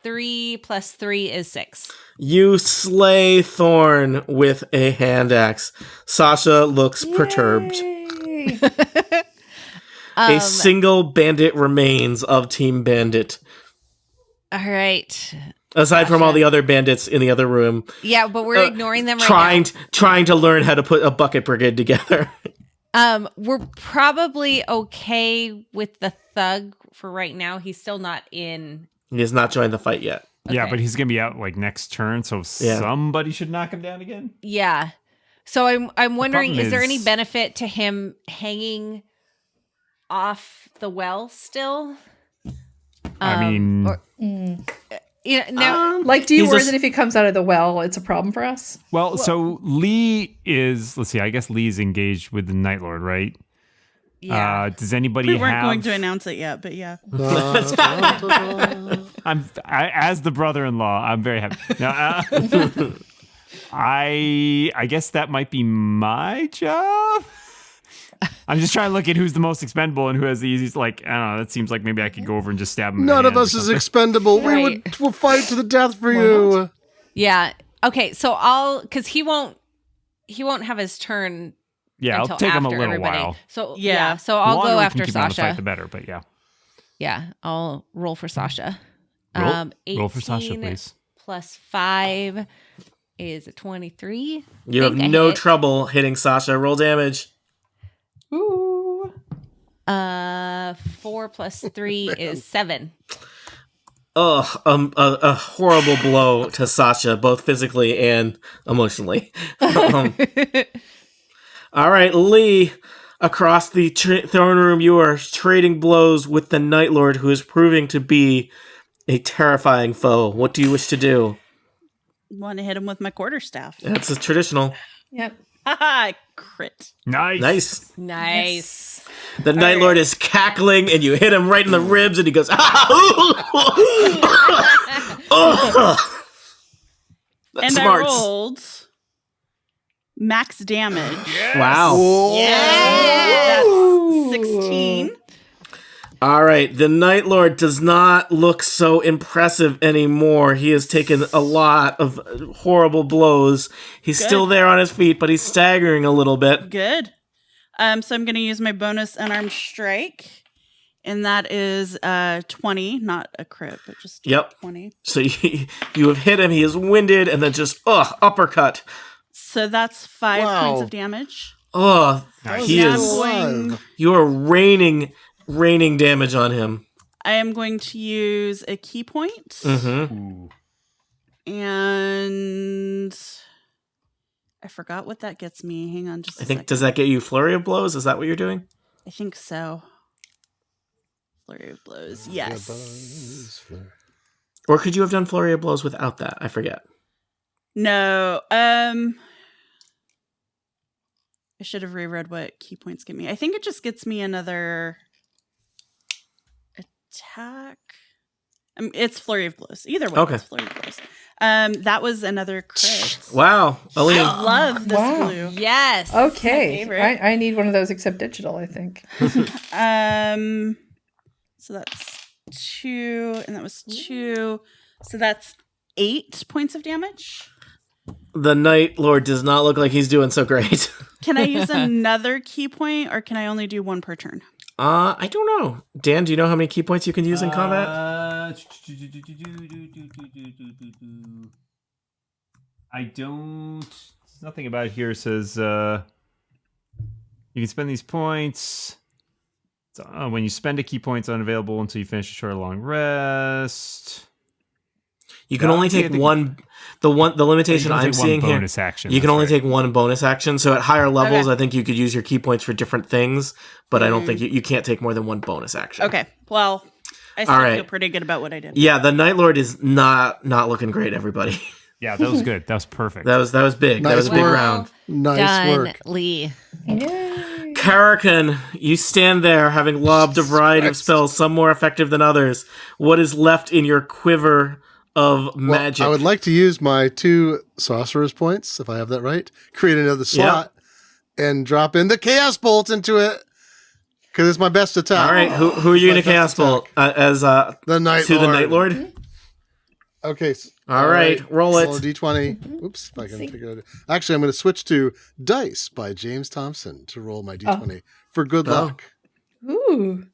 3 plus 3 is 6. You slay Thorn with a hand axe. Sasha looks perturbed. Yay. A single bandit remains of Team Bandit. All right. Aside from all the other bandits in the other room, Yeah, but we're ignoring them right trying to learn how to put a bucket brigade together. now. We're probably okay with the thug for right now. He's still not in. He has not joined the fight yet. Yeah, Okay. but he's gonna be out like next turn, so Yeah. somebody should knock him down again. Yeah. So I'm wondering, problem is there any is- benefit to him hanging off the well still? I mean, or- now, Like, do you He's worry a- that if he comes out of the well, it's a problem for us? well, so Lee is. Let's see. I guess Lee's engaged with the Night Lord, right? yeah. Does anybody We weren't have? going to announce it yet, but yeah. As the brother-in-law, I'm very happy. Now, I guess that might be my job. I'm just trying to look at who's the most expendable and who has the easiest. Like, I don't know. That seems like maybe I could go over and just stab him. in the None of hand or us is something. expendable. Right. We'll fight to the death for you. Yeah. Okay. So because he won't have his turn. Yeah, until I'll take him a after little everybody. while. So Yeah. So I'll Longer go we after can keep him on the Sasha. fight, the better. But yeah, Yeah. I'll roll for Sasha. roll for Sasha, 18 please. Plus 5 is a 23. You have Think I no hit. trouble hitting Sasha. Roll damage. Ooh. 4 plus 3 is 7. a horrible blow to Sasha, both physically and emotionally. All right, Lee, across the throne room, you are trading blows with the Night Lord, who is proving to be a terrifying foe. What do you wish to do? Want to hit him with my quarterstaff. That's a traditional. Yep. Haha, crit. Nice. Nice. The Night Lord is cackling, and you hit him right in the ribs, and he goes, That's And smarts. I rolled max damage. Wow. That's 16. All right, the Night Lord does not look so impressive anymore. He has taken a lot of horrible blows. He's still there on his feet, but he's staggering a little bit. Good. So I'm going to use my bonus unarmed strike, and that is 20, not a crit, but just 20. So you have hit him. He is winded, and then just uppercut. So that's 5 points of damage. He is. You are raining damage on him. I am going to use a key point. Mm-hmm. And I forgot what that gets me. Hang on just a second. Does that get you flurry of blows? Is that what you're doing? I think so. Flurry of blows. Yes. Or could you have done flurry of blows without that? I forget. No. I should have reread what key points get me. I think it just gets me another attack. It's flurry of blows. Either way, it's flurry of blows. That was another crit. Wow. Aline. I love this blue. Yes. Okay. I need one of those except digital, I think. So that's 2, and that was 2. So that's 8 points of damage. The Night Lord does not look like he's doing so great. Can I use another key point, or can I only do one per turn? I don't know. Dan, do you know how many key points you can use in combat? I don't. Nothing about it here says you can spend these points. When you spend a key point, it's unavailable until you finish a short or long rest. You can only take one. The limitation I'm seeing here. Bonus action. You can only take one bonus action. So at higher levels, I think you could use your key points for different things, but I don't think you can't take more than one bonus action. Okay. Well, I still feel pretty good about what I did. Yeah, the Night Lord is not looking great, everybody. Yeah, that was good. That was perfect. That was big. That was a big round. Nice work. Lee. Yay. Carrocon, you stand there having lobbed a variety of spells, some more effective than others. What is left in your quiver of magic? I would like to use my 2 sorcerer's points, if I have that right. Create another slot and drop in the Chaos Bolt into it, because it's my best attack. All right, who are you going to Chaos Bolt as the Night to Lord. the Night Lord? Okay. All right, roll it. Roll a d20. Oops, if I can figure it out. Actually, I'm going to switch to Dice by James Thompson to roll my d20 for good luck. Ooh.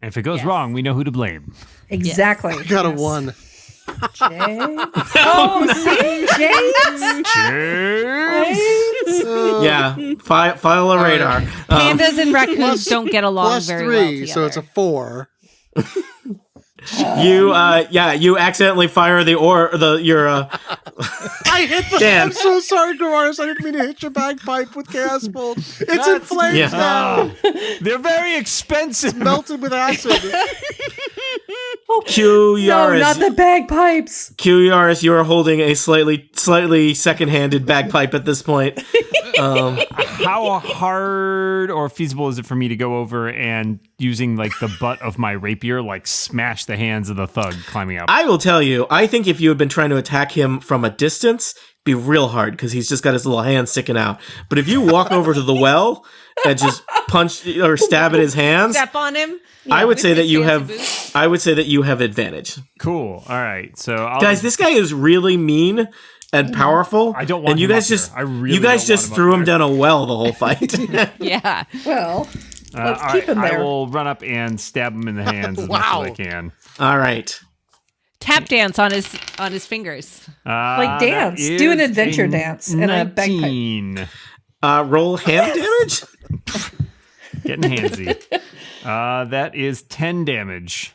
And if it goes wrong, we know who to blame. Exactly. I got a 1. James. Oh, see? James? Yeah, file a radar. Pandas and raccoons don't get along Plus very 3, well together. so it's a 4. You accidentally fire your I hit the. Dan. I'm so sorry, Quewaris. I didn't mean to hit your bagpipe with Chaos Bolt. It's in flames now. They're very expensive. Melted with acid. Quewaris. No, not the bagpipes. Quewaris, you are holding a slightly second-handed bagpipe at this point. How hard or feasible is it for me to go over and using like the butt of my rapier, like smash the hands of the thug climbing up? I will tell you, I think if you had been trying to attack him from a distance, it'd be real hard because he's just got his little hand sticking out. But if you walk over to the well and just punch or stab at his hands, Step on him. I would say that you have. boots. I would say that you have advantage, Cool. All right. So guys. This guy is really mean and powerful. I don't want and you him guys up just. there. I really you guys don't just want him threw up him there. down a well the whole fight. Yeah. Well, let's all keep him right, there. I will run up and stab him in the hands as much as I can. All right. Tap dance on his fingers. Like dance. That Do an is adventure dance and a bagpipe. 19. Roll hand damage. Getting handsy. That is 10 damage.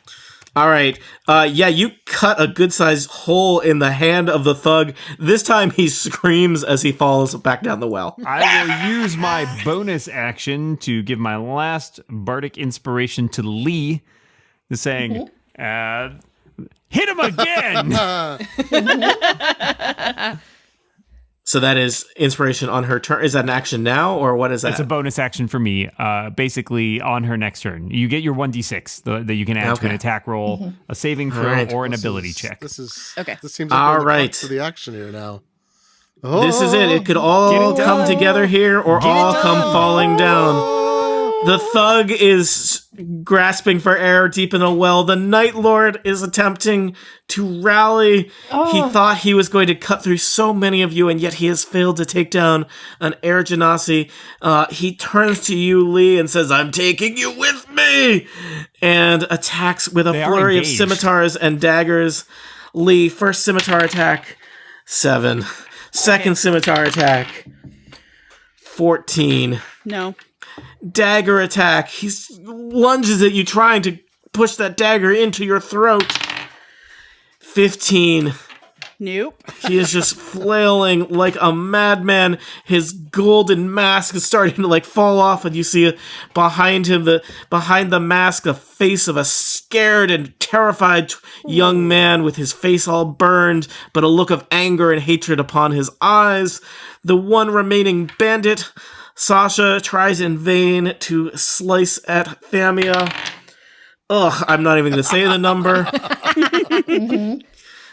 All right. Yeah, you cut a good-sized hole in the hand of the thug. This time he screams as he falls back down the well. I will use my bonus action to give my last bardic inspiration to Lee, saying, hit him again! So that is inspiration on her turn. Is that an action now, or what is that? It's a bonus action for me, basically on her next turn. You get your 1d6 that you can add to an attack roll, a saving throw, or an ability check. This is Okay. This seems like All we're in the right. crux of the action here now. This is it. It could all come together here, or all come falling down. The thug is grasping for air deep in the well. The Night Lord is attempting to rally. He thought he was going to cut through so many of you, and yet he has failed to take down an air genasi. He turns to you, Lee, and says, I'm taking you with me! And attacks with a flurry of scimitars and daggers. Lee, first scimitar attack, 7. Second scimitar attack, 14. No. Dagger attack. He lunges at you, trying to push that dagger into your throat. 15. Nope. He is just flailing like a madman. His golden mask is starting to fall off, and you see behind him, behind the mask, the face of a scared and terrified young man with his face all burned, but a look of anger and hatred upon his eyes. The one remaining bandit, Sasha, tries in vain to slice at Thamia. Ugh, I'm not even going to say the number.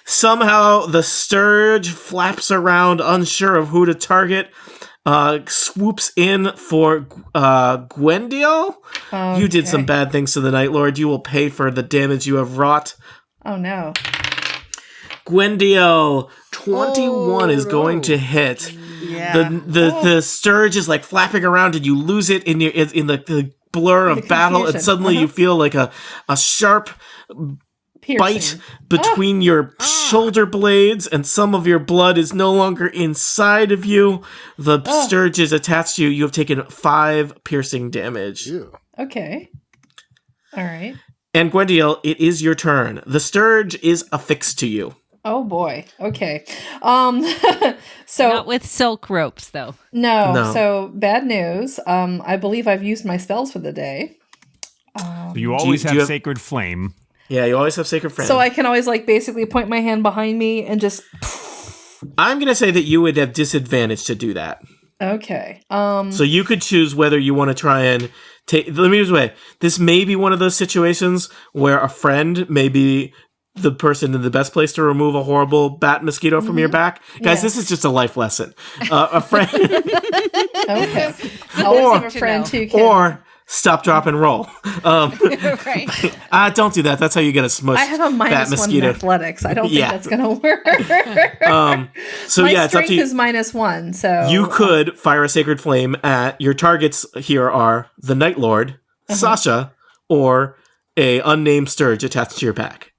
Somehow the Sturge flaps around, unsure of who to target. Swoops in for Gwyndielle. Okay. You did some bad things to the Night Lord. You will pay for the damage you have wrought. Oh no. Gwyndielle, 21 is going to hit. Yeah. The Sturge is flapping around, and you lose it in the blur of battle, and suddenly you feel like a sharp bite between your shoulder blades, and some of your blood is no longer inside of you. The Sturge is attached to you. You have taken 5 piercing damage. Ew. Okay. All right. And Gwyndielle, it is your turn. The Sturge is affixed to you. Oh boy. Okay. So Not with silk ropes, though. no. So bad news. I believe I've used my spells for the day. You always do have you have- Sacred Flame. Yeah, you always have Sacred Flame. So I can always basically point my hand behind me and just. I'm going to say that you would have disadvantage to do that. Okay. So you could choose whether you want to try and take. Let me use this way. This may be one of those situations where a friend may be the person in the best place to remove a horrible bat mosquito from your back. Guys, this is just a life lesson. A friend. Okay. I always have a friend who can. Or stop, drop, and roll. Right. Don't do that. That's how you get a smush. I have a bat -1 mosquito. in athletics. I don't think that's going to work. So My yeah, it's up strength to you. is -1, so You could fire a Sacred Flame at your targets. Here are the Night Lord, Sasha, or a unnamed Sturge attached to your back.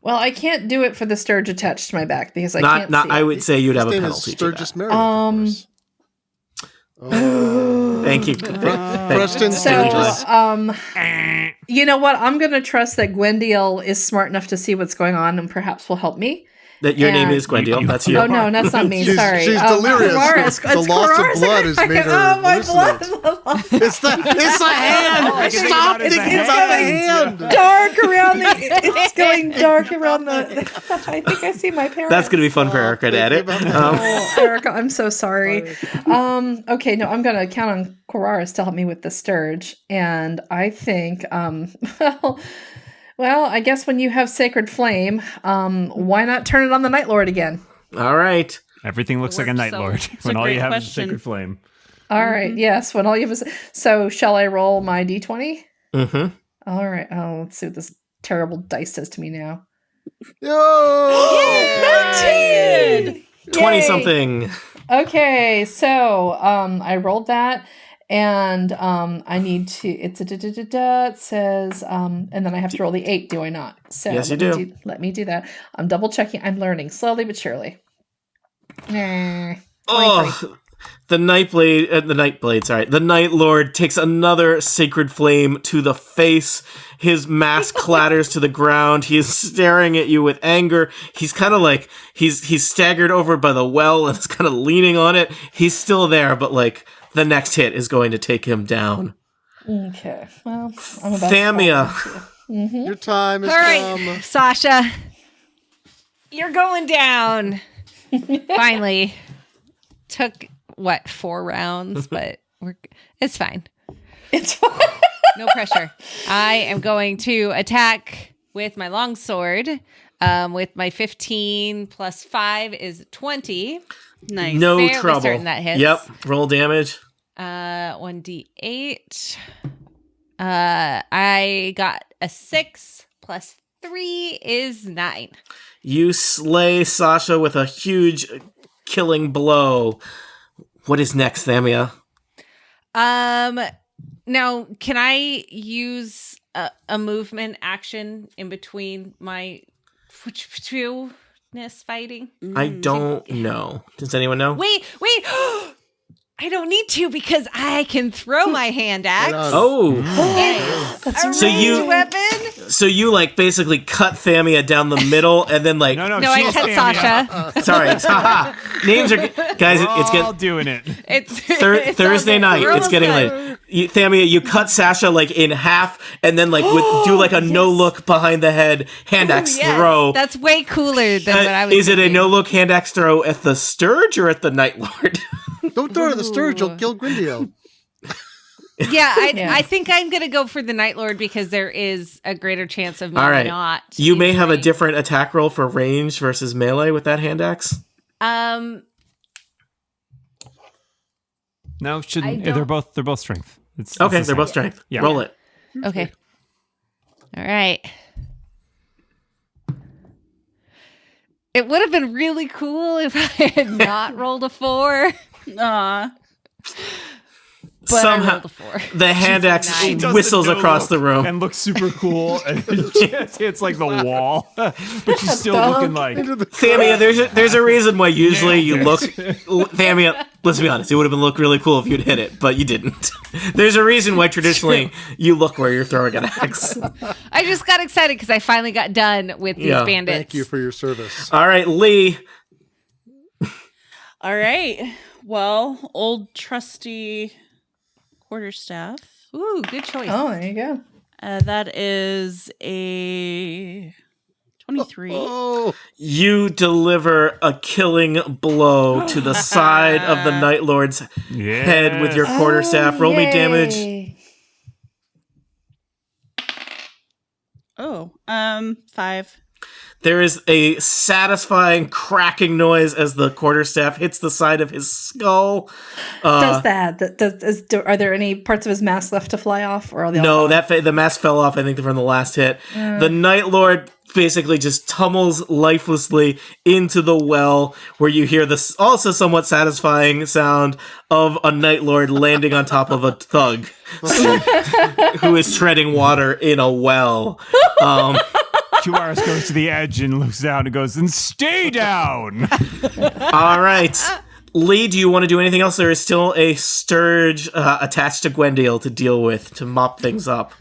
Well, I can't do it for the Sturge attached to my back because I can't see. I would say you'd have a His name penalty is to Sturgis that. Meredith. Thank you. Preston So, Sturgis. you know what? I'm going to trust that Gwyndielle is smart enough to see what's going on and perhaps will help me. That your name And- is Gwyndielle. That's you. Oh, no, that's not me. She's Sorry. delirious. Quewaris. The It's loss of Quewaris. blood has made her Oh, my blood. hallucinate. It's the hand. Stop It's thinking a about the hand. hand. Dark around the. It's going dark around the. I think I see my parents. That's going to be fun for Erica to edit. Oh, Erica, I'm so sorry. Okay, no, I'm going to count on Quewaris to help me with the Sturge, and I think, well, I guess when you have Sacred Flame, why not turn it on the Night Lord again? All right. Everything looks like a Night So, Lord it's when a all you great have is question. Sacred Flame. All right, yes, when all you have is. So, shall I roll my d20? Mm-hmm. All right. Oh, let's see what this terrible dice does to me now. Yo! 19! 20-something. Okay, so I rolled that, and I need to. It's a It says, and then I have to roll the 8. Do I not? So Yes, you do. Let me do that. I'm double checking. I'm learning slowly but surely. Nah, 23. Oh, The the Night Lord takes another sacred flame to the face. His mask clatters to the ground. He is staring at you with anger. He's kind of like, he's staggered over by the well and is kind of leaning on it. He's still there, but like, the next hit is going to take him down. Okay. Well, I'm about Thamia. to fall into it. Your time is All right, come. Sasha, you're going down. Finally, took 4 rounds, but it's fine. It's fine. No pressure. I am going to attack with my longsword. With my 15 plus 5 is 20. Nice. No Fairly trouble. certain that hits. Yep. Roll damage. 1d8. I got a 6 plus 3 is 9. You slay Sasha with a huge killing blow. What is next, Thamia? Now, can I use a movement action in between my fighting? I don't know. Does anyone know? Wait. I don't need to because I can throw my hand axe. Oh. It's So a you- ranged weapon. So you like basically cut Thamia down the middle and then like No, No, I she's cut Thamia. Sasha. sorry. Haha. Names are guys, it's All getting doing it. It's Thursday all night. good. We're It's almost getting done. late. Thamia, you cut Sasha like in half and then like do like a no look behind the head hand axe Yes, throw. that's way cooler than what I was Is it a thinking. no look hand axe throw at the Sturge or at the Night Lord? Don't throw it at the Sturge, you'll kill Gwyndielle. Yeah, Yeah. I think I'm going to go for the Night Lord because there is a greater chance of me All right. not. You may have a injuring. different attack roll for range versus melee with that hand axe. No, I shouldn't. don't- They're both strength. It's Okay, the they're both same. strength. Yeah. Roll it. Okay. All right. It would have been really cool if I had not rolled a 4. Aw. But I Somehow rolled a 4. the hand axe She does whistles the no across look the room. and looks super cool, and it just hits like the wall, but she's still looking like. Thamia, there's a reason why usually you look. Thamia, let's be honest, it would have been look really cool if you'd hit it, but you didn't. There's a reason why traditionally you look where you're throwing an axe. I just got excited because I finally got done with these Yeah. bandits. Thank you for your service. All right, Lee. All right. Well, old trusty quarterstaff. Ooh, good choice. Oh, there you go. That is a 23. Oh, You deliver a killing blow to the side of the Night Lord's head with your quarterstaff. Roll me damage. Yay. Oh, 5. There is a satisfying cracking noise as the quarterstaff hits the side of his skull. Does that? Are there any parts of his mask left to fly off, or are they all No, gone? the mask fell off, I think, from the last hit. The Night Lord basically just tumbles lifelessly into the well, where you hear this also somewhat satisfying sound of a Night Lord landing on top of a thug who is treading water in a well. Quewaris goes to the edge and looks down and goes, "And stay down." All right. Lee, do you want to do anything else? There is still a Sturge attached to Gwyndielle to deal with, to mop things up.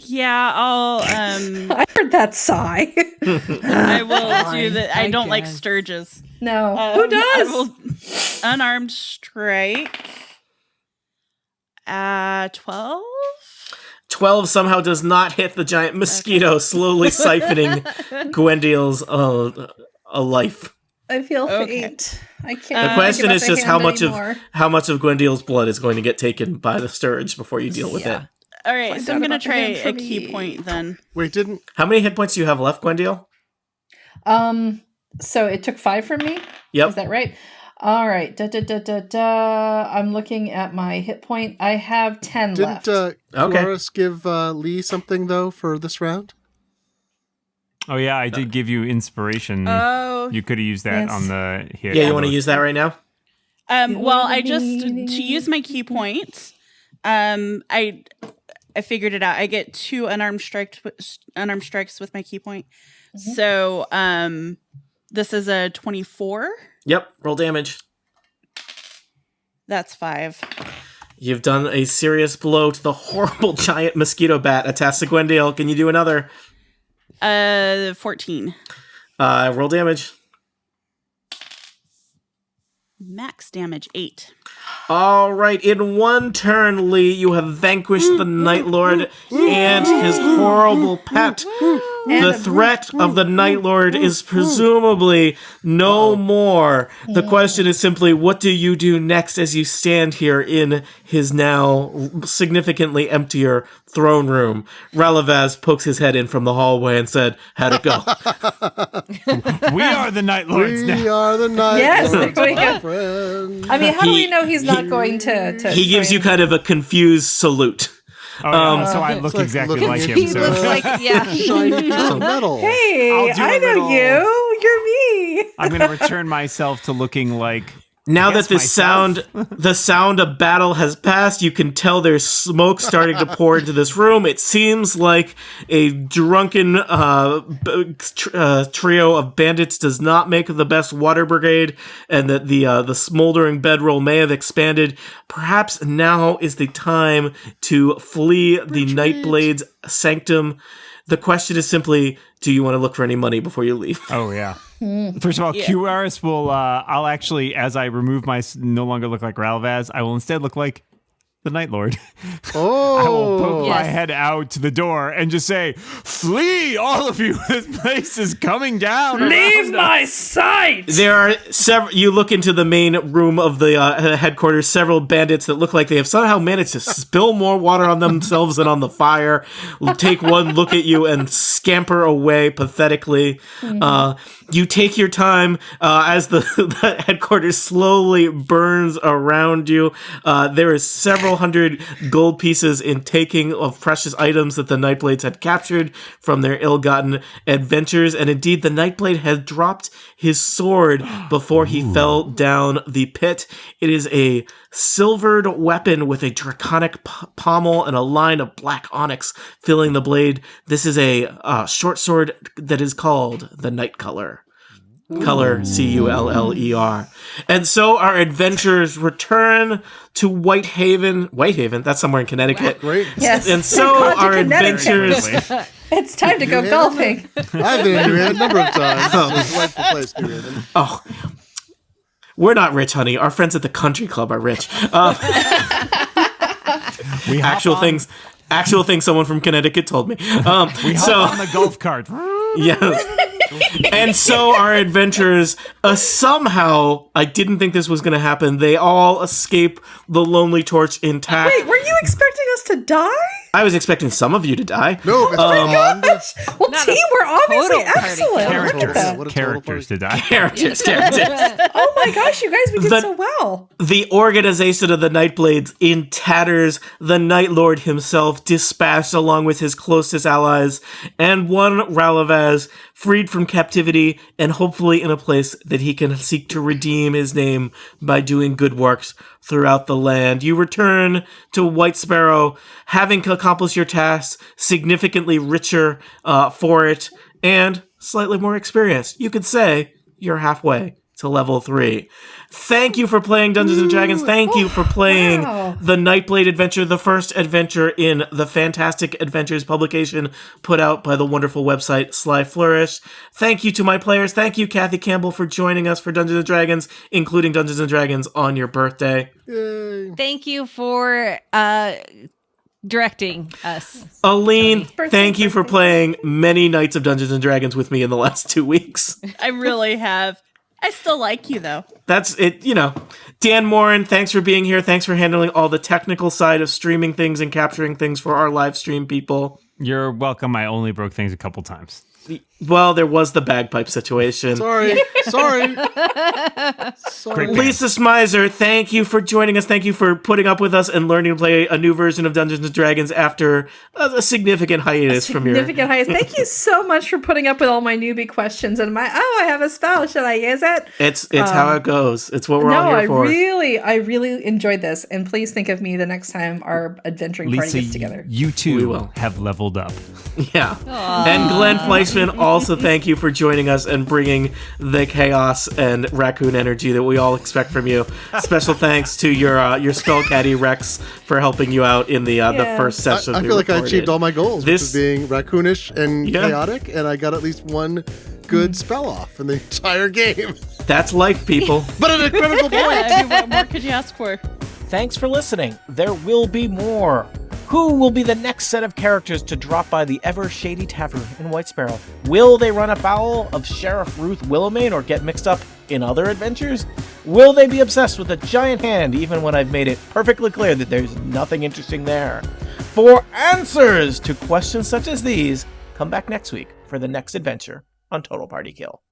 Yeah, I'll I heard that sigh. I will do that. I don't like guess. sturges. No, who I does? will unarmed strike. 12. 12 somehow does not hit the giant mosquito, slowly siphoning Gwyndielle's a life. I feel Okay. faint. I can't. The question is just how much anymore. of Gwyndielle's blood is going to get taken by the Sturge before you deal with it. All right, Find so I'm out going to about the try hand for a key me. point then. wait, didn't How many hit points do you have left, Gwyndielle? So it took 5 from me. Yep. Is that right? All right. I'm looking at my hit point. I have 10 didn't left. Quewaris give Lee something though for this round? Oh yeah, I did give you inspiration. Oh, You could have used that Yes. on the hit. Yeah, you want to use that right now? well, I just to use my key point. I figured it out. I get 2 unarmed strikes with my key point. So, this is a 24. Yep, roll damage. That's 5. You've done a serious blow to the horrible giant mosquito bat attached to Gwyndielle. Can you do another? 14. Roll damage. Max damage 8. All right, in one turn, Lee, you have vanquished the Night Lord and his horrible pet. The threat of the Night Lord is presumably no more. The question is simply, what do you do next as you stand here in his now significantly emptier throne room? Ralavaz pokes his head in from the hallway and said, how'd it go? We are the Night Lords now. We are the Night Yes, Lords, we my go. friend. I mean, how do we know he's not going to He gives try you kind of a confused salute. Oh, yeah, so I look like exactly looking like him. He So. looks like, yeah. Shiny piece of metal. Hey, I'll do I a know little- you. You're me. I'm going to return myself to looking like. Now Guess that the sound of battle has passed, you can tell there's smoke starting to pour into this room. It seems like a drunken trio of bandits does not make the best water brigade, and that the smoldering bedroll may have expanded. Perhaps now is the time to flee the Nightblade's sanctum. The question is simply, do you want to look for any money before you leave? Oh, yeah. First of all, Quewaris will, I'll actually, as I remove no longer look like Ralavaz, I will instead look like the Night Lord. Oh, I will poke my Yes. head out to the door and just say, flee, all of you. This place is coming down. Leave around us." my sight. There are several. You look into the main room of the headquarters. Several bandits that look like they have somehow managed to spill more water on themselves than on the fire. Take one look at you and scamper away pathetically. You take your time as the headquarters slowly burns around you. There is several hundred gold pieces in taking of precious items that the Nightblades had captured from their ill-gotten adventures, and indeed the Nightblade had dropped his sword before he fell down the pit. It is a silvered weapon with a draconic pommel and a line of black onyx filling the blade. This is a short sword that is called the Night Color. Color, Culler. And so our adventurers return to Whitehaven. Whitehaven, that's somewhere in Connecticut. great. Yes. And so Gone to our Connecticut. adventures. It's time to go Yeah. golfing. I've been in New Haven a number of times. It's a delightful place, New Haven. Oh, we're not rich, honey. Our friends at the country club are rich. We hop Actual on- things. Actual thing someone from Connecticut told me. We hop on the golf cart. Yes. And so our adventurers, somehow, I didn't think this was going to happen. They all escape the Lonely Torch intact. Wait, were you expecting us to die? I was expecting some of you to die. No, Mr. Bond. Well, Not team, a we're obviously total party. excellent. Look at Characters. that. What a total Characters to die. Characters. Oh my gosh, you guys, we did The- so well. The organization of the Nightblades in tatters, the Night Lord himself dispatched along with his closest allies, and one Ralavaz freed from captivity and hopefully in a place that he can seek to redeem his name by doing good works throughout the land. You return to White Sparrow, having accomplished your tasks, significantly richer for it, and slightly more experienced. You could say you're halfway to level 3. Thank you for playing Dungeons and Dragons. Thank you for playing wow. the Nightblade Adventure, the first adventure in the Fantastic Adventures publication put out by the wonderful website Sly Flourish. Thank you to my players. Thank you, Kathy Campbell, for joining us for Dungeons and Dragons, including Dungeons and Dragons on your birthday. Yay. Thank you for directing us. Aline, Birthday, thank you for birthday. playing many nights of Dungeons and Dragons with me in the last 2 weeks. I really have. I still like you, though. That's it, Dan Morin, thanks for being here. Thanks for handling all the technical side of streaming things and capturing things for our live stream people. You're welcome. I only broke things a couple times. Well, there was the bagpipe situation. Sorry. Sorry. Great band. Lisa Smizer, thank you for joining us. Thank you for putting up with us and learning to play a new version of Dungeons and Dragons after a significant hiatus from your... Significant highest. Thank you so much for putting up with all my newbie questions and I have a spell. Should I use it? It's how it goes. It's what we're all No, here I for. really enjoyed this. And please think of me the next time our adventuring party Lisa, gets together. you We too will. have leveled up. Yeah. And Glenn Fleischman also thank you for joining us and bringing the chaos and raccoon energy that we all expect from you. Special thanks to your spell caddy Rex for helping you out in the first session. I feel like I achieved all my goals, which is being raccoonish and chaotic, and I got at least one good spell off in the entire game. That's life, people. But at a critical point. I mean, what more could you ask for? Thanks for listening. There will be more. Who will be the next set of characters to drop by the ever shady tavern in White Sparrow? Will they run afoul of Sheriff Ruth Willowmane or get mixed up in other adventures? Will they be obsessed with a giant hand even when I've made it perfectly clear that there's nothing interesting there? For answers to questions such as these, come back next week for the next adventure on Total Party Kill.